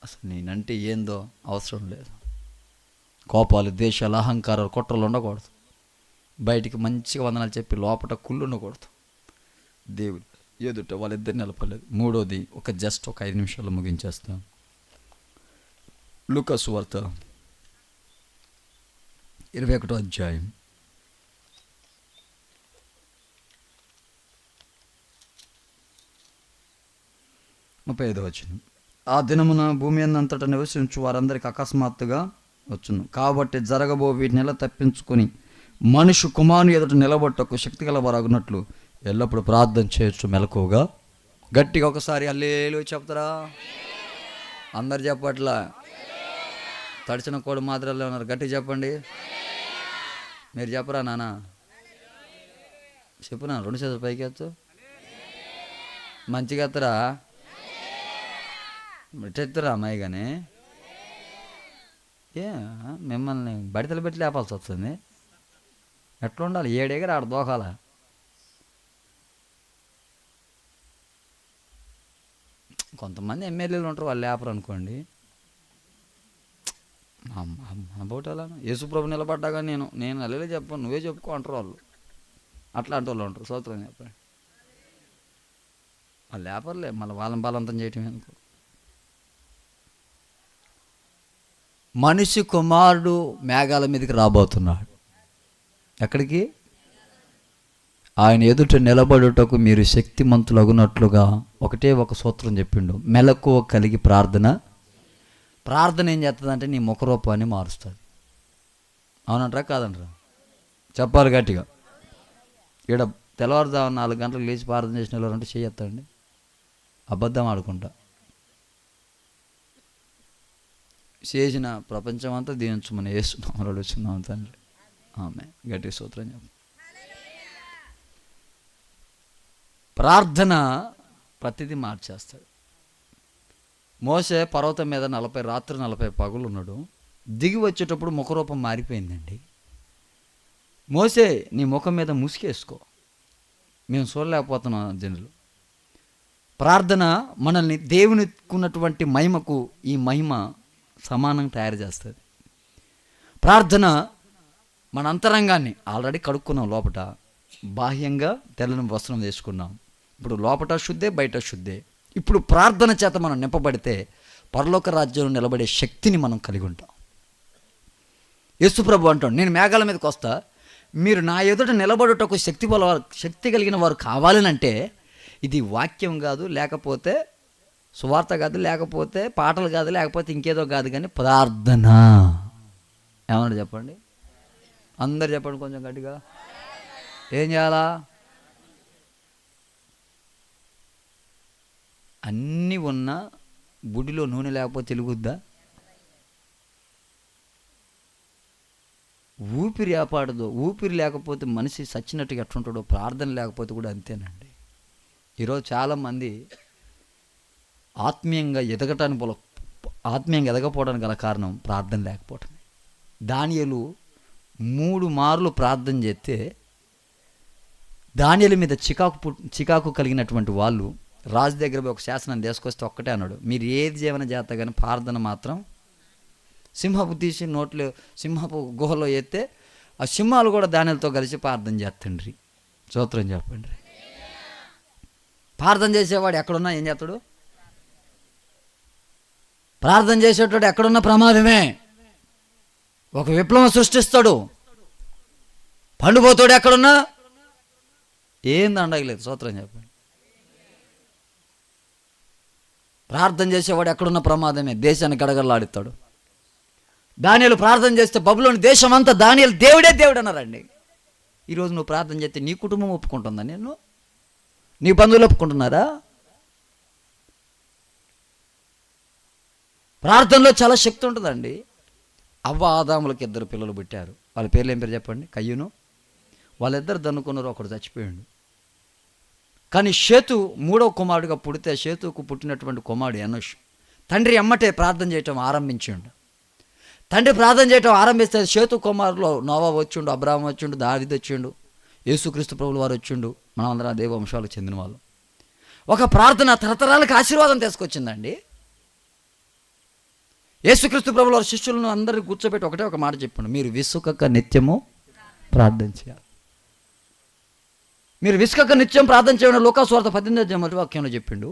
అసలు నేనంటే ఏందో అవసరం లేదు. కోపాలు, ద్వేషాలు, అహంకారాలు, కుట్రలు ఉండకూడదు. బయటికి మంచిగా వందనాలు చెప్పి లోపల కుళ్ళు ఉండకూడదు. దేవుడు ఎదుట వాళ్ళిద్దరు నిలపలేదు. మూడోది ఒక 5 నిమిషాలు ముగించేస్తాం. లూకా సువార్త 21వ అధ్యాయం 35వ వచనం. ఆ దినమున భూమి అంతటా నివసించు వారందరికి అకస్మాత్తుగా వచ్చును. కాబట్టి జరగబో వీటిని ఎలా తప్పించుకొని మనుషు కుమారుని ఎదుట నిలబట్టకు శక్తి గలవారగునట్లు ఎల్లప్పుడూ ప్రార్థన చేయొచ్చు మెలకువగా. గట్టిగా ఒకసారి హల్లెలూయా చెప్తారా? అందరు చెప్పట్లా, తడిచిన కోడి మాత్రలే ఉన్నారు. గట్టిగా చెప్పండి. మీరు చెప్పరా నాన్న? చెప్పు నా 2 చేతులు పైకి ఎత్తు. మంచిగా ఎత్తరా? ఎత్తురా అమ్మాయి. కానీ మిమ్మల్ని బడితలు పెట్టి లేపాల్సి వస్తుంది. ఎట్లా ఉండాలి? 7 ఎగర ఆడ దోకాల. కొంతమంది ఎమ్మెల్యేలు ఉంటారు, వాళ్ళు లేపరు అనుకోండి. బోటలా యేసుప్రభు నిలబడ్డాగా నేను అల్లెలే చెప్పాను, నువ్వే చెప్పుకో అంటారు వాళ్ళు. అట్లాంటి వాళ్ళు ఉంటారు. స్తోత్రం చెప్పండి. వాళ్ళు లేపర్లే, మళ్ళీ వాళ్ళని బలవంతం చేయటం ఎందుకు. మనిషి కుమారుడు మేఘాల మీదకి రాబోతున్నాడు. ఎక్కడికి? ఆయన ఎదుట నిలబడుటకు మీరు శక్తిమంతులగునట్లుగా ఒకటే ఒక సూత్రం చెప్పిండు. మెలకువ కలిగి ప్రార్థన. ప్రార్థన ఏం చేస్తుందంటే నీ ముఖరూపాన్ని మారుస్తుంది. అవునంటారా కాదంటారా? చెప్పాలి గట్టిగా. ఇక్కడ తెల్లవారుజామున 4 గంటలకు లేచి ప్రార్థన చేసిన వాళ్ళు అంటే చేయొద్దండి. అబద్ధం ఆడుకుంటా. చేసిన ప్రపంచం అంతా దీవించమని వేస్తున్నాం అడుగుతున్నాం తండ్రి. ఆమె గట్టి సూత్రం చెప్పు. ప్రార్థన ప్రతిదీ మార్చేస్తాడు. మోసే పర్వతం మీద 40 రాత్రి 40 పగలు ఉన్నాడు. దిగి వచ్చేటప్పుడు ముఖరూపం మారిపోయిందండి. మోసే నీ ముఖం మీద ముసుకేసుకో, మేము చూడలేకపోతున్నాం జనులు. ప్రార్థన మనల్ని దేవునికి ఉన్నటువంటి మహిమకు ఈ మహిమ సమానంగా తయారు చేస్తుంది. ప్రార్థన మన అంతరంగాన్ని ఆల్రెడీ కడుక్కున్నాం. లోపట బాహ్యంగా తెల్లని వస్త్రం వేసుకున్నాం. ఇప్పుడు లోపట శుద్ధే, బయట శుద్ధే. ఇప్పుడు ప్రార్థన చేత మనం నింపబడితే పరలోక రాజ్యంలో నిలబడే శక్తిని మనం కలిగి ఉంటాం. యేసుప్రభు అంటాడు, నేను మేఘాల మీదకి వస్తా, మీరు నా ఎదుట నిలబడుటకు శక్తి కలిగిన వారు కావాలనంటే ఇది వాక్యం కాదు, లేకపోతే సువార్త కాదు, లేకపోతే పాటలు కాదు, లేకపోతే ఇంకేదో కాదు, కానీ ప్రార్థన. ఏమన్నా చెప్పండి, అందరు చెప్పండి కొంచెం గట్టిగా. ఏం చేయాలా? అన్నీ ఉన్నా బుడిలో నూనె లేకపోతే వెలుగుద్దా? ఊపిరి ఆపాడదు. ఊపిరి లేకపోతే మనిషి చచ్చినట్టుగా ఎట్లుంటాడో ప్రార్థన లేకపోతే కూడా అంతేనండి. ఈరోజు చాలామంది ఆత్మీయంగా ఎదగపోవడానికి గల కారణం ప్రార్థన లేకపోవటమే. దానియేలు 3 మార్లు ప్రార్థన చేస్తే దానియేలు మీద చికాకు కలిగినటువంటి వాళ్ళు రాజు దగ్గర ఒక శాసనం తీసుకొస్తే ఒక్కటే అన్నాడు, మీరు ఏది జీవన చేస్తా కానీ ప్రార్థన మాత్రం. సింహపు తీసి నోట్లో సింహపు గుహలో ఎత్తే ఆ సింహాలు కూడా దానిలతో కలిసి ప్రార్థన చేస్తండ్రి. స్తోత్రం చెప్పండి. ప్రార్థన చేసేవాడు ఎక్కడున్నా ఏం చేస్తాడు? ప్రార్థన చేసేటోడు ఎక్కడున్నా ప్రమాదమే. ఒక విప్లవం సృష్టిస్తాడు. పండుపోతాడు ఎక్కడున్నా ఏం దండగలేదు. స్తోత్రం చెప్పండి. ప్రార్థన చేసేవాడు ఎక్కడున్న ప్రమాదమే. దేశాన్ని గడగడలాడిస్తాడు. దానియేలు ప్రార్థన చేస్తే బబులోని దేశం అంతా దానియేలు దేవుడే దేవుడు అన్నారండి. ఈరోజు నువ్వు ప్రార్థన చేస్తే నీ కుటుంబం ఒప్పుకుంటుందా? నేను నీ బంధువులు ఒప్పుకుంటున్నారా? ప్రార్థనలో చాలా శక్తి ఉంటుందండి. అవ్వ ఆదాములకు 2 పిల్లలు పుట్టారు. వాళ్ళ పేర్లు ఏం పేరు చెప్పండి? కయ్యూను. వాళ్ళిద్దరు దన్నుకున్నారు, ఒకడు చచ్చిపోయాడు. కానీ షేతు 3వ కుమారుడిగా పుడితే షేతుకు పుట్టినటువంటి కుమారుడు ఎనోషు. తండ్రి ఎమ్మటే ప్రార్థన చేయటం ఆరంభించిండు. తండ్రి ప్రార్థన చేయటం ఆరంభిస్తే షేతు కుమారులో నోవా వచ్చిండు, అబ్రాహం వచ్చిండు, దావీదు వచ్చిండు, యేసుక్రీస్తు ప్రభుల వారు వచ్చిండు. మనమందరం దేవ వంశాలకు చెందిన వాళ్ళు. ఒక ప్రార్థన తరతరాలకు ఆశీర్వాదం తీసుకొచ్చిందండి. యేసుక్రీస్తు ప్రభుల వారి శిష్యులను అందరినీ కూర్చోబెట్టి ఒకటే ఒక మాట చెప్పండి, మీరు విసుకక నిత్యము ప్రార్థన చేయాలి. మీరు విసుకక నిత్యం ప్రార్థన చేయడం లూకాసు వార్త 18వ వాక్యంలో చెప్పిండు.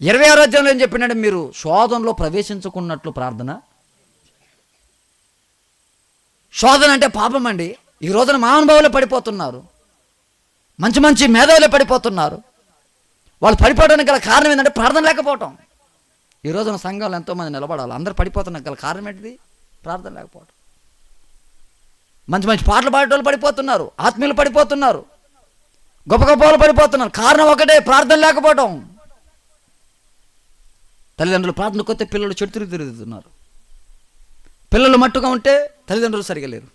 26వ అధ్యాయంలో ఏం చెప్పిండంటే, మీరు శోధనలో ప్రవేశించుకున్నట్లు ప్రార్థన. శోధన అంటే పాపం అండి. ఈ రోజున మహానుభావులు పడిపోతున్నారు, మంచి మంచి మేధావులు పడిపోతున్నారు. వాళ్ళు పడిపోవడానికి గల కారణం ఏంటంటే ప్రార్థన లేకపోవటం. ఈ రోజున సంఘాలు ఎంతోమంది నిలబడాలి, అందరూ పడిపోతున్నారు గల కారణం ఏంటిది? ప్రార్థన లేకపోవటం. మంచి మంచి పాటలు పాడేటోళ్ళు పడిపోతున్నారు, ఆత్మీయులు పడిపోతున్నారు, గొప్ప గొప్ప వాళ్ళు పడిపోతున్నారు. కారణం ఒకటే, ప్రార్థన లేకపోవటం. తల్లిదండ్రులు ప్రార్థనకు వస్తే పిల్లలు చెడు తిరుగుతున్నారు. పిల్లలు మట్టుగా ఉంటే తల్లిదండ్రులు సరిగా లేరు.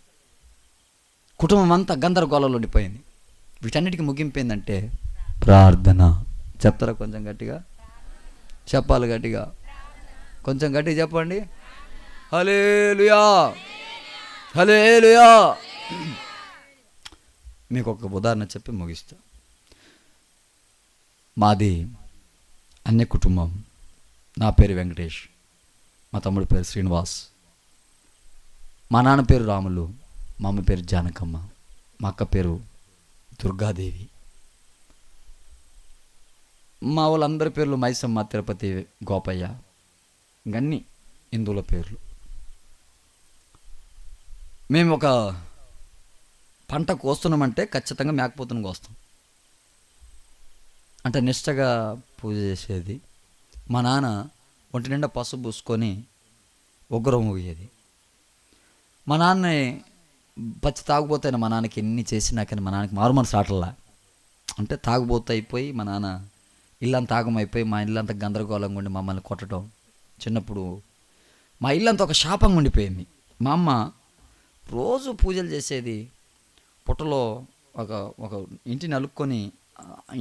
కుటుంబం అంతా గందరగోళంలో ఉండిపోయింది. వీటన్నిటికీ ముగింపు ఏంటంటే ప్రార్థన. చెప్తారా కొంచెం గట్టిగా? చెప్పాలి గట్టిగా, కొంచెం గట్టిగా చెప్పండి. హల్లెలూయా, హల్లెలూయా. మీకు ఒక ఉదాహరణ చెప్పి ముగిస్తా. మాది అన్య కుటుంబం. నా పేరు వెంకటేష్, మా తమ్ముడి పేరు శ్రీనివాస్, మా నాన్న పేరు రాములు, మా అమ్మ పేరు జానకమ్మ, మా అక్క పేరు దుర్గాదేవి. మా వాళ్ళందరి పేర్లు మైసమ్మ, తిరుపతి, గోపయ్య, ఇంకన్నీ హిందువుల పేర్లు. మేము ఒక పంట కోస్తున్నామంటే ఖచ్చితంగా మేకపోతుని కోస్తాం. అంటే నిష్టగా పూజ చేసేది. మా నాన్న ఒంటి నిండా పసుపు పూసుకొని ఉగ్రం ఊగేది. మా నాన్న పచ్చి తాగుబోతైన మా నాన్నకి ఎన్ని చేసినా కానీ మా నాన్నకి మారు మనసు రావట్లా. అంటే తాగుబోతు అయిపోయి మా నాన్న ఇల్లంతా తాగమైపోయి మా ఇల్లంతా గందరగోళంగా ఉండి మమ్మల్ని కొట్టడం. చిన్నప్పుడు మా ఇల్లంతా ఒక శాపంగా ఉండిపోయింది. మా అమ్మ రోజు పూజలు చేసేది. పుట్టలో ఒక ఒక ఇంటిని అలుక్కొని,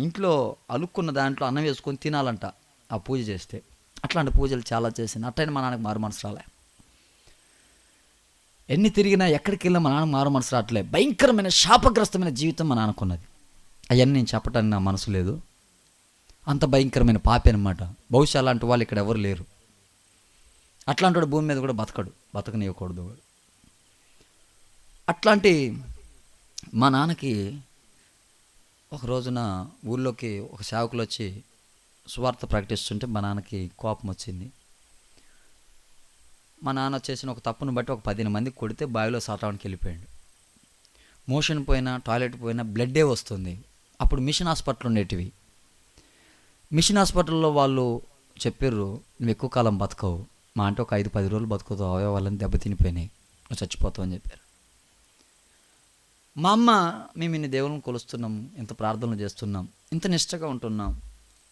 ఇంట్లో అలుక్కున్న దాంట్లో అన్నం వేసుకొని తినాలంట ఆ పూజ చేస్తే. అట్లాంటి పూజలు చాలా చేసింది. అట్లయినా మా నాన్నకి మారు మనసు రాలే. ఎన్ని తిరిగినా ఎక్కడికి వెళ్ళినా మా నాన్నకు మారు మనసు రావట్లే. భయంకరమైన శాపగ్రస్తమైన జీవితం మా నాన్నకున్నది. అవన్నీ నేను చెప్పటానికి నా మనసు లేదు. అంత భయంకరమైన పాపి అనమాట. బహుశా అలాంటి వాళ్ళు ఇక్కడ ఎవరు లేరు. అట్లాంటి వాడు భూమి మీద కూడా బతకనివ్వకూడదు. అట్లాంటి మా నాన్నకి ఒక రోజున ఊళ్ళోకి ఒక సేవకులు వచ్చి సువార్త ప్రకటిస్తుంటే మా నాన్నకి కోపం వచ్చింది. మా నాన్న చేసిన ఒక తప్పును బట్టి ఒక 15 మంది కొడితే బావిలో సాటానికి వెళ్ళిపోయాడు. మోషన్ పోయినా, టాయిలెట్ పోయినా బ్లడ్డే వస్తుంది. అప్పుడు మిషన్ హాస్పిటల్ ఉండేటివి. మిషన్ హాస్పిటల్లో వాళ్ళు చెప్పారు, నువ్వు ఎక్కువ కాలం బతకవు, మా అంటే ఒక 5-10 రోజులు బతుకుతావు, అవయవాళ్ళని దెబ్బతినిపోయినాయి, నువ్వు చచ్చిపోతావు అని చెప్పారు. మా అమ్మ, మేము ఇన్ని దేవుళ్ళని కొలుస్తున్నాం, ఇంత ప్రార్థనలు చేస్తున్నాం, ఇంత నిష్టగా ఉంటున్నాం,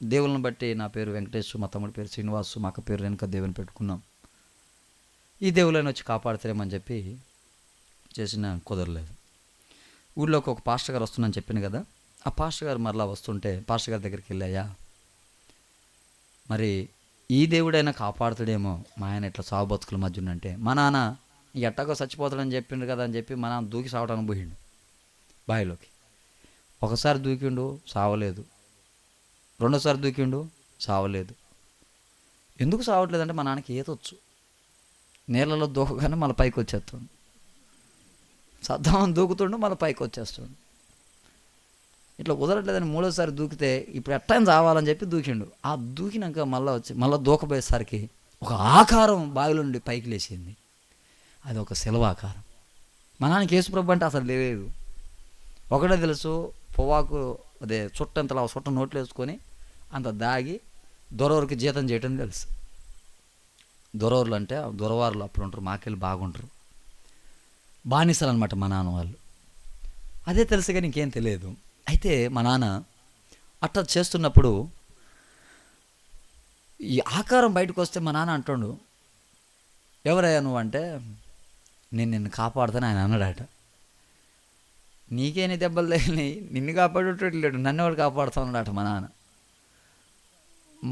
దేవుళ్ళని బట్టి నా పేరు వెంకటేష్, మా తమ్ముడి పేరు శ్రీనివాసు, మా అక్క పేరు రేణుక దేవుని పెట్టుకున్నాం, ఈ దేవుళ్ళని వచ్చి కాపాడుతారేమని చెప్పి చేసిన కుదరలేదు. ఊళ్ళోకి ఒక పాస్టర్ గారు వస్తున్నాను చెప్పాను కదా, ఆ పాస్టర్ గారు మరలా వస్తుంటే పాస్టర్ గారి దగ్గరికి వెళ్ళాయా, మరి ఈ దేవుడైనా కాపాడుతాడేమో, మా ఆయన ఇట్లా సాగు బతుకుల మధ్య ఉన్నంటే, మా నాన్న ఎట్టాగో చచ్చిపోతాడని చెప్పిండు కదా అని చెప్పి మా నాన్న దూకి సావడానికి పోయిండు బావిలోకి. ఒకసారి దూకిండు, సావలేదు. రెండోసారి దూకిండు, సావలేదు. ఎందుకు సావట్లేదంటే మా నాన్నకి ఈతొచ్చు. నీళ్ళలో దూకగానే మళ్ళీ పైకి వచ్చేస్తాడు. సద్దామని దూకుతుండు, మళ్ళీ పైకి వచ్చేస్తాడు. ఇట్లా కుదరట్లేదని మూడోసారి దూకితే ఇప్పుడు ఎట్టని చావాలని చెప్పి దూకిండు. ఆ దూకినాక మళ్ళీ దూకపోయేసరికి ఒక ఆకారం బావిలో నుండి పైకి లేచింది. అది ఒక శిలవ ఆకారం. మా నాన్నకి యేసుప్రభు అంటే అసలు లేదు. ఒకటే తెలుసు, పొవ్వాకు అదే చుట్టంతలా చుట్ట నోట్లు వేసుకొని అంత దాగి దొరవరికి జీతం చేయటం తెలుసు. దొరవర్లు అంటే దొరవారులు అప్పుడు ఉంటారు, మాకెళ్ళి బాగుంటారు, బానిసలు అనమాట మా నాన్న వాళ్ళు. అదే తెలుసు కానీ ఇంకేం తెలియదు. అయితే మా నాన్న అట్లా చేస్తున్నప్పుడు ఈ ఆకారం బయటకు వస్తే మా నాన్న అంటుండు, ఎవరయ్యా నువ్వు అంటే, నేను నిన్ను కాపాడుతాను ఆయన అన్నాడట. నీకేని దెబ్బలు తగిలినాయి, నిన్ను కాపాడేటట్లేడు, నన్ను ఎవరు కాపాడుతా ఉన్నాడట మా నాన్న.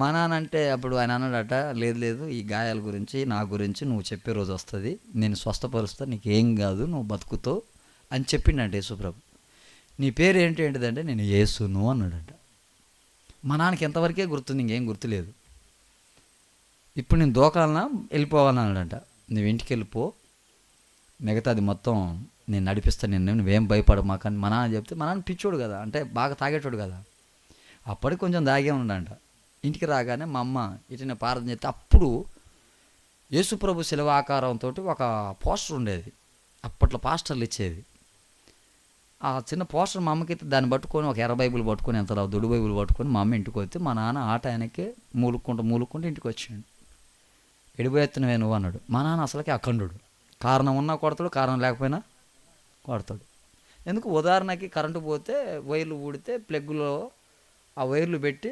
మా నాన్న అంటే అప్పుడు ఆయన అన్నాడట, లేదు లేదు, ఈ గాయాల గురించి నా గురించి నువ్వు చెప్పే రోజు వస్తుంది, నేను స్వస్థపరుస్తా, నీకేం కాదు, నువ్వు బతుకుతావు అని చెప్పిండంటే యేసుప్రభు. నీ పేరు ఏంటంటే నేను యేసును అన్నాడట. మా నాన్నకి ఎంతవరకే గుర్తుంది, ఇంకేం గుర్తులేదు. ఇప్పుడు నేను దోకాలన్నా వెళ్ళిపోవాలని అన్నాడంట. నువ్వు ఇంటికి వెళ్ళిపో, మిగతాది మొత్తం నేను నడిపిస్తాను, నువ్వేం భయపడమాకని మా నాన్న చెప్తే, మా నాన్న పిచ్చోడు కదా, అంటే బాగా తాగేటోడు కదా, అప్పటికి కొంచెం దాగే ఉండంట. ఇంటికి రాగానే మా అమ్మ ఇటనే ప్రార్థన చేస్తే అప్పుడు యేసుప్రభు శిలువ ఆకారంతో ఒక పోస్టర్ ఉండేది, అప్పట్లో పాస్టర్లు ఇచ్చేది. ఆ చిన్న పోస్టర్ మా అమ్మకి దాన్ని పట్టుకొని ఒక ఎర్ర బైబుల్ పట్టుకొని, ఎంత దుడు బైబుల్ పట్టుకొని మా అమ్మ ఇంటికి వస్తే, మా నాన్న ఆట ఆయనకే మూలుక్కుంటూ ఇంటికి వచ్చాడు. ఎడిపోయేస్తున్నావే నువ్వు అన్నాడు. మా నాన్న అసలుకి అఖండుడు, కారణం ఉన్నా కొడతాడు, కారణం లేకపోయినా కొడతాడు. ఎందుకు, ఉదాహరణకి కరెంటు పోతే వైర్లు ఊడితే ప్లగ్గులో ఆ వైర్లు పెట్టి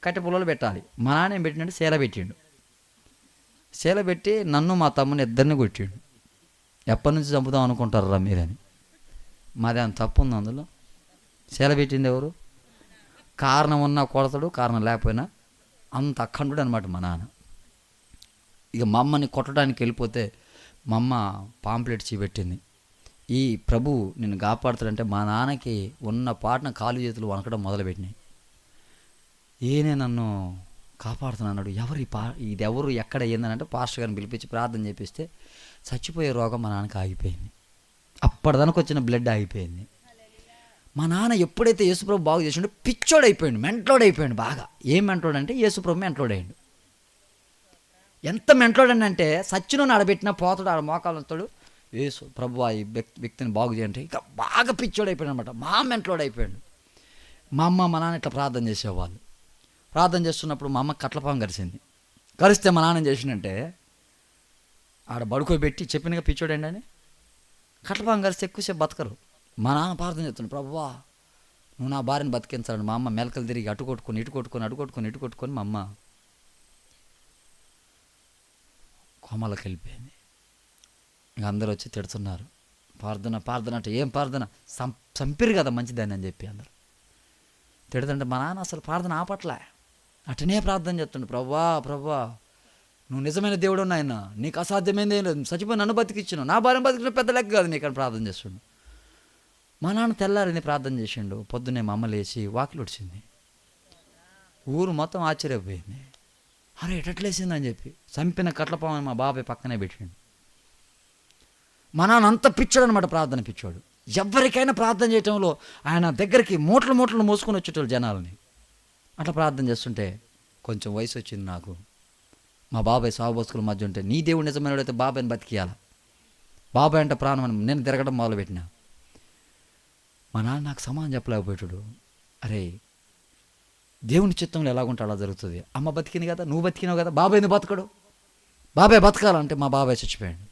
కట్టె పుల్లలు పెట్టాలి. మా నాన్న ఏం పెట్టినట్టు శీల పెట్టిండు. శీల పెట్టి నన్ను మా తమ్ముని ఇద్దరిని కొట్టిండు. ఎప్పటి నుంచి చంపుదాం అనుకుంటారా మీరని. మాది అంత తప్పు ఉంది అందులో. శీల పెట్టింది ఎవరు? కారణం ఉన్నా కొడతాడు, కారణం లేకపోయినా. అంత అఖండుడు అనమాట మా నాన్న. ఇక మా అమ్మని కొట్టడానికి వెళ్ళిపోతే మా అమ్మ పాంప్లెట్ చూపెట్టింది, ఈ ప్రభు నిన్ను కాపాడుతాడంటే మా నాన్నకి ఉన్న పాటన కాలు చేతులు వనకడం మొదలుపెట్టినాయి. ఈయనే నన్ను కాపాడుతున్నాడు, ఎవరు ఇది ఎవరు ఎక్కడ ఏందనంటే పాస్టర్ గారిని పిలిపించి ప్రార్థన చేపిస్తే చచ్చిపోయే రోగం మా నాన్నకి ఆగిపోయింది. అప్పటిదానికి వచ్చిన బ్లడ్ ఆగిపోయింది. మా నాన్న ఎప్పుడైతే యేసుప్రభు బాగు చేసిండో పిచ్చోడైపోయాడు, మెంట్లోడైపోయాడు. బాగా ఏం మెంట్లోడంటే యేసుప్రభు మెంట్లోడయ్యాడు. ఎంత మెంట్లోడండి అంటే సచ్చిను ఆడబెట్టినా పోతాడు, ఆడ మోకాలు వస్తాడు, యేసు ప్రభు ఈ వ్యక్తిని బాగు చేయండి. ఇక బాగా పిచ్చోడైపోయాడు అనమాట, మా మెంట్లోడైపోయాడు. మా అమ్మ మా నాన్న ఇట్లా ప్రార్థన చేసేవాళ్ళు. ప్రార్థన చేస్తున్నప్పుడు మా అమ్మ కట్లపాము కరిసింది. కరిస్తే మా నాన్న చేసిందంటే ఆడ బడుకోబెట్టి చెప్పినగా పిచ్చోడండి అని. కట్లపాము కరిస్తే ఎక్కువసేపు బతకరు. మా నాన్న ప్రార్థన చేస్తున్నాడు, ప్రభువా నువ్వు నా భార్యను బతికించాలని. మా అమ్మ మెలకలు తిరిగి అటు కొట్టుకొని ఇటు కొట్టుకొని అటు కొట్టుకొని ఇటు కొట్టుకొని మా అమ్మ కోమలకు వెళ్ళిపోయింది. ఇంక అందరూ వచ్చి తిడుతున్నారు, ప్రార్థన అంటే ఏం ప్రార్థన, చంపిరు కదా మంచిదాన్ని అని చెప్పి అందరు తిడుతుంటే మా నాన్న అసలు ప్రార్థన ఆపట్లే, అటనే ప్రార్థన చేస్తుండే, ప్రభువా నువ్వు నిజమైన దేవుడు నాయన, నీకు అసాధ్యమైంది ఏం లేదు, చచ్చిపోయి నన్ను బతికిచ్చాను, నా భార్యను బతికిన పెద్ద లెక్క కాదు నీకు అని ప్రార్థన చేస్తుండు. మా నాన్న తెల్లారిని ప్రార్థన చేసిండు. పొద్దున్నే మా అమ్మ లేచి వాకిలు ఉడిచింది. ఊరు మొత్తం ఆశ్చర్యపోయింది, అరే ఎట్లేసిందని చెప్పి. చంపిన కట్లపామని మా బాబాయ్ పక్కనే పెట్టిండు. మా నాన్న అంత పిచ్చాడు అనమాట, ప్రార్థన పిచ్చాడు. ఎవరికైనా ప్రార్థన చేయటంలో ఆయన దగ్గరికి మూటలు మోసుకొని వచ్చేటోళ్ళు జనాలని. అట్లా ప్రార్థన చేస్తుంటే కొంచెం వయసు వచ్చింది నాకు. మా బాబాయ్ సాగుబోసుకుల మధ్య ఉంటే, నీ దేవుడు నిజమైనడైతే బాబాయ్ని బతికియాల, బాబాయ్ అంటే ప్రాణం అని నేను తిరగడం మొదలుపెట్టినా. మా నాన్న నాకు సమానం చెప్పలేకపోయాడు. అరే దేవుని చిత్తంలో ఎలాగుంటే అలా జరుగుతుంది. అమ్మ బతికింది కదా, నువ్వు బతికినావు కదా, బాబాయ్ ఎందుకు బతకడు, బాబాయ్ బతకాలంటే మా బాబాయ్ చచ్చిపోయాడు.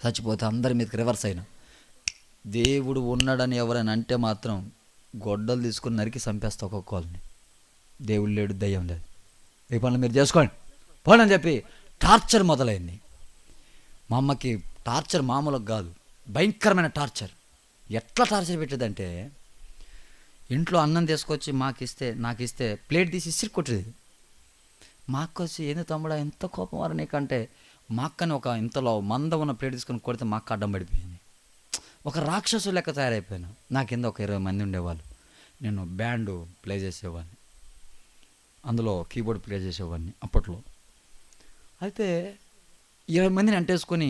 చచ్చిపోతే అందరి మీదకి రివర్స్ అయినా, దేవుడు ఉన్నాడని ఎవరైనా అంటే మాత్రం గొడ్డలు తీసుకుని నరికి చంపేస్తా ఒక్కొక్కరిని. దేవుడు లేడు, దయ్యం లేదు, ఈ పనులు మీరు చేసుకోండి పోండి అని చెప్పి టార్చర్ మొదలైంది. మా అమ్మకి టార్చర్ మామూలుగా కాదు, భయంకరమైన టార్చర్. ఎట్లా టార్చర్ పెట్టేదంటే, ఇంట్లో అన్నం తీసుకొచ్చి నాకు ఇస్తే ప్లేట్ తీసి ఇసిరి కొట్టేది. మా అక్క వచ్చి, ఏంది తమ్ముడా ఎంత కోపం వారు నీకంటే, మా అక్కని ఒక ఇంతలో మంద ఉన్న ప్లేట్ తీసుకొని కొడితే మా అక్క అడ్డం పడిపోయింది. ఒక రాక్షసు లెక్క తయారైపోయాను. నా కింద ఒక 20 మంది ఉండేవాళ్ళు. నేను బ్యాండ్ ప్లే చేసేవాడిని, అందులో కీబోర్డ్ ప్లే చేసేవాడిని అప్పట్లో. అయితే 20 మందిని అంటేసుకొని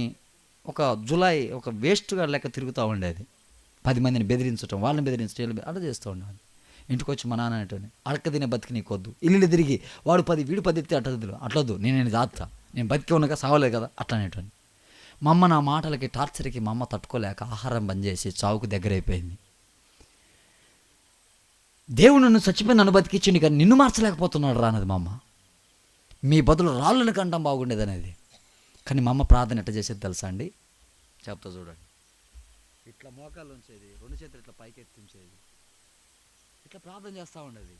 ఒక జులై ఒక వేస్ట్గా లెక్క తిరుగుతూ ఉండేది. 10 మందిని బెదిరించడం, వాళ్ళని బెదిరించడం, అలా చేస్తూ ఉండేవాడిని. ఇంటికి వచ్చి మా నాన్న అనేటోని, అడక తినే బతికి నీకొద్దు, ఇల్లు తిరిగి వాడు 10 వీడు 10 ఎత్తే అట్లొద్దు, నేను దాత్తా, నేను బతికి ఉన్నాక సావలేదు కదా అట్లా అనేటోని. మా అమ్మ నా మాటలకి టార్చర్కి మా అమ్మ తట్టుకోలేక ఆహారం బంద్ చేసి చావుకు దగ్గరైపోయింది. దేవుడు నన్ను చచ్చిపోయి నన్ను బతికిచ్చింది కానీ నిన్ను మార్చలేకపోతున్నాడు రా అన్నది మా అమ్మ. మీ బదులు రాళ్ళను కంటం బాగుండేది అనేది. కానీ మా అమ్మ ప్రార్థన ఎట్లా చేసేది తెలుసా అండి, చెప్తా చూడండి. ఇట్లా మోకాళ్ళు ఉంచేది, 2 చేతులు ఇట్లా పైకి ఎత్తించేది, ఇట్లా ప్రార్థన చేస్తూ ఉండేది.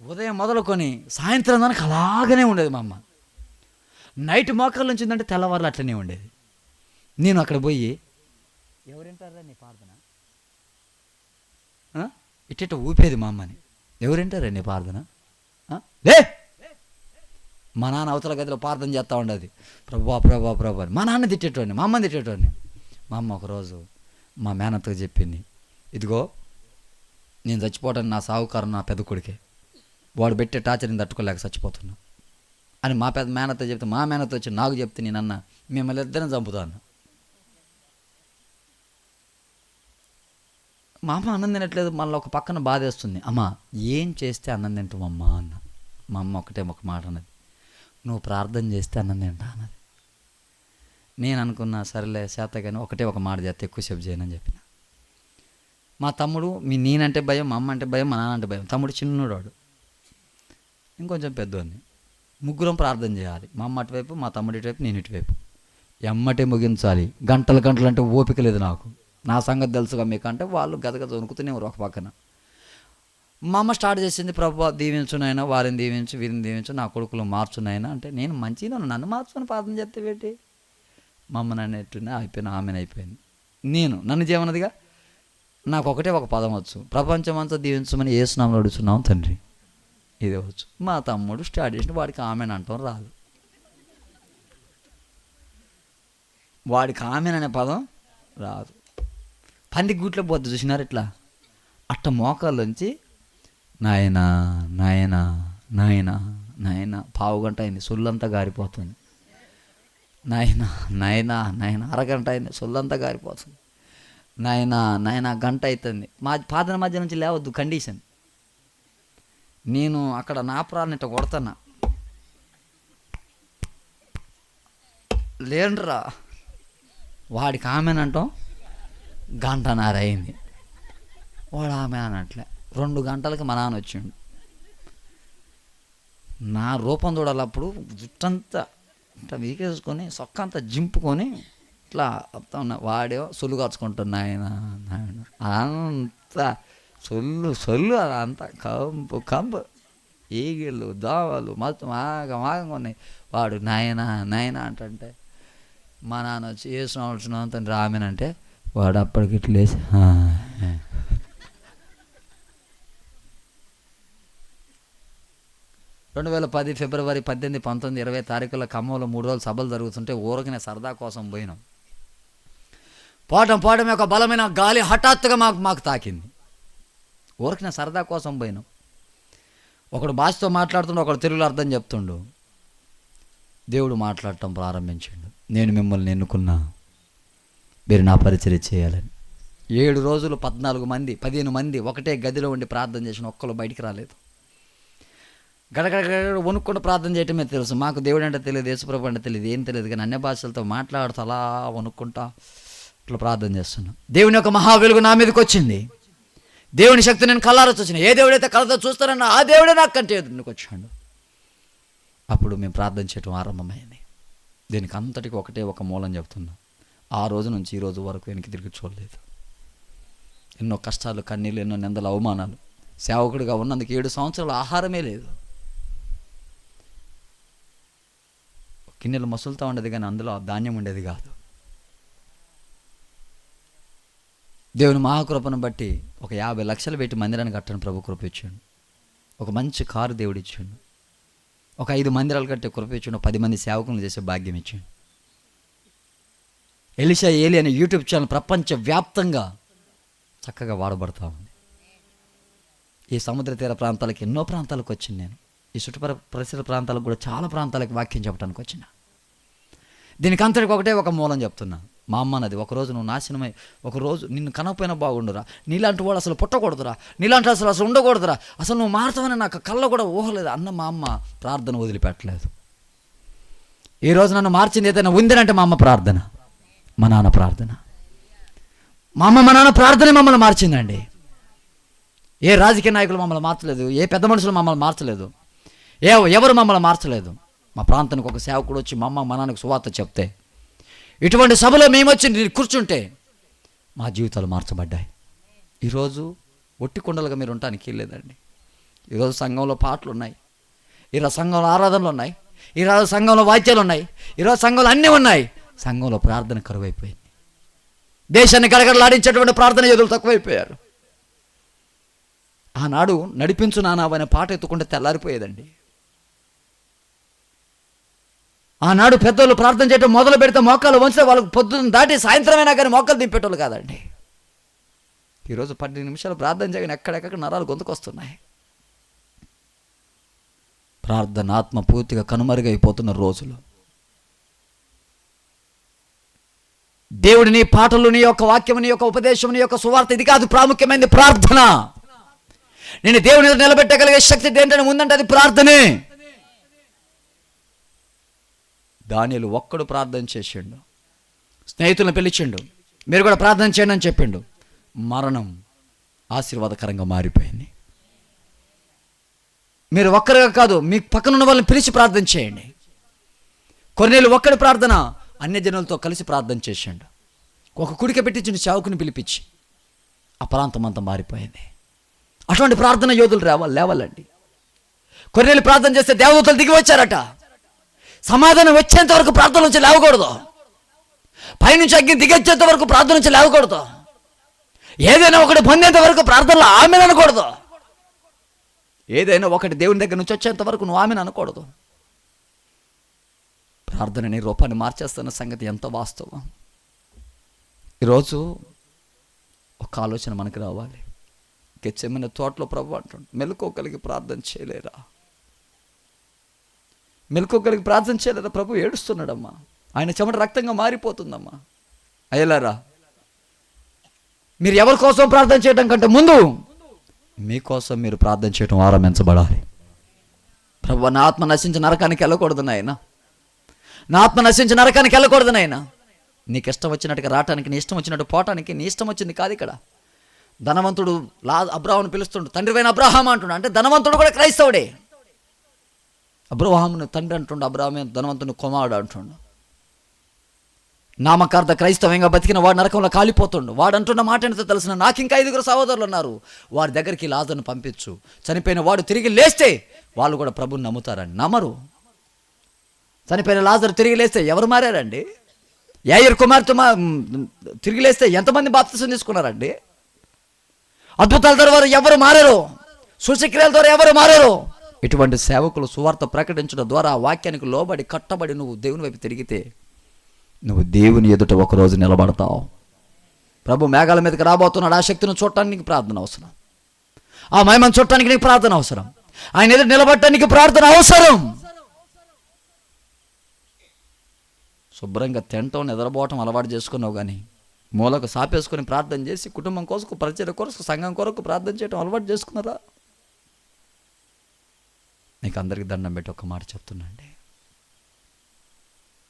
ఉదయం మొదలుకొని సాయంత్రం దానికి అలాగనే ఉండేది మా అమ్మ. నైట్ మోకాళ్ళు ఉంచిందంటే తెల్లవారులు అట్లనే ఉండేది. నేను అక్కడ పోయి, ఎవరింటారా నీ ప్రార్థన, ఇట్ట ఊపేది మా అమ్మని. ఎవరింటారా నీ ప్రార్థన, లే. మా నాన్న అవతల గదిలో ప్రార్థన చేస్తూ ఉండేది, ప్రభా ప్రభా ప్రభా అని. మా నాన్న తిట్టేటోడిని, మా అమ్మని తిట్టేటోడిని. మా అమ్మ ఒకరోజు మా మేనత్తకు చెప్పింది, ఇదిగో నేను చచ్చిపోవటానికి నా సావుకారం నా పెద్ద కొడుకే, వాడు పెట్టే టార్చర్ని తట్టుకోలేక చచ్చిపోతున్నా అని మా పెద్ద మేనత్త చెప్తే, మా మేనత్త వచ్చి నాకు చెప్తే నేనన్నా, మిమ్మల్ని ఇద్దరిని చంపుతాను. మా అమ్మ అన్నం తినట్లేదు, మళ్ళీ ఒక పక్కన బాధేస్తుంది. అమ్మ ఏం చేస్తే అన్నం తింటామమ్మా అన్న. మా అమ్మ ఒకటే ఒక మాట అన్నది, నువ్వు ప్రార్థన చేస్తే అన్నం తింటా అన్నది. నేను అనుకున్నా సరేలే చేత, కానీ ఒకటే ఒక మాట చేస్తే ఎక్కువసేపు చేయనని చెప్పిన. మా తమ్ముడు, నేనంటే భయం, మా అమ్మ అంటే భయం, మా నాన్న అంటే భయం. తమ్ముడు చిన్నోడు, ఇంకొంచెం పెద్దోడిని. ముగ్గురం ప్రార్థన చేయాలి. మా అమ్మ అటువైపు, మా తమ్ముడు ఇటువైపు, నేను ఇటువైపు. ఎమ్మటే ముగించాలి. గంటలు గంటలు అంటే ఓపిక లేదు నాకు. నా సంగతి తెలుసుగా మీకంటే వాళ్ళు గదగద వణుకుతూనేవారు ఒక పక్కన. మా అమ్మ స్టార్ట్ చేసింది, ప్రభువా దీవించునైనా, వారిని దీవించు, వీరిని దీవించు, నా కొడుకులు మార్చునైనా అంటే, నేను మంచిగా నన్ను మార్చుకొని ప్రార్థన చేస్తే పెట్టి మా అమ్మ నన్ను ఎట్టునే అయిపోయినా, ఆమెను అయిపోయింది. నేను నన్ను చేయమన్నదిగా, నాకు ఒకటే ఒక పదం వచ్చు, ప్రపంచమంతా దీవించమని యేసునామములో అడుగుతున్నాం తండ్రి, ఇదే వచ్చు. మా తమ్ముడు స్టార్ట్ చేసిన, వాడికి ఆమెను అంటాం రాదు, వాడికి ఆమెన్ అనే పదం రాదు. పంది గూట్లో పోద్దు చూసినారు ఇట్లా, అట్ట మోకాల్లోంచి నాయనా నాయనా నాయనా నాయనా, పావు గంట అయింది, సొల్లంతా గారిపోతుంది. నాయనా నాయనా నాయనా, అరగంట అయింది, సొల్లంతా గారిపోతుంది. నాయనా నాయనా, గంట అవుతుంది. మా పాదన మధ్య నుంచి లేవద్దు కండిషన్. నేను అక్కడ నా ప్రాణం ఇట్ట కొడుతున్నా, లేండ్రా, వాడికి ఆమెను అంటాం. గంటన్నర అయింది, వాడు ఆమె అనట్లే. 2 గంటలకి మా నాన్న వచ్చిండు. నా రూపం చూడాలప్పుడు జుట్టంతా ఇట్లా వీకేసుకొని, సొక్క అంతా జింపుకొని ఇట్లా వస్తా ఉన్నా. వాడేవో సొల్లు కాచుకుంటున్నా, ఆయన అంతా సొల్లు అదంతా కంపు ఈగిళ్ళు దోవలు మొత్తం ఆగంగా ఉన్నాయి. వాడు నాయనా నాయనా అంటే, మా నాన్న వచ్చి వేసిన తండ్రి ఆమెనంటే, వాడు అప్పటికి ఇట్లా లేచి 2010 ఫిబ్రవరి 18, 19, 20 తారీఖుల ఖమ్మంలో 3 రోజులు సభలు జరుగుతుంటే ఊరకనే సరదా కోసం పోయినాం. పోవటం యొక్క బలమైన గాలి హఠాత్తుగా మాకు తాకింది. ఊరకనే సరదా కోసం పోయినాం. ఒకడు భాషతో మాట్లాడుతుండు, ఒకడు తెలుగులో అర్థం చెప్తుండు. దేవుడు మాట్లాడటం ప్రారంభించిండు, నేను మిమ్మల్ని ఎన్నుకున్నా, మీరు నా పరిచర్య చేయాలని. 7 రోజులు 14 మంది 15 మంది ఒకటే గదిలో ఉండి ప్రార్థన చేసిన, ఒక్కరు బయటికి రాలేదు. గడగడ వణుక్కుంటూ ప్రార్థన చేయటమే తెలుసు మాకు. దేవుడు అంటే తెలియదు, యేసుప్రభు అంటే తెలియదు, ఏం తెలియదు. కానీ అన్య భాషలతో మాట్లాడుతూ అలా వణుక్కుంటా ఇట్లా ప్రార్థన చేస్తున్నాం. దేవుని యొక్క మహా వెలుగు నా మీదకి వచ్చింది. దేవుని శక్తి నేను కళ్ళారా చూసిన. ఏ దేవుడైతే కళ్ళతో చూస్తారన్నా ఆ దేవుడే నాకు కంటే ఎదురుకు వచ్చాడు. అప్పుడు మేము ప్రార్థన చేయటం ఆరంభమైంది. దీనికి అంతటికి ఒకటే ఒక మూలం చెప్తున్నా. ఆ రోజు నుంచి ఈ రోజు వరకు వెనక్కి తిరిగి చూడలేదు. ఎన్నో కష్టాలు, కన్నీళ్ళు, ఎన్నో నిందలు, అవమానాలు. సేవకుడిగా ఉన్నందుకు 7 సంవత్సరాలు ఆహారమే లేదు. గిన్నెలు మసులుతూ ఉండేది కానీ అందులో ధాన్యం ఉండేది కాదు. దేవుని మహాకృపను బట్టి ఒక 50 లక్షలు పెట్టి మందిరాన్ని కట్టని ప్రభు కృప ఇచ్చాడు. ఒక మంచి కారు దేవుడు ఇచ్చాడు. ఒక 5 మందిరాలు కట్టే కృప ఇచ్చాడు. 10 మంది సేవకులను చేసే భాగ్యం ఇచ్చాడు. ఎలిషా ఏలి అనే యూట్యూబ్ ఛానల్ ప్రపంచవ్యాప్తంగా చక్కగా వాడబడతా ఉంది. ఈ సముద్ర తీర ప్రాంతాలకు ఎన్నో ప్రాంతాలకు వచ్చింది నేను. ఈ పరిసర ప్రాంతాలకు కూడా చాలా ప్రాంతాలకు వాక్యం చెప్పడానికి వచ్చిన. దీనికి అంతటికి ఒకటే ఒక మూలం చెప్తున్నా. మా అమ్మ అన్నది, ఒకరోజు నువ్వు నాశనమై, ఒకరోజు నిన్ను కనకపోయినా బాగుండురా, నీలాంటి వాడు అసలు పుట్టకూడదురా, నీలాంటి అసలు ఉండకూడదురా, అసలు నువ్వు మారుతావని నాకు కళ్ళ కూడా ఊహలేదు అన్న మా అమ్మ ప్రార్థన వదిలిపెట్టలేదు. ఈరోజు నన్ను మార్చింది ఏదైనా ఉందనంటే మా అమ్మ ప్రార్థన, మా నాన్న ప్రార్థన. మా అమ్మ మా నాన్న ప్రార్థనే మమ్మల్ని మార్చిందండి. ఏ రాజకీయ నాయకులు మమ్మల్ని మార్చలేదు, ఏ పెద్ద మనుషులు మమ్మల్ని మార్చలేదు, ఎవరు మమ్మల్ని మార్చలేదు. మా ప్రాంతానికి ఒక సేవకుడు వచ్చి మా అమ్మ మా నాన్నకు సువార్త చెప్తే, ఇటువంటి సభలో మేము వచ్చి కూర్చుంటే మా జీవితాలు మార్చబడ్డాయి. ఈరోజు ఒట్టి కుండలుగా మీరు ఉండటానికి లేదండి. ఈరోజు సంఘంలో పాటలు ఉన్నాయి, ఈరోజు సంఘంలో ఆరాధనలు ఉన్నాయి, ఈరోజు సంఘంలో వాద్యాలు ఉన్నాయి, ఈరోజు సంఘంలో అన్నీ ఉన్నాయి. సంఘంలో ప్రార్థన కరువైపోయింది. దేశాన్ని గడగడలాడించేటువంటి ప్రార్థన యోధులు తక్కువైపోయారు. ఆనాడు నడిపించు నానావనే పాట ఎత్తుకుంటే తెల్లారిపోయేదండి. ఆనాడు పెద్దోళ్ళు ప్రార్థన చేయడం మొదలు పెడితే మోకాలు వంచితే వాళ్ళకు పొద్దున్న దాటి సాయంత్రమైనా కానీ మోకాలు దింపేటోళ్ళు కాదండి. ఈరోజు 10 నిమిషాలు ప్రార్థన చేయగానే ఎక్కడెక్కడ నరాలు గొంతుకొస్తున్నాయి. ప్రార్థన ఆత్మ పూర్తిగా కనుమరుగైపోతున్న రోజులు. దేవుడి నీ పాటలు, నీ యొక్క వాక్యం, నీ యొక్క ఉపదేశం, నీ యొక్క సువార్త ఇది కాదు ప్రాముఖ్యమైనది ప్రార్థన. నేను దేవుని ఎదుట నిలబెట్టగలిగే శక్తి ఏంటంటే ముందంటే అది ప్రార్థనే. దానియేలు ఒక్కడు ప్రార్థన చేసిండు, స్నేహితులను పిలిచిండు, మీరు కూడా ప్రార్థన చేయండి అని చెప్పిండు. మరణం ఆశీర్వాదకరంగా మారిపోయింది. మీరు ఒక్కరుగా కాదు, మీ పక్కనున్న వాళ్ళని పిలిచి ప్రార్థన చేయండి. కొన్నేళ్ళు ఒక్కడి ప్రార్థన అన్య జనులతో కలిసి ప్రార్థన చేసిండు. ఒక కుడిక పెట్టించిన చావుకుని పిలిపించి ఆ ప్రాంతం అంతా మారిపోయింది. అటువంటి ప్రార్థన యోధులు లేవాలండి. కొన్నేళ్ళు ప్రార్థన చేస్తే దేవదూతలు దిగి వచ్చారట. సమాధానం వచ్చేంత వరకు ప్రార్థన నుంచి లేవకూడదు. పైనుంచి అగ్ని దిగొచ్చేంత వరకు ప్రార్థన నుంచి లేవకూడదు. ఏదైనా ఒకటి పొందేంత వరకు ప్రార్థనలో ఆమెను అనకూడదు. ఏదైనా ఒకటి దేవుని దగ్గర నుంచి వచ్చేంత వరకు నువ్వు ఆమెను అనకూడదు. ప్రార్థన నీ రూపాన్ని మార్చేస్తున్న సంగతి ఎంత వాస్తవం. ఈరోజు ఒక ఆలోచన మనకు రావాలి. గెత్సేమనే తోటలో ప్రభు అంటుండు, మెలకువగలిగి ప్రార్థన చేయలేరా? మెలకువగలిగి ప్రార్థన చేయలేరా? ప్రభు ఏడుస్తున్నాడమ్మా, ఆయన చెమట రక్తంగా మారిపోతుందమ్మా. అయ్యలారా, మీరు ఎవరి కోసం ప్రార్థన చేయడం కంటే ముందు మీకోసం మీరు ప్రార్థన చేయడం ఆరంభించబడాలి. ప్రభు, నా ఆత్మ నశించి నరకానికి వెళ్ళకూడదు నాయన, నా ఆత్మ నశించి నరకానికి వెళ్ళకూడదు నాయన. నీకు ఇష్టం వచ్చినట్టుగా రావటానికి, నీ ఇష్టం వచ్చినట్టు పోవటానికి నీ ఇష్టం వచ్చింది కాదు. ఇక్కడ ధనవంతుడు అబ్రాహామును పిలుస్తుండు, తండ్రివైన అబ్రాహాం అంటుండు. అంటే ధనవంతుడు కూడా క్రైస్తవుడే. అబ్రాహామును తండ్రి అంటుండు, అబ్రాహామే ధనవంతుని కుమారుడు అంటుండు. నామకార్థ క్రైస్తవంగా బతికిన వాడు నరకంలో కాలిపోతుండు. వాడు అంటున్న మాట ఏంటో తెలిసిన, నాకు ఇంకా 5 సహోదరులు ఉన్నారు, వారి దగ్గరికి లాజరును పంపించు, చనిపోయిన వాడు తిరిగి లేస్తే వాళ్ళు కూడా ప్రభుని నమ్ముతారండి. నమ్మరు. చనిపోయిన లాజరు తిరిగి లేస్తే ఎవరు మారారండి? యాయిరు కుమార్తె తిరిగి లేస్తే ఎంతమంది బాప్తిసం తీసుకున్నారండి? అద్భుతాల ద్వారా ఎవరు మారారు? సూచక్రియల ద్వారా ఎవరు మారారు? ఇటువంటి సేవకులు సువార్త ప్రకటించడం ద్వారా వాక్యానికి లోబడి కట్టబడి నువ్వు దేవుని వైపు తిరిగితే నువ్వు దేవుని ఎదుట ఒకరోజు నిలబడతావు. ప్రభు మేఘాల మీదకి రాబోతున్నాడు. ఆ శక్తిని చూడటానికి నీకు ప్రార్థన అవసరం. ఆ మహిమను చూడటానికి నీకు ప్రార్థన అవసరం. ఆయన ఎదుట నిలబడటానికి ప్రార్థన అవసరం. శుభ్రంగా తినటం, నిద్రపోవటం అలవాటు చేసుకున్నావు, కానీ మూలకు సాపేసుకొని ప్రార్థన చేసి కుటుంబం కొరకు, పరిచయ కొరకు, సంఘం కొరకు ప్రార్థన చేయడం అలవాటు చేసుకున్నారా? నీకు అందరికి దండం పెట్టి ఒక మాట చెప్తున్నాండి,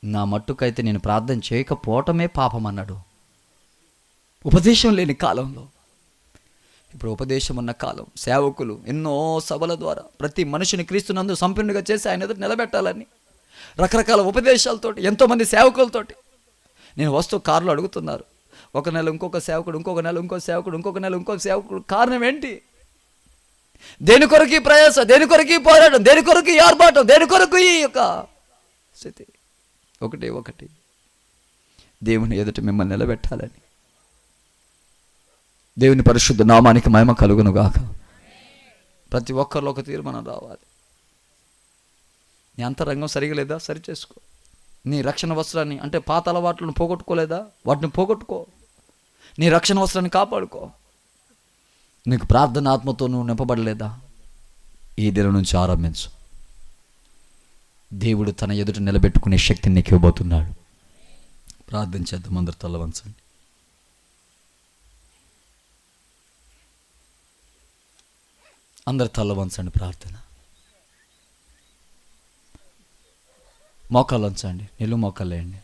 నా మట్టుకైతే నేను ప్రార్థన చేయకపోవటమే పాపం అన్నాడు. ఉపదేశం లేని కాలంలో, ఇప్పుడు ఉపదేశం ఉన్న కాలం, సేవకులు ఎన్నో సభల ద్వారా ప్రతి మనిషిని క్రీస్తునందు సంపన్నుగా చేసి ఆయన ఎదుట నిలబెట్టాలని రకరకాల ఉపదేశాలతోటి, ఎంతోమంది సేవకులతోటి నేను వస్తూ కారులో అడుగుతున్నారు. ఒక నెల ఇంకొక సేవకుడు, ఇంకొక నెల ఇంకో సేవకుడు, ఇంకొక నెల ఇంకో సేవకుడు. కారణం ఏంటి? దేని కొరకు ఈ ప్రయాస, దేని కొరకు ఈ పోరాటం, దేని కొరకు ఈ ఆర్భాటం, దేని కొరకు ఈ యొక్క స్థితి? ఒకటి దేవుని ఎదుట మిమ్మల్ని నిలబెట్టాలని. దేవుని పరిశుద్ధ నామానికి మహిమ కలుగును గాక. ప్రతి ఒక్కరిలో ఒక తీర్మానం రావాలి. నీ అంతరంగం సరిగా లేదా? సరి చేసుకో. నీ రక్షణ వస్త్రాన్ని, అంటే పాత అలవాట్లను పోగొట్టుకోలేదా? వాటిని పోగొట్టుకో. నీ రక్షణ వస్త్రాన్ని కాపాడుకో. నీకు ప్రార్థన ఆత్మతో నువ్వు నింపబడలేదా? ఈ దినం నుంచి ఆరంభించు. దేవుడు తన ఎదుట నిలబెట్టుకునే శక్తిని నీకు ఇవ్వబోతున్నాడు. ప్రార్థన చేద్దాం. అందరు తల వంచండి. అందరు తల వంచండి. ప్రార్థన. మోకాలు వంచండి. నిలువు మోకాలు వేయండి.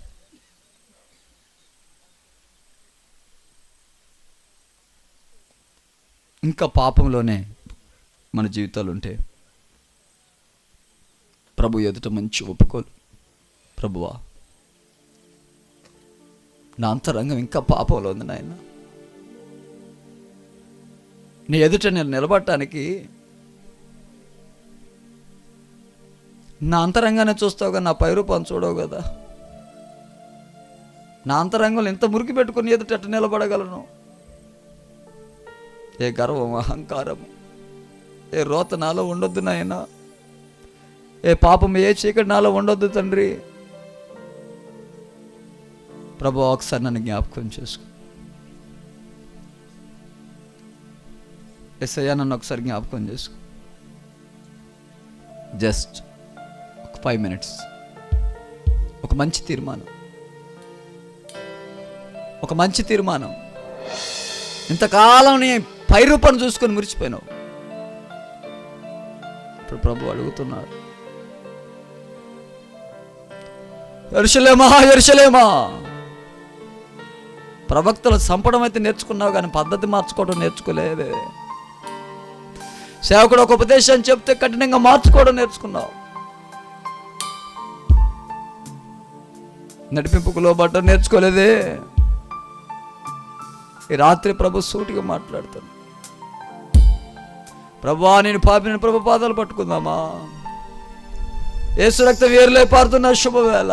ఇంకా పాపంలోనే మన జీవితాలు ఉంటే ప్రభు ఎదుట మంచి ఒప్పుకోలు. ప్రభువా, నా అంతరంగం ఇంకా పాపంలో ఉంది నాయన, నీ ఎదుట నేను నిలబడటానికి నా అంతరంగానే చూస్తావు కదా, నా పై రూపాన్ని చూడవు కదా. నా అంతరంగంలో ఎంత మురికి పెట్టుకుని ఎదుట నిలబడగలను? ఏ గర్వం, అహంకారము, ఏ రోత నాలో ఉండొద్దు నాయనా. ఏ పాపం, ఏ చీకటి నాలో ఉండొద్దు తండ్రి. ప్రభు ఒకసారి నన్ను జ్ఞాపకం చేసుకో. యేసయ్యా నన్ను ఒకసారి జ్ఞాపకం చేసుకో. జస్ట్ ఒక 5 minutes, ఒక మంచి తీర్మానం, ఒక మంచి తీర్మానం. ఇంతకాలం నీ పై రూపాన్ని చూసుకొని మురిచిపోయినావు. ఇప్పుడు ప్రభు అడుగుతున్నాడు, యెరూషలేమా, యెరూషలేమా, ప్రవక్తలు చంపడం అయితే నేర్చుకున్నావు కానీ పద్ధతి మార్చుకోవడం నేర్చుకోలేదే. సేవకుడు ఒక ఉపదేశం చెప్తే కఠినంగా మార్చుకోవడం నేర్చుకున్నావు. నడిపింపుకు లోబడ్డం నేర్చుకోలేదే. ఈ రాత్రి ప్రభు సూటిగా మాట్లాడుతాను. ప్రభువా, నేను పాపిని ప్రభు పాదాలు పట్టుకుందామా? యేసు రక్తం వేరులే పారుతున్న శుభవేళ,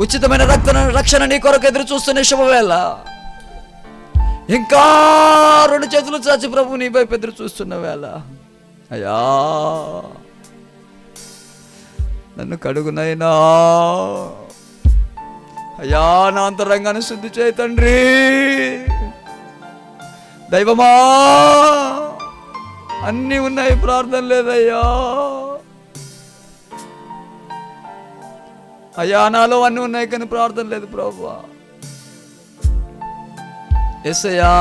ఉచితమైన రక్షణ నీ కొరకు ఎదురు చూస్తున్న శుభవేళ. ఇంకా 2 చేతులు చాచి ప్రభు నీ వైపు ఎదురు చూస్తున్న వేళ. అయ్యా, నన్ను కడుగునైనా. అయ్యా, నా అంతరంగాన్ని శుద్ధి చేయి తండ్రి. దైవమా, అన్నీ ఉన్నాయి, ప్రార్థన లేదయ్యా. అయ్యా, నాలో అన్నీ ఉన్నాయి కానీ ప్రార్థన లేదు ప్రభువా. యేసయ్యా,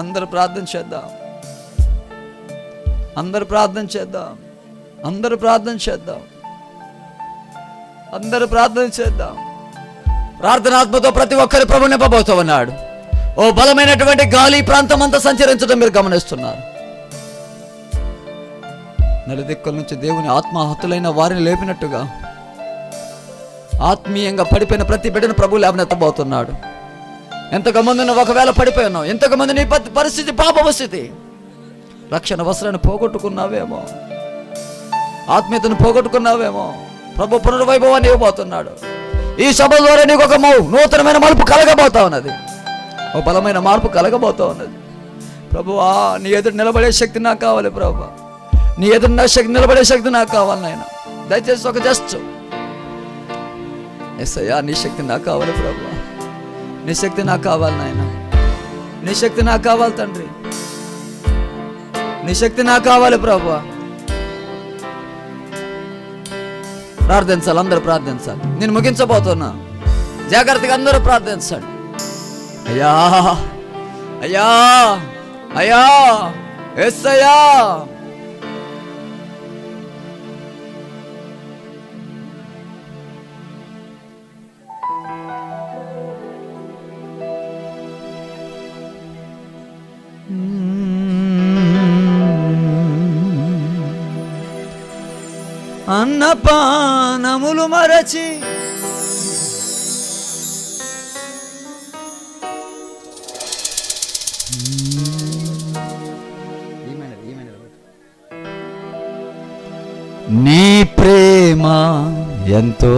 అందరూ ప్రార్థన చేద్దాం, అందరూ ప్రార్థన చేద్దాం, అందరూ ప్రార్థన చేద్దాం, అందరూ ప్రార్థన చేద్దాం. ప్రార్థనాత్మతో ప్రతి ఒక్కరి ప్రభు నింపబోతూ ఉన్నాడు. ఓ బలమైనటువంటి గాలి ప్రాంతం అంతా సంచరించడం మీరు గమనిస్తున్నారు. నలుదిక్కుల నుంచి దేవుని ఆత్మహతులైన వారిని లేపినట్టుగా ఆత్మీయంగా పడిపోయిన ప్రతి బిడ్డను ప్రభు లేవనెత్తబోతున్నాడు. ఎంతకుమంది నువ్వు ఒకవేళ పడిపోయి ఉన్నావు, ఎంతకుమంది నీ పరిస్థితి పాప స్థితి, రక్షణ వస్త్రాన్ని పోగొట్టుకున్నావేమో, ఆత్మీయతను పోగొట్టుకున్నావేమో. ప్రభు పునర్వైభవాన్ని ఇవ్వబోతున్నాడు. ఈ సభ ద్వారా నీకు ఒక నూతనమైన మలుపు కలగబోతా ఉన్నది, ఒక బలమైన మార్పు కలగబోతా ఉన్నది. ప్రభువా, నీ ఎదురు నిలబడే శక్తి నాకు కావాలి ప్రభు. నీ ఎదురు నిలబడే శక్తి నాకు కావాలి నాయన. దయచేసి ఒక జస్ట్ యేసయ్యా, నీ శక్తి నాకు కావాలి ప్రభు. నీ శక్తి నాకు కావాలి నాయన. నీ శక్తి నాకు కావాలి తండ్రి. నీ శక్తి నాకు కావాలి ప్రభు. ప్రార్థించాలి, అందరూ ప్రార్థించాలి. నేను ముగించబోతున్నా, జాగ్రత్తగా అందరూ ప్రార్థించండి. అయ్యా, అయ్యా, అయ్యా, యేసయ్యా, అన్నపానములు మరచి నీ ప్రేమ ఎంతో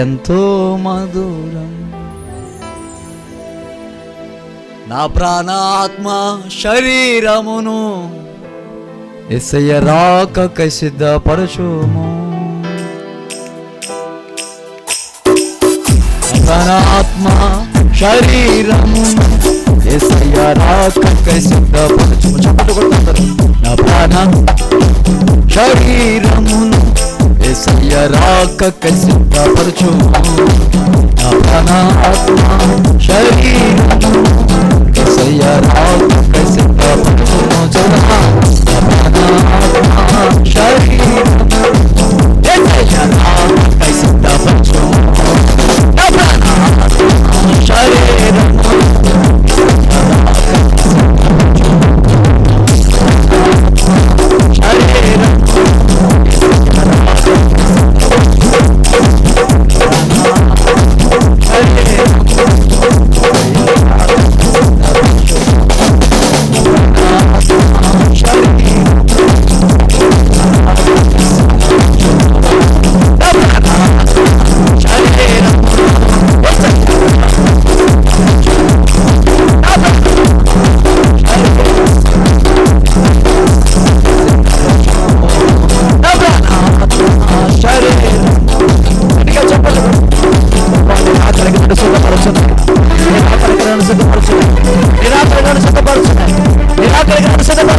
ఎంతో మధురం, నా ప్రాణాత్మ శరీరమును యేసయ్య రాకకై సిద్ధపరచుము. ప్రాణాత్మ శరీరమును యేసయ్య రాకకై సిద్ధపరచుము. చప్పట్లు కొడతారు. నా ప్రాణ శరీరమును యేసయ్య రాకకై సిద్ధపరచుము. నా ప్రాణాత్మ శరీరమును యేసయ్య రాకకై సిద్ధపరచుము. చూడమా, నా ప్రాణాత్మ శరీరమును యేసయ్య రాకకై సిద్ధపరచుము. నా ప్రాణాత్మ శరీరమును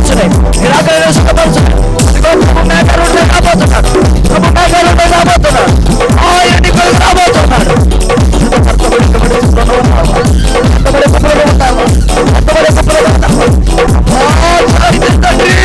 సుఖపరచున్నాయి, నీ రాకడలో సుఖపరచున్నాయి. ఇదిగో ప్రభు మేఘాలు ఉంటే రాబోతున్నాడు, ప్రభు మేఘాలు ఉంటే రాబోతున్నాడు, ఆయన నీ కొరకు రాబోతున్నాడు. తండ్రి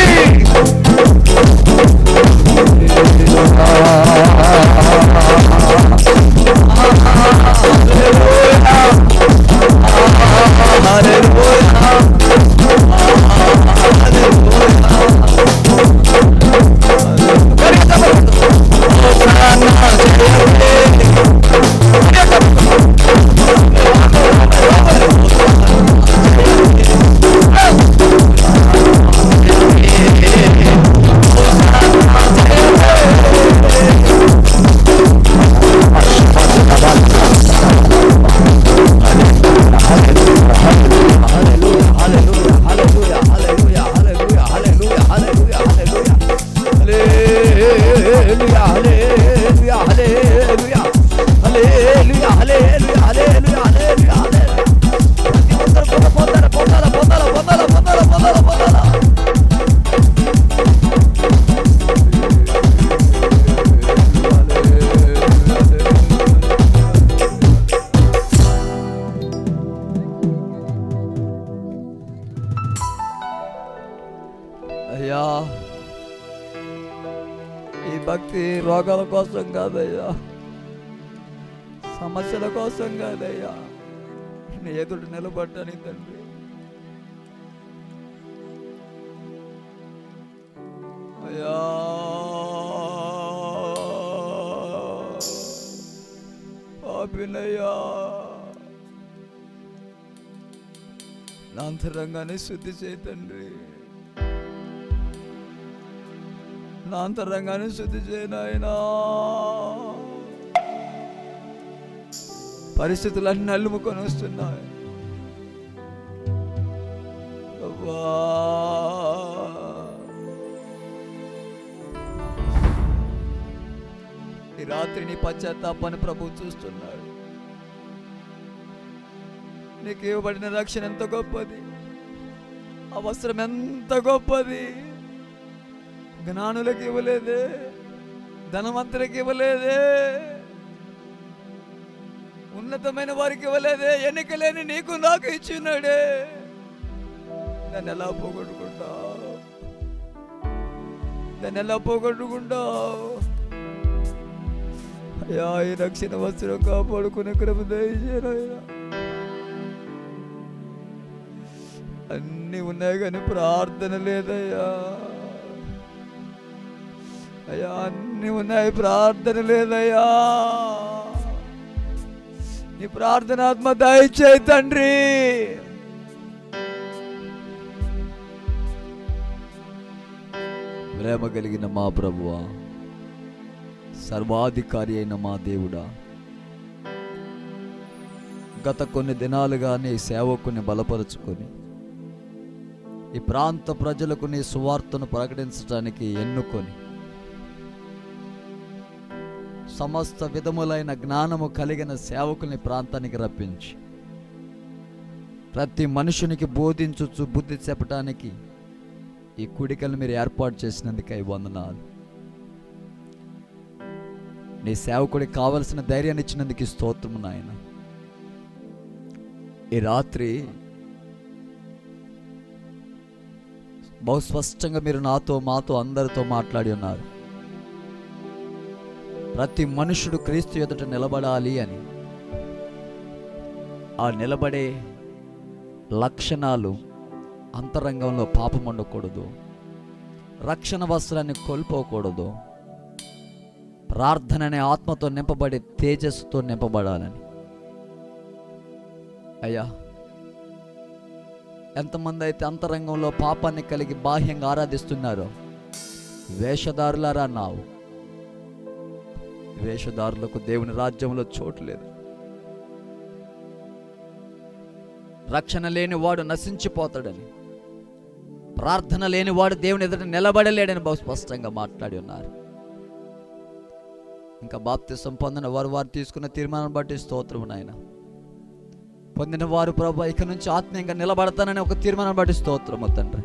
అయ్యా, ఈ భక్తి రోగాల కోసం కాదయ్యా, సమస్యల కోసం కాదయ్యా, నీ ఎదుట నిలబడ్డాని తండ్రి. అయ్యా పాపినయ్యా, నా అంతరంగాన్ని శుద్ధి చేయి తండ్రి, నా అంతరంగాన్ని శుద్ధి చేయనాయనా. పరిస్థితులన్నీ అల్లుముకొని వస్తున్నాయి అవ్వా. ఈ రాత్రి నీ పశ్చాత్తాపాన్ని ప్రభువు చూస్తున్నాడు. నీకు ఇవ్వబడిన రక్షణ ఎంత గొప్పది, అవసరం ఎంత గొప్పది. జ్ఞానులకు ఇవ్వలేదే, ధనవంతులకు ఇవ్వలేదే, ఉన్నతమైన వారికి ఇవ్వలేదే, ఎన్నిక లేని నీకు నాకు ఇచ్చినాడే. దాన్ని ఎలా పోగొట్టుకుంటావు, దాన్ని ఎలా పోగొట్టుకుంటావు? అయ్యా, ఈ రక్షణ వస్త్రం కాపాడుకునే కృప దయచేయనా. అన్నీ ఉన్నాయి కానీ ప్రార్థన లేదయ్యా. అయ్యా, అన్నీ ఉన్నాయి, ప్రార్థన లేదయ్యా. నీ ప్రార్థనాత్మ దయచేయి తండ్రి. ప్రేమ కలిగిన మా ప్రభువా, సర్వాధికారి అయిన మా దేవుడా, గత కొన్ని దినాలుగా నీ సేవకుని బలపరుచుకొని ఈ ప్రాంత ప్రజలకు నీ సువార్తను ప్రకటించడానికి ఎన్నుకొని సమస్త విధములైన జ్ఞానము కలిగిన సేవకుని ప్రాంతానికి రప్పించి ప్రతి మనుషునికి బోధించుచు బుద్ధి చెప్పటానికి ఈ కూడికలు మీరు ఏర్పాటు చేసినందుకై వందనాలు. నీ సేవకుడికి కావలసిన ధైర్యాన్ని ఇచ్చినందుకు స్తోత్రము నాయన. ఈ రాత్రి బహు స్పష్టంగా మీరు నాతో మాతో అందరితో మాట్లాడి ఉన్నారు. ప్రతి మనుషుడు క్రీస్తు ఎదుట నిలబడాలి అని, ఆ నిలబడే లక్షణాలు అంతరంగంలో పాపం ఉండకూడదు, రక్షణ వస్త్రాన్ని కోల్పోకూడదు, ప్రార్థన అనే ఆత్మతో నింపబడే తేజస్సుతో నింపబడాలని. అయ్యా, ఎంతమంది అయితే అంతరంగంలో పాపాన్ని కలిగి బాహ్యంగా ఆరాధిస్తున్నారో వేషధారులారా అన్నావు. వేషధారులకు దేవుని రాజ్యంలో చోటు లేదు. రక్షణ లేని వాడు నశించిపోతాడని, ప్రార్థన లేని వాడు దేవుని ఎదుట నిలబడలేడని బహు స్పష్టంగా మాట్లాడి ఉన్నారు. ఇంకా బాప్తిసం పొందిన వారు వారు తీసుకున్న తీర్మానం బట్టి స్తోత్రము నాయన. పొందిన వారు ప్రభు ఇక నుంచి ఆత్మీయంగా నిలబడతానని ఒక తీర్మానం బట్టి స్తోత్రము తండ్రి.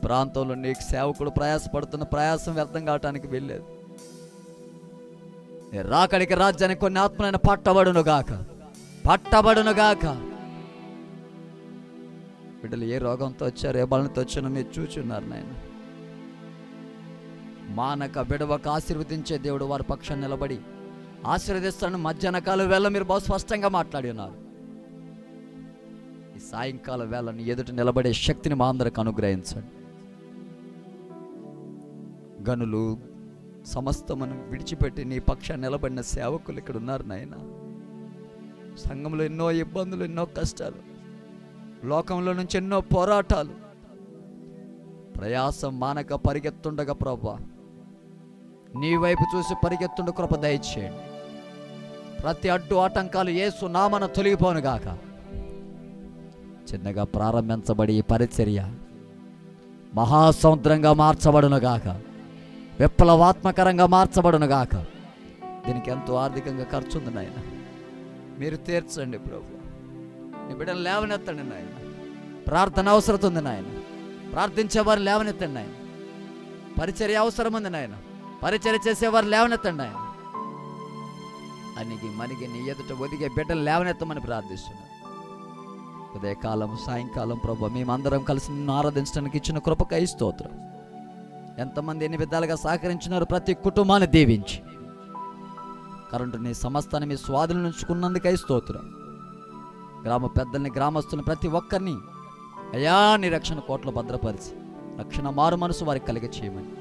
ప్రాంతంలో నీకు సేవకుడు ప్రయాసపడుతున్న ప్రయాసం వ్యర్థం కావటానికి వెళ్ళలేదు. నీ రాకడికి రాజ్యానికి కొన్ని ఆత్మలైన పట్టబడును గాక. బిడ్డలు ఏ రోగంతో వచ్చారు, ఏ బలంతో వచ్చారో మీరు చూచున్నారు నాయన. మానక బిడవక ఆశీర్వదించే దేవుడు వారి పక్షాన్ని నిలబడి ఆశీర్వదిస్తాను. మధ్యాహ్న కాలం వేళ మీరు బహు స్పష్టంగా మాట్లాడి ఉన్నారు. ఈ సాయంకాల వేళ నీ ఎదుట నిలబడే శక్తిని మా అందరికి అనుగ్రహించండి. గనులు సమస్తమును విడిచిపెట్టి నీ పక్షాన్ని నిలబడిన సేవకులు ఇక్కడ ఉన్నారు నాయన. సంఘంలో ఎన్నో ఇబ్బందులు, ఎన్నో కష్టాలు, లోకంలో నుంచి ఎన్నో పోరాటాలు, ప్రయాసం మానక పరిగెత్తుండగా ప్రభా నీ వైపు చూసి పరిగెత్తుండ కృప దయచేయండి. ప్రతి అడ్డు ఆటంకాలు యేసు నామన తొలగిపోను గాక. చిన్నగా ప్రారంభించబడి ఈ పరిచర్య మహాసముద్రంగా మార్చబడును గాక, విప్లవాత్మకరంగా మార్చబడును గాక. దీనికి ఎంతో ఆర్థికంగా ఖర్చు ఉంది నాయన, మీరు తీర్చండి ప్రభు. నీ బిడ్డను లేవనెత్తండి నాయన. ప్రార్థన అవసరం ఉంది నాయన, ప్రార్థించేవారు లేవనెత్తండి నాయన. పరిచర్య అవసరం ఉంది నాయన, పరిచర్య చేసేవారు లేవనెత్తండి నాయన. అనిగి మనిగి నీ ఎదుట ఒదిగే బిడ్డలు లేవనెత్తమని ప్రార్థిస్తున్నాను. ఉదయకాలం సాయంకాలం ప్రభు మేమందరం కలిసి నిన్ను ఆరాధించడానికి ఇచ్చిన కృపకై స్తోత్రం. ఎంతమంది ఎన్ని విధాలుగా సహకరించినారు ప్రతి కుటుంబాన్ని దీవించి కరెంటు నీ సమస్తాన్ని మీ స్వాధీనం ఉంచుకున్నందుకై స్తోత్రం. గ్రామ పెద్దల్ని, గ్రామస్తుల్ని, ప్రతి ఒక్కరిని అయా నీ రక్షణ కోట్ల భద్రపరిచి రక్షణ మారు మనసు వారికి కలిగ చేయమని,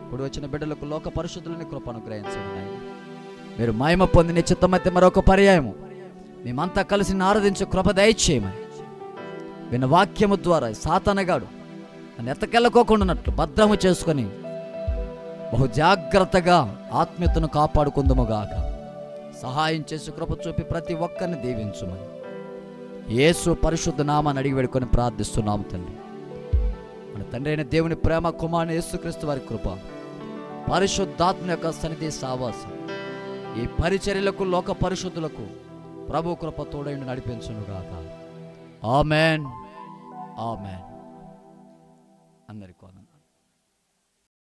ఇప్పుడు వచ్చిన బిడ్డలకు లోక పరిశుద్ధులని కృప అనుగ్రహించండి నాయన. మీరు మహిమ పొందిన చిత్తమైతే మరొక పర్యాయము మేమంతా కలిసి ఆరాధించే కృప దయచేయమని, విన్న వాక్యము ద్వారా సాతానగాడు నన్ను ఎత్తకెళ్ళకోకుండానట్లు భద్రము చేసుకొని బహు జాగ్రత్తగా ఆత్మీయతను కాపాడుకుందుముగాక. సహాయం చేసి కృప చూపి ప్రతి ఒక్కరిని దీవించుమని యేసు పరిశుద్ధ నామాన్ని అడిగి వేడుకొని ప్రార్థిస్తున్నాము తండ్రి. మన తండ్రి అయిన దేవుని ప్రేమ, కుమారుని యేసుక్రీస్తు వారి కృప, పరిశుద్ధాత్మ యొక్క సన్నిధి సావాసం ఈ పరిచర్యలకు, లోక పరిశుద్ధులకు ప్రభు కృప తోడైండి నడిపించునుగాక. Amen, amen. అందరికీ